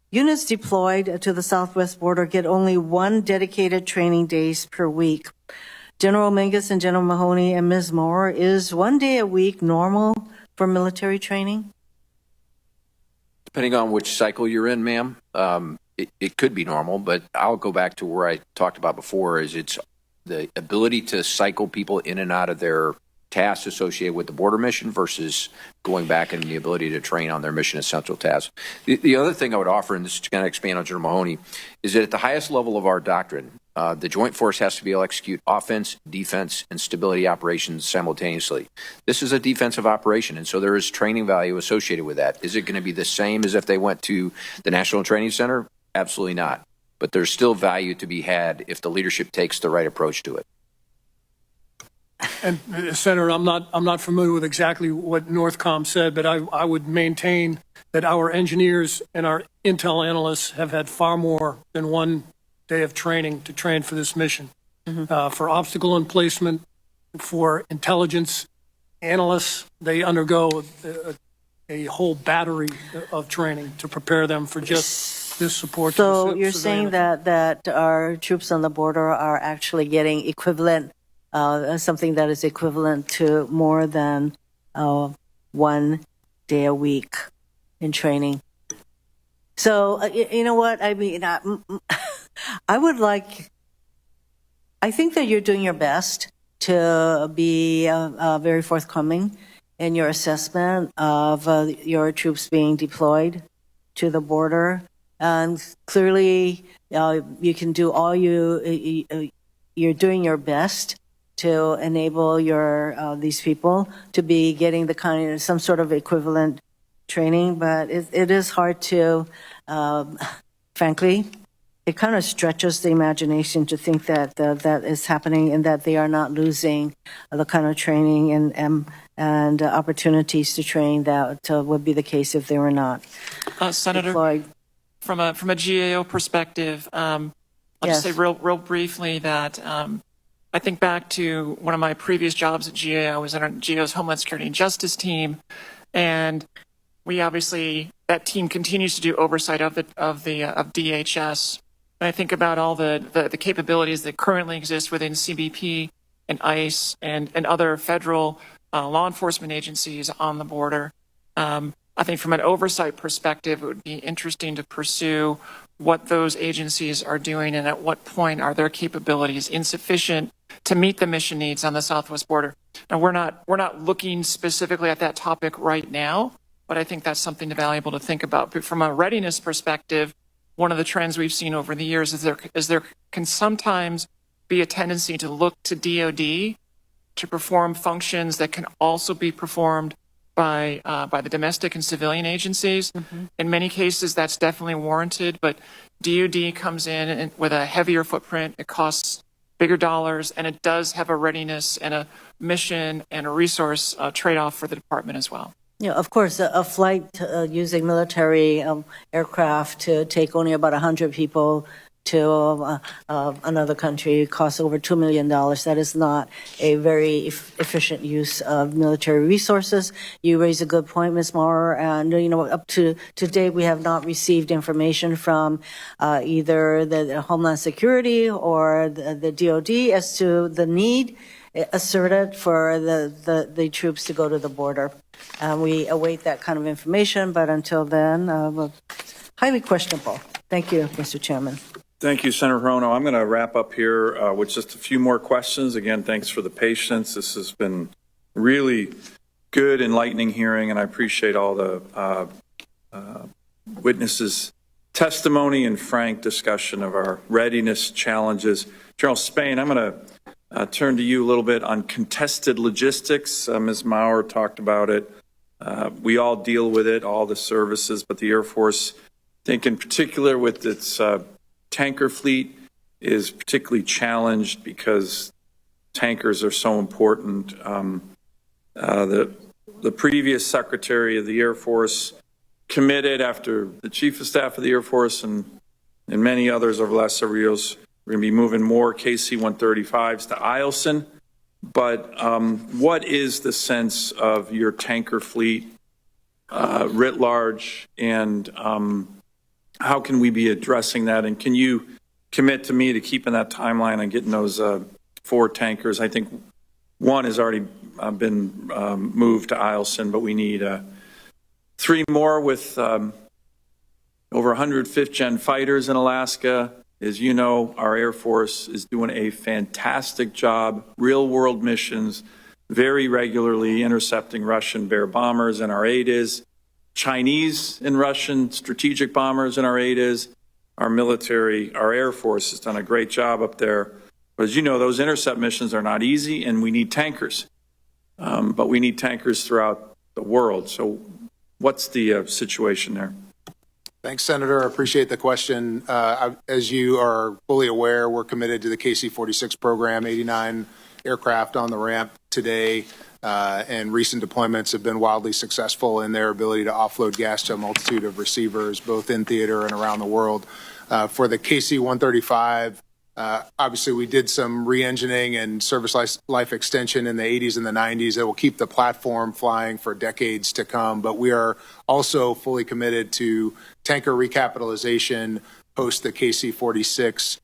units deployed to the southwest border get only 1 dedicated training days per week. General Mingus and General Mahoney and Ms. Moore, is 1 day a week normal for military training? Depending on which cycle you're in, ma'am, it could be normal, but I'll go back to where I talked about before, is it's the ability to cycle people in and out of their tasks associated with the border mission versus going back and the ability to train on their mission essential tasks. The other thing I would offer, and this is to kind of expand on General Mahoney, is that at the highest level of our doctrine, the Joint Force has to be able to execute offense, defense, and stability operations simultaneously. This is a defensive operation, and so there is training value associated with that. Is it going to be the same as if they went to the National Training Center? Absolutely not. But there's still value to be had if the leadership takes the right approach to it. And Senator, I'm not familiar with exactly what NORTHCOM said, but I would maintain that our engineers and our intel analysts have had far more than 1 day of training to train for this mission. For obstacle emplacement, for intelligence analysts, they undergo a whole battery of training to prepare them for just this support. So you're saying that our troops on the border are actually getting equivalent, something that is equivalent to more than 1 day a week in training. So, you know what? I mean, I think that you're doing your best to be very forthcoming in your assessment of your troops being deployed to the border. And clearly, you can do all you're doing your best to enable these people to be getting some sort of equivalent training, but it is hard to, frankly, it kind of stretches the imagination to think that that is happening and that they are not losing the kind of training and opportunities to train that would be the case if they were not. Senator, deployed. from a GAO perspective, I'll just say real briefly that I think back to one of my previous jobs at GAO. I was in our GAO's Homeland Security and Justice team, and we obviously, that team continues to do oversight of DHS. And I think about all the capabilities that currently exist within CBP and ICE and other federal law enforcement agencies on the border. I think from an oversight perspective, it would be interesting to pursue what those agencies are doing and at what point are their capabilities insufficient to meet the mission needs on the southwest border. Now, we're not looking specifically at that topic right now, but I think that's something valuable to think about. But from a readiness perspective, one of the trends we've seen over the years is there can sometimes be a tendency to look to DoD to perform functions that can also be performed by the domestic and civilian agencies. Mm-hmm. In many cases, that's definitely warranted, but DoD comes in with a heavier footprint. It costs bigger dollars, and it does have a readiness and a mission and a resource trade-off for the department as well. Yeah, of course, a flight using military aircraft to take only about 100 people to another country costs over $2 million. That is not a very efficient use of military resources. You raise a good point, Ms. Maurer, and up to date we have not received information from either the Homeland Security or the DoD as to the need asserted for the troops to go to the border. We await that kind of information, but until then, highly questionable. Thank you, Mr. Chairman. Thank you, Senator Hirono. I'm going to wrap up here with just a few more questions. Again, thanks for the patience. This has been really good, enlightening hearing, and I appreciate all the witnesses' testimony and frank discussion of our readiness challenges. General Spain, I'm going to turn to you a little bit on contested logistics. Ms. Maurer talked about it. We all deal with it, all the services, but the Air Force, I think in particular with its tanker fleet, is particularly challenged because tankers are so important. The previous Secretary of the Air Force committed, after the Chief of Staff of the Air Force and many others over the last several years, we're going to be moving more KC-135s to Eielson. But what is the sense of your tanker fleet writ large, and how can we be addressing that? And can you commit to me to keeping that timeline on getting those 4 tankers? I think one has already been moved to Eielson, but we need 3 more with over 100 5th-gen fighters in Alaska. As you know, our Air Force is doing a fantastic job, real-world missions, very regularly intercepting Russian Bear bombers, and our aid is Chinese and Russian strategic bombers, and our aid is our military. Our Air Force has done a great job up there. But as you know, those intercept missions are not easy, and we need tankers. But we need tankers throughout the world. So what's the situation there? Thanks, Senator. I appreciate the question. As you are fully aware, we're committed to the KC-46 program, 89 aircraft on the ramp today, and recent deployments have been wildly successful in their ability to offload gas to a multitude of receivers, both in theater and around the world. For the KC-135, obviously we did some re-engineering and service life extension in the 80s and the 90s that will keep the platform flying for decades to come, but we are also fully committed to tanker recapitalization post the KC-46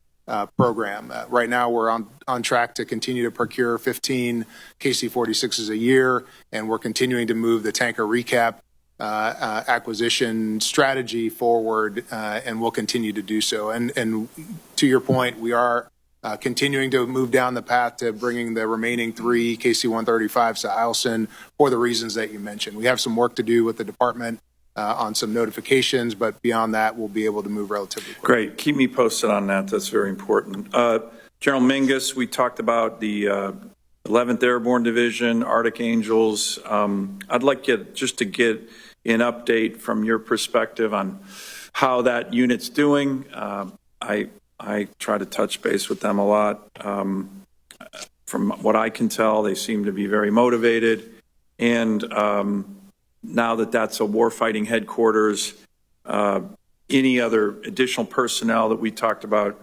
program. Right now, we're on track to continue to procure 15 KC-46s a year, and we're continuing to move the tanker recap acquisition strategy forward, and we'll continue to do so. And to your point, we are continuing to move down the path to bringing the remaining 3 KC-135s to Eielson for the reasons that you mentioned. We have some work to do with the department on some notifications, but beyond that, we'll be able to move relatively quickly. Great. Keep me posted on that. That's very important. General Mingus, we talked about the 11th Airborne Division, Arctic Angels. I'd like you just to get an update from your perspective on how that unit's doing. I try to touch base with them a lot. From what I can tell, they seem to be very motivated. And now that that's a warfighting headquarters, any other additional personnel that we talked about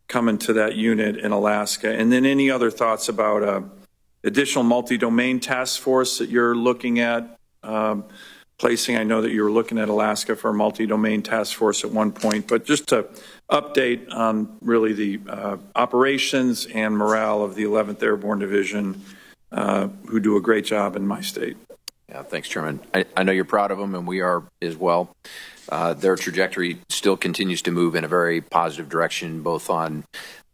coming to that unit in Alaska, and then any other thoughts about additional multi-domain task force that you're looking at placing. I know that you were looking at Alaska for a multi-domain task force at one point, but just to update on really the operations and morale of the 11th Airborne Division, who do a great job in my state. Yeah, thanks, Chairman. I know you're proud of them, and we are as well. Their trajectory still continues to move in a very positive direction, both on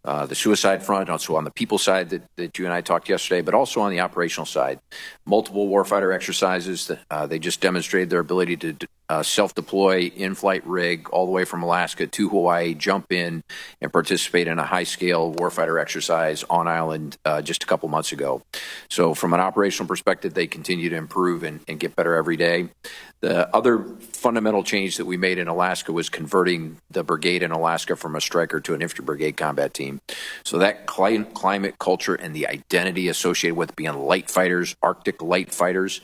the suicide front, also on the people side that you and I talked yesterday, but also on the operational side. Multiple warfighter exercises. They just demonstrated their ability to self-deploy in-flight rig all the way from Alaska to Hawaii, jump in and participate in a high-scale warfighter exercise on island just a couple months ago. So from an operational perspective, they continue to improve and get better every day. The other fundamental change that we made in Alaska was converting the brigade in Alaska from a Stryker to an infantry brigade combat team. So that climate, culture, and the identity associated with being light fighters, Arctic light fighters,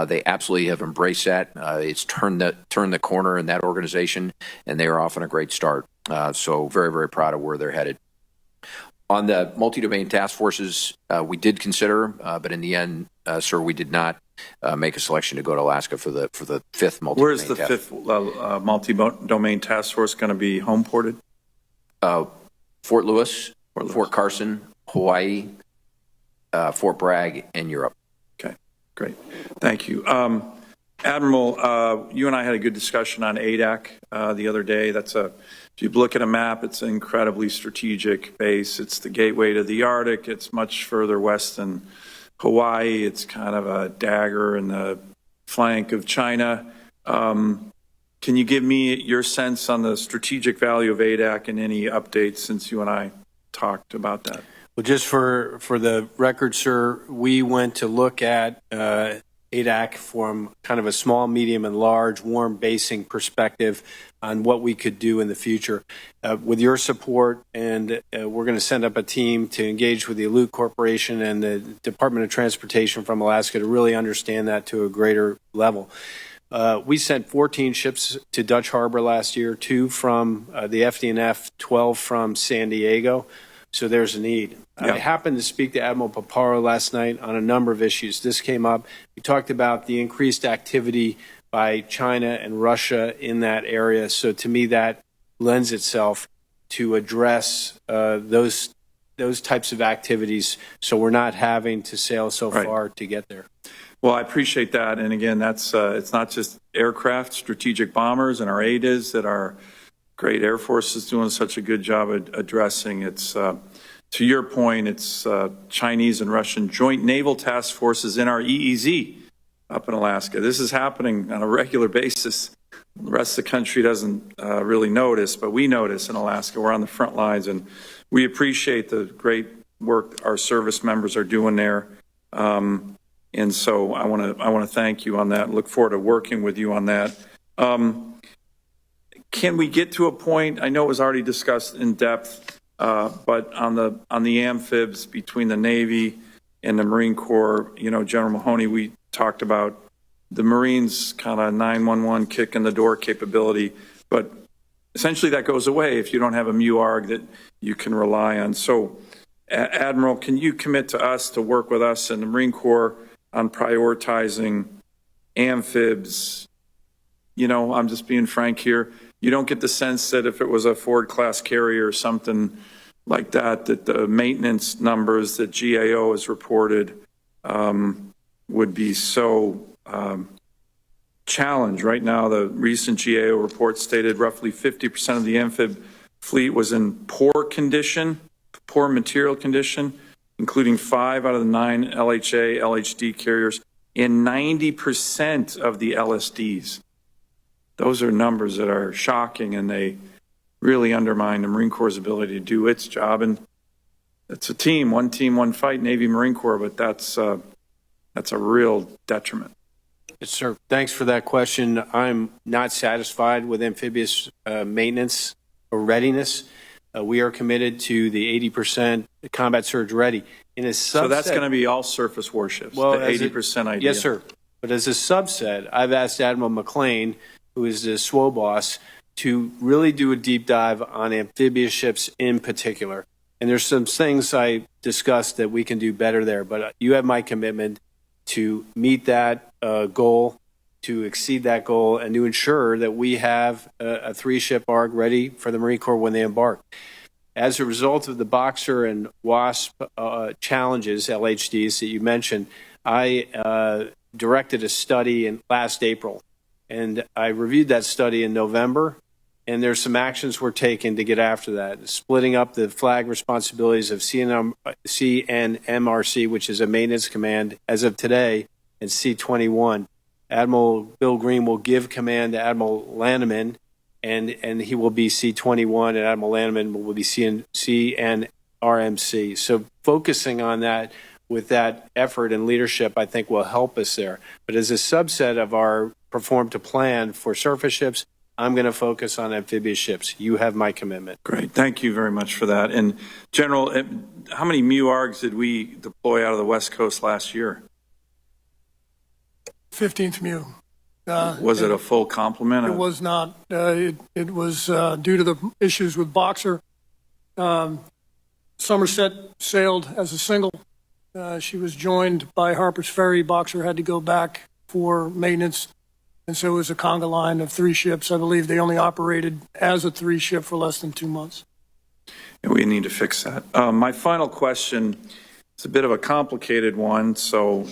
they absolutely have embraced that. It's turned the corner in that organization, and they are off on a great start. So very, very proud of where they're headed. On the multi-domain task forces, we did consider, but in the end, sir, we did not make a selection to go to Alaska for the fifth multi-domain. Where's the fifth multi-domain task force going to be home ported? Fort Lewis, Fort Carson, Hawaii, Fort Bragg, and Europe. Okay, great. Thank you. Admiral, you and I had a good discussion on ADAC the other day. If you look at a map, it's an incredibly strategic base. It's the gateway to the Arctic. It's much further west than Hawaii. It's kind of a dagger in the flank of China. Can you give me your sense on the strategic value of ADAC and any updates since you and I talked about that? Well, just for the record, sir, we went to look at ADAC from kind of a small, medium, and large warm basing perspective on what we could do in the future. With your support, and we're going to send up a team to engage with the Alute Corporation and the Department of Transportation from Alaska to really understand that to a greater level. We sent 14 ships to Dutch Harbor last year, 2 from the FDNF, 12 from San Diego. So there's a need. I happened to speak to Admiral Paparo last night on a number of issues. This came up. We talked about the increased activity by China and Russia in that area. So to me, that lends itself to address those types of activities, so we're not having to sail so far to get there. Well, I appreciate that. And again, that's it's not just aircraft, strategic bombers, and our ADAs that our great Air Force is doing such a good job at addressing. It's to your point, it's Chinese and Russian joint naval task forces in our EEZ up in Alaska. This is happening on a regular basis. The rest of the country doesn't really notice, but we notice in Alaska. We're on the front lines, and we appreciate the great work our service members are doing there. And so I want to thank you on that. Look forward to working with you on that. Can we get to a point? I know it was already discussed in depth, but on the amphibs between the Navy and the Marine Corps, General Mahoney, we talked about the Marines kind of 911 kick in the door capability, but essentially that goes away if you don't have a MUARG that you can rely on. So, Admiral, can you commit to us to work with us in the Marine Corps on prioritizing amphibs? I'm just being frank here. You don't get the sense that if it was a Ford-class carrier or something like that, that the maintenance numbers that GAO has reported would be so challenged. Right now, the recent GAO report stated roughly 50% of the amphib fleet was in poor material condition, including 5 out of the 9 LHA, LHD carriers, and 90% of the LSDs. Those are numbers that are shocking, and they really undermine the Marine Corps' ability to do its job. And it's a team, one fight, Navy, Marine Corps, but that's a real detriment. Yes, sir. Thanks for that question. I'm not satisfied with amphibious maintenance or readiness. We are committed to the 80% combat surge ready. In a subset, So that's going to be all surface warships, well, the 80% idea. Yes, sir. But as a subset, I've asked Admiral McLean, who is the SWO boss, to really do a deep dive on amphibious ships in particular. And there's some things I discussed that we can do better there. But you have my commitment to meet that goal, to exceed that goal, and to ensure that we have a three-ship ARG ready for the Marine Corps when they embark. As a result of the Boxer and WASP challenges, LHDs, that you mentioned, I directed a study in last April, and I reviewed that study in November, and there's some actions we're taking to get after that, splitting up the flag responsibilities of CNMRC, which is a maintenance command as of today, and C-21. Admiral Bill Green will give command to Admiral Lanneman, and he will be C-21, and Admiral Lanneman will be CNRMC. So focusing on that with that effort and leadership, I think will help us there. But as a subset of our perform to plan for surface ships, I'm going to focus on amphibious ships. You have my commitment. Great. Thank you very much for that. And General, how many MU-ARGs did we deploy out of the West Coast last year? 15th MU. Was it a full complement? It was not. It was due to the issues with Boxer. Somerset sailed as a single. She was joined by Harper's Ferry. Boxer had to go back for maintenance. And so it was a conga line of three ships. I believe they only operated as a three ship for less than 2 months. And we need to fix that. My final question is a bit of a complicated one. So,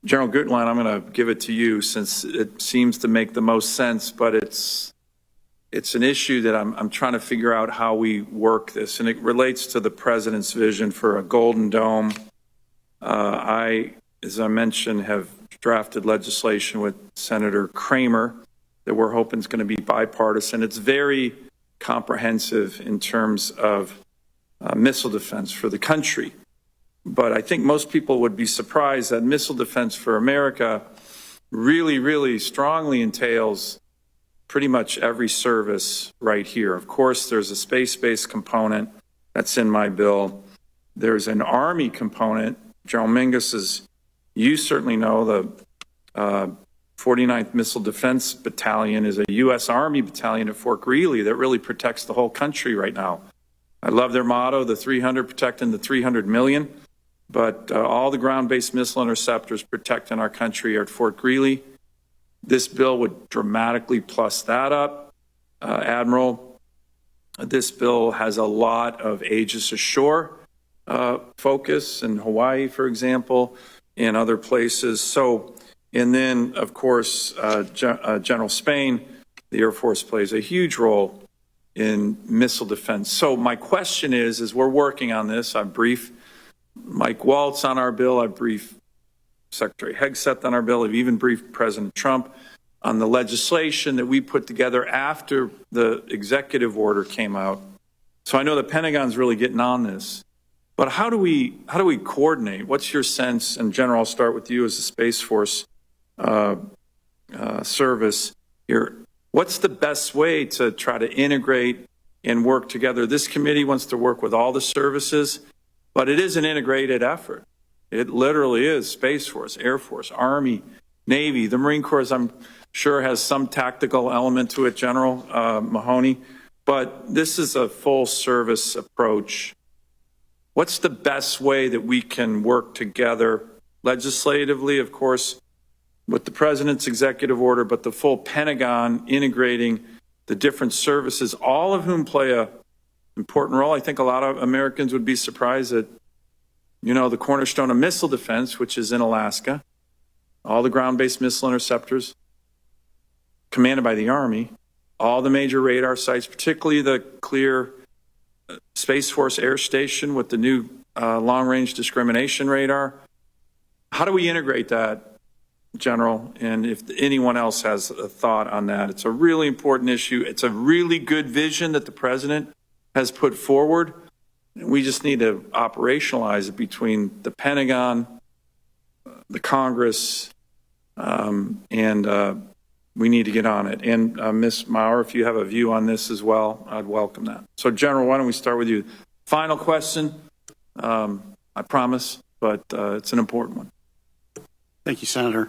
General Gutlein, I'm going to give it to you since it seems to make the most sense, but it's an issue that I'm trying to figure out how we work this, and it relates to the president's vision for a Golden Dome. I, as I mentioned, have drafted legislation with Senator Kramer that we're hoping is going to be bipartisan. It's very comprehensive in terms of missile defense for the country. But I think most people would be surprised that missile defense for America really, really strongly entails pretty much every service right here. Of course, there's a space-based component that's in my bill. There's an Army component. General Mingus, as you certainly know, the 49th Missile Defense Battalion is a U.S. Army battalion at Fort Greely that really protects the whole country right now. I love their motto, the 300 protecting the 300 million. But all the ground-based missile interceptors protecting our country are at Fort Greely. This bill would dramatically plus that up. Admiral, this bill has a lot of Aegis Ashore focus in Hawaii, for example, and other places. So, and then, of course, General Spain, the Air Force plays a huge role in missile defense. So my question is, as we're working on this, I've briefed Mike Waltz on our bill. I've briefed Secretary Hegseth on our bill. I've even briefed President Trump on the legislation that we put together after the executive order came out. So I know the Pentagon's really getting on this. But how do we coordinate? What's your sense? And General, I'll start with you as a Space Force service here. What's the best way to try to integrate and work together? This committee wants to work with all the services, but it is an integrated effort. It literally is Space Force, Air Force, Army, Navy. The Marine Corps, I'm sure, has some tactical element to it, General Mahoney. But this is a full service approach. What's the best way that we can work together legislatively, of course, with the president's executive order, but the full Pentagon integrating the different services, all of whom play a important role? I think a lot of Americans would be surprised that, you know, the cornerstone of missile defense, which is in Alaska, all the ground-based missile interceptors commanded by the Army, all the major radar sites, particularly the Clear Space Force Air Station with the new long-range discrimination radar. How do we integrate that, General? And if anyone else has a thought on that, it's a really important issue. It's a really good vision that the president has put forward. We just need to operationalize it between the Pentagon, the Congress, and we need to get on it. And Ms. Maurer, if you have a view on this as well, I'd welcome that. So, General, why don't we start with you? Final question, I promise, but it's an important one. Thank you, Senator.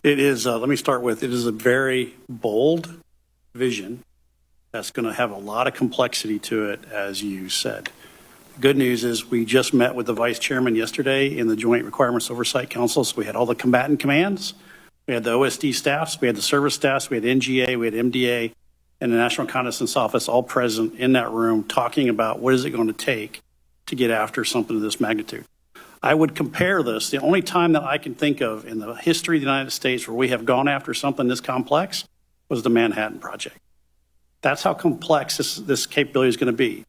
It is, let me start with, it is a very bold vision that's going to have a lot of complexity to it, as you said. Good news is we just met with the Vice Chairman yesterday in the Joint Requirements Oversight Council. So we had all the combatant commands, we had the OSD staffs, we had the service staffs, we had NGA, we had MDA, and the National Reconnaissance Office all present in that room talking about what is it going to take to get after something of this magnitude. I would compare this, the only time that I can think of in the history of the United States where we have gone after something this complex was the Manhattan Project. That's how complex this capability is going to be.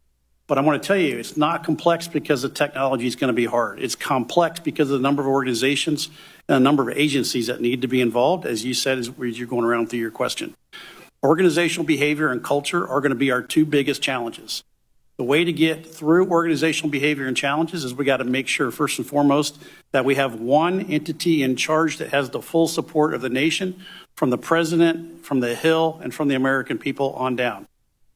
But I want to tell you, it's not complex because the technology is going to be hard. It's complex because of the number of organizations and the number of agencies that need to be involved, as you said, as you're going around through your question. Organizational behavior and culture are going to be our two biggest challenges. The way to get through organizational behavior and challenges is we got to make sure, first and foremost, that we have one entity in charge that has the full support of the nation, from the president, from the Hill, and from the American people on down.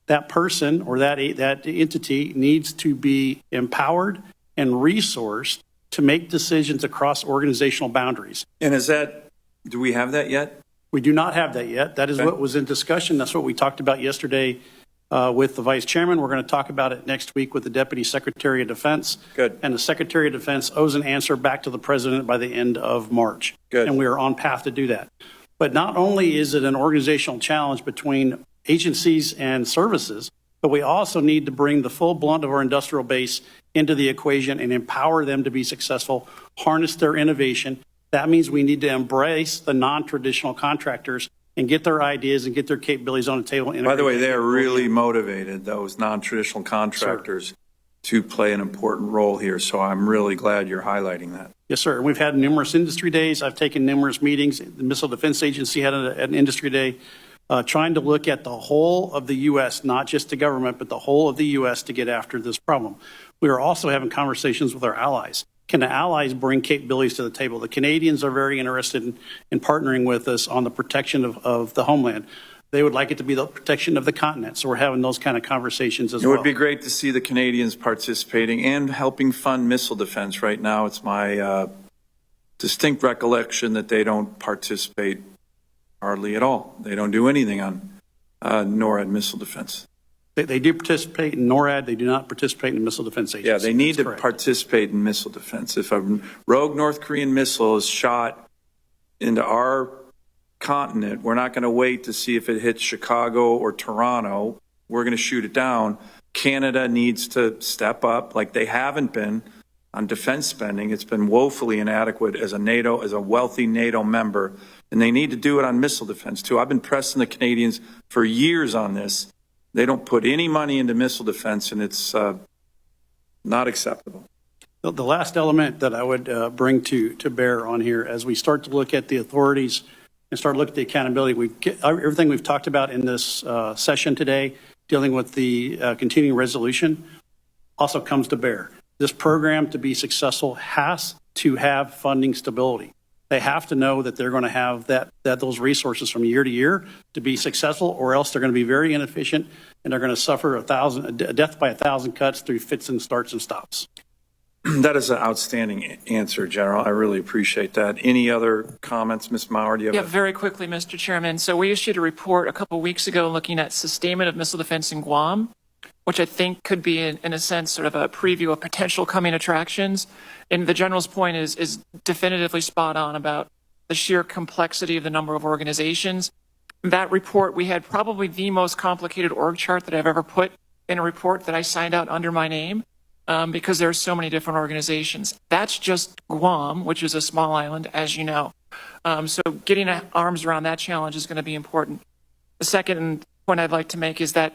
That person or that entity needs to be empowered and resourced to make decisions across organizational boundaries. And do we have that yet? We do not have that yet. That is what was in discussion. That's what we talked about yesterday with the Vice Chairman. We're going to talk about it next week with the Deputy Secretary of Defense. Good. And the Secretary of Defense owes an answer back to the President by the end of March. Good. And we are on path to do that. But not only is it an organizational challenge between agencies and services, but we also need to bring the full blunt of our industrial base into the equation and empower them to be successful, harness their innovation. That means we need to embrace the non-traditional contractors and get their ideas and get their capabilities on the table. By the way, they're really motivated, those non-traditional contractors, to play an important role here. So I'm really glad you're highlighting that. Yes, sir. We've had numerous industry days. I've taken numerous meetings. The Missile Defense Agency had an industry day trying to look at the whole of the U.S., not just the government, but the whole of the U.S. to get after this problem. We are also having conversations with our allies. Can the allies bring capabilities to the table? The Canadians are very interested in partnering with us on the protection of the homeland. They would like it to be the protection of the continent. So we're having those kind of conversations as well. It would be great to see the Canadians participating and helping fund missile defense. Right now, it's my distinct recollection that they don't participate hardly at all. They don't do anything on NORAD missile defense. They do participate in NORAD. They do not participate in Missile Defense Agency. Yeah, they need to participate in missile defense. If a rogue North Korean missile is shot into our continent, we're not going to wait to see if it hits Chicago or Toronto. We're going to shoot it down. Canada needs to step up like they haven't been on defense spending. It's been woefully inadequate as a wealthy NATO member, and they need to do it on missile defense too. I've been pressing the Canadians for years on this. They don't put any money into missile defense, and it's not acceptable. The last element that I would bring to bear on here, as we start to look at the authorities and start looking at the accountability, everything we've talked about in this session today, dealing with the continuing resolution, also comes to bear. This program, to be successful, has to have funding stability. They have to know that they're going to have those resources from year to year to be successful, or else they're going to be very inefficient and they're going to suffer a death by 1,000 cuts through fits and starts and stops. That is an outstanding answer, General. I really appreciate that. Any other comments, Ms. Maurer? Do you have very quickly, Mr. Chairman. So we issued a report a couple weeks ago looking at sustainment of missile defense in Guam, which I think could be, in a sense, sort of a preview of potential coming attractions. And the General's point is definitively spot on about the sheer complexity of the number of organizations. That report, we had probably the most complicated org chart that I've ever put in a report that I signed out under my name, because there are so many different organizations. That's just Guam, which is a small island, as you know. So getting arms around that challenge is going to be important. The second point I'd like to make is that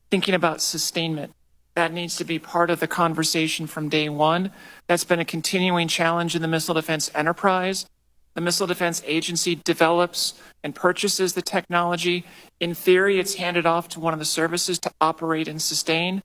thinking about sustainment, that needs to be part of the conversation from day one. That's been a continuing challenge in the missile defense enterprise. The Missile Defense Agency develops and purchases the technology. In theory, it's handed off to one of the services to operate and sustain.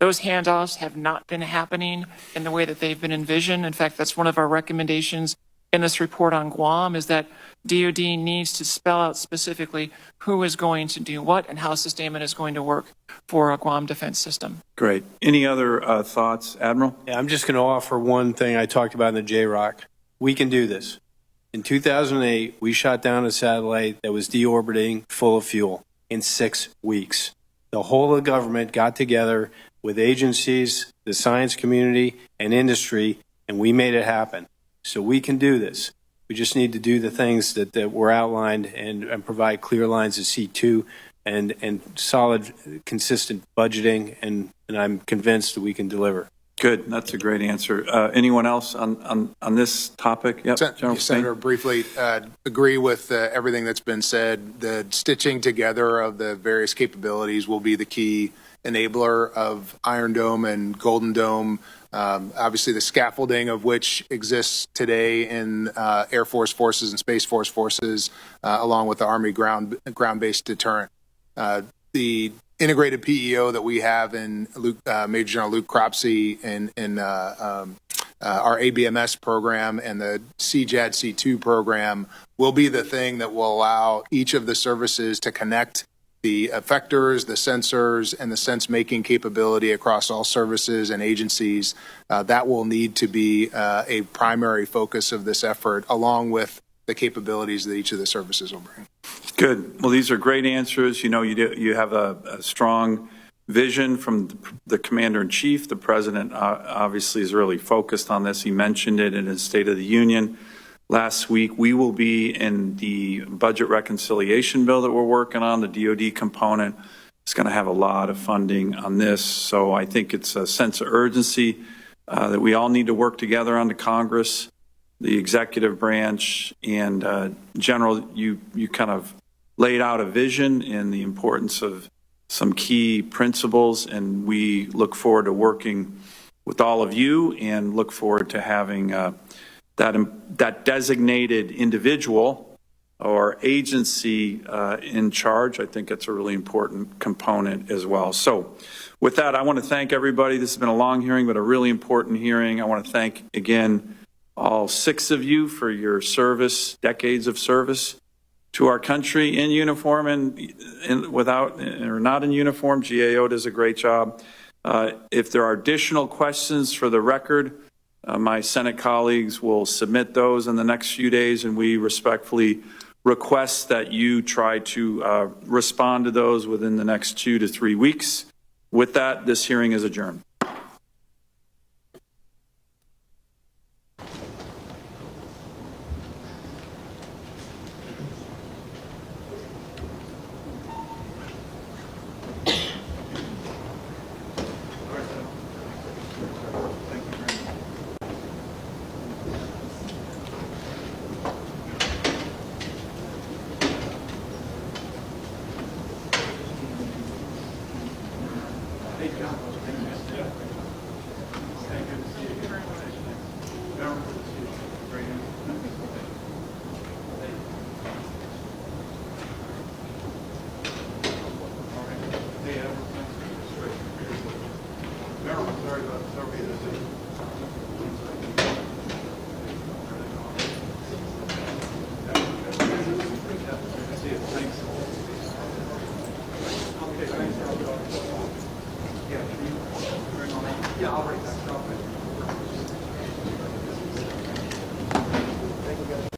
Those handoffs have not been happening in the way that they've been envisioned. In fact, that's one of our recommendations in this report on Guam, is that DoD needs to spell out specifically who is going to do what and how sustainment is going to work for a Guam defense system. Great. Any other thoughts, Admiral? Yeah, I'm just going to offer one thing I talked about in the J-ROC. We can do this. In 2008, we shot down a satellite that was deorbiting full of fuel in 6 weeks. The whole of the government got together with agencies, the science community, and industry, and we made it happen. So we can do this. We just need to do the things that were outlined and provide clear lines of C2 and solid, consistent budgeting, and I'm convinced that we can deliver. Good. That's a great answer. Anyone else on this topic? Yep, General Senator, briefly agree with everything that's been said. The stitching together of the various capabilities will be the key enabler of Iron Dome and Golden Dome. Obviously, the scaffolding of which exists today in Air Force forces and Space Force forces, along with the Army ground-based deterrent. The integrated PEO that we have in Major General Luke Cropsey in our ABMS program and the CJAD C2 program will be the thing that will allow each of the services to connect the effectors, the sensors, and the sense-making capability across all services and agencies. That will need to be a primary focus of this effort, along with the capabilities that each of the services will bring. Good. Well, these are great answers. You know, you have a strong vision from the Commander-in-Chief. The President obviously is really focused on this. He mentioned it in his State of the Union last week. We will be in the budget reconciliation bill that we're working on, the DoD component. It's going to have a lot of funding on this. So I think it's a sense of urgency that we all need to work together on the Congress, the executive branch, and General, you kind of laid out a vision and the importance of some key principles, and we look forward to working with all of you and look forward to having that designated individual or agency in charge. I think it's a really important component as well. So with that, I want to thank everybody. This has been a long hearing, but a really important hearing. I want to thank again all 6 of you for your service, decades of service to our country in uniform and without or not in uniform. GAO does a great job. If there are additional questions for the record, my Senate colleagues will submit those in the next few days, and we respectfully request that you try to respond to those within the next 2 to 3 weeks. With that, this hearing is adjourned. Yeah, I'll write that.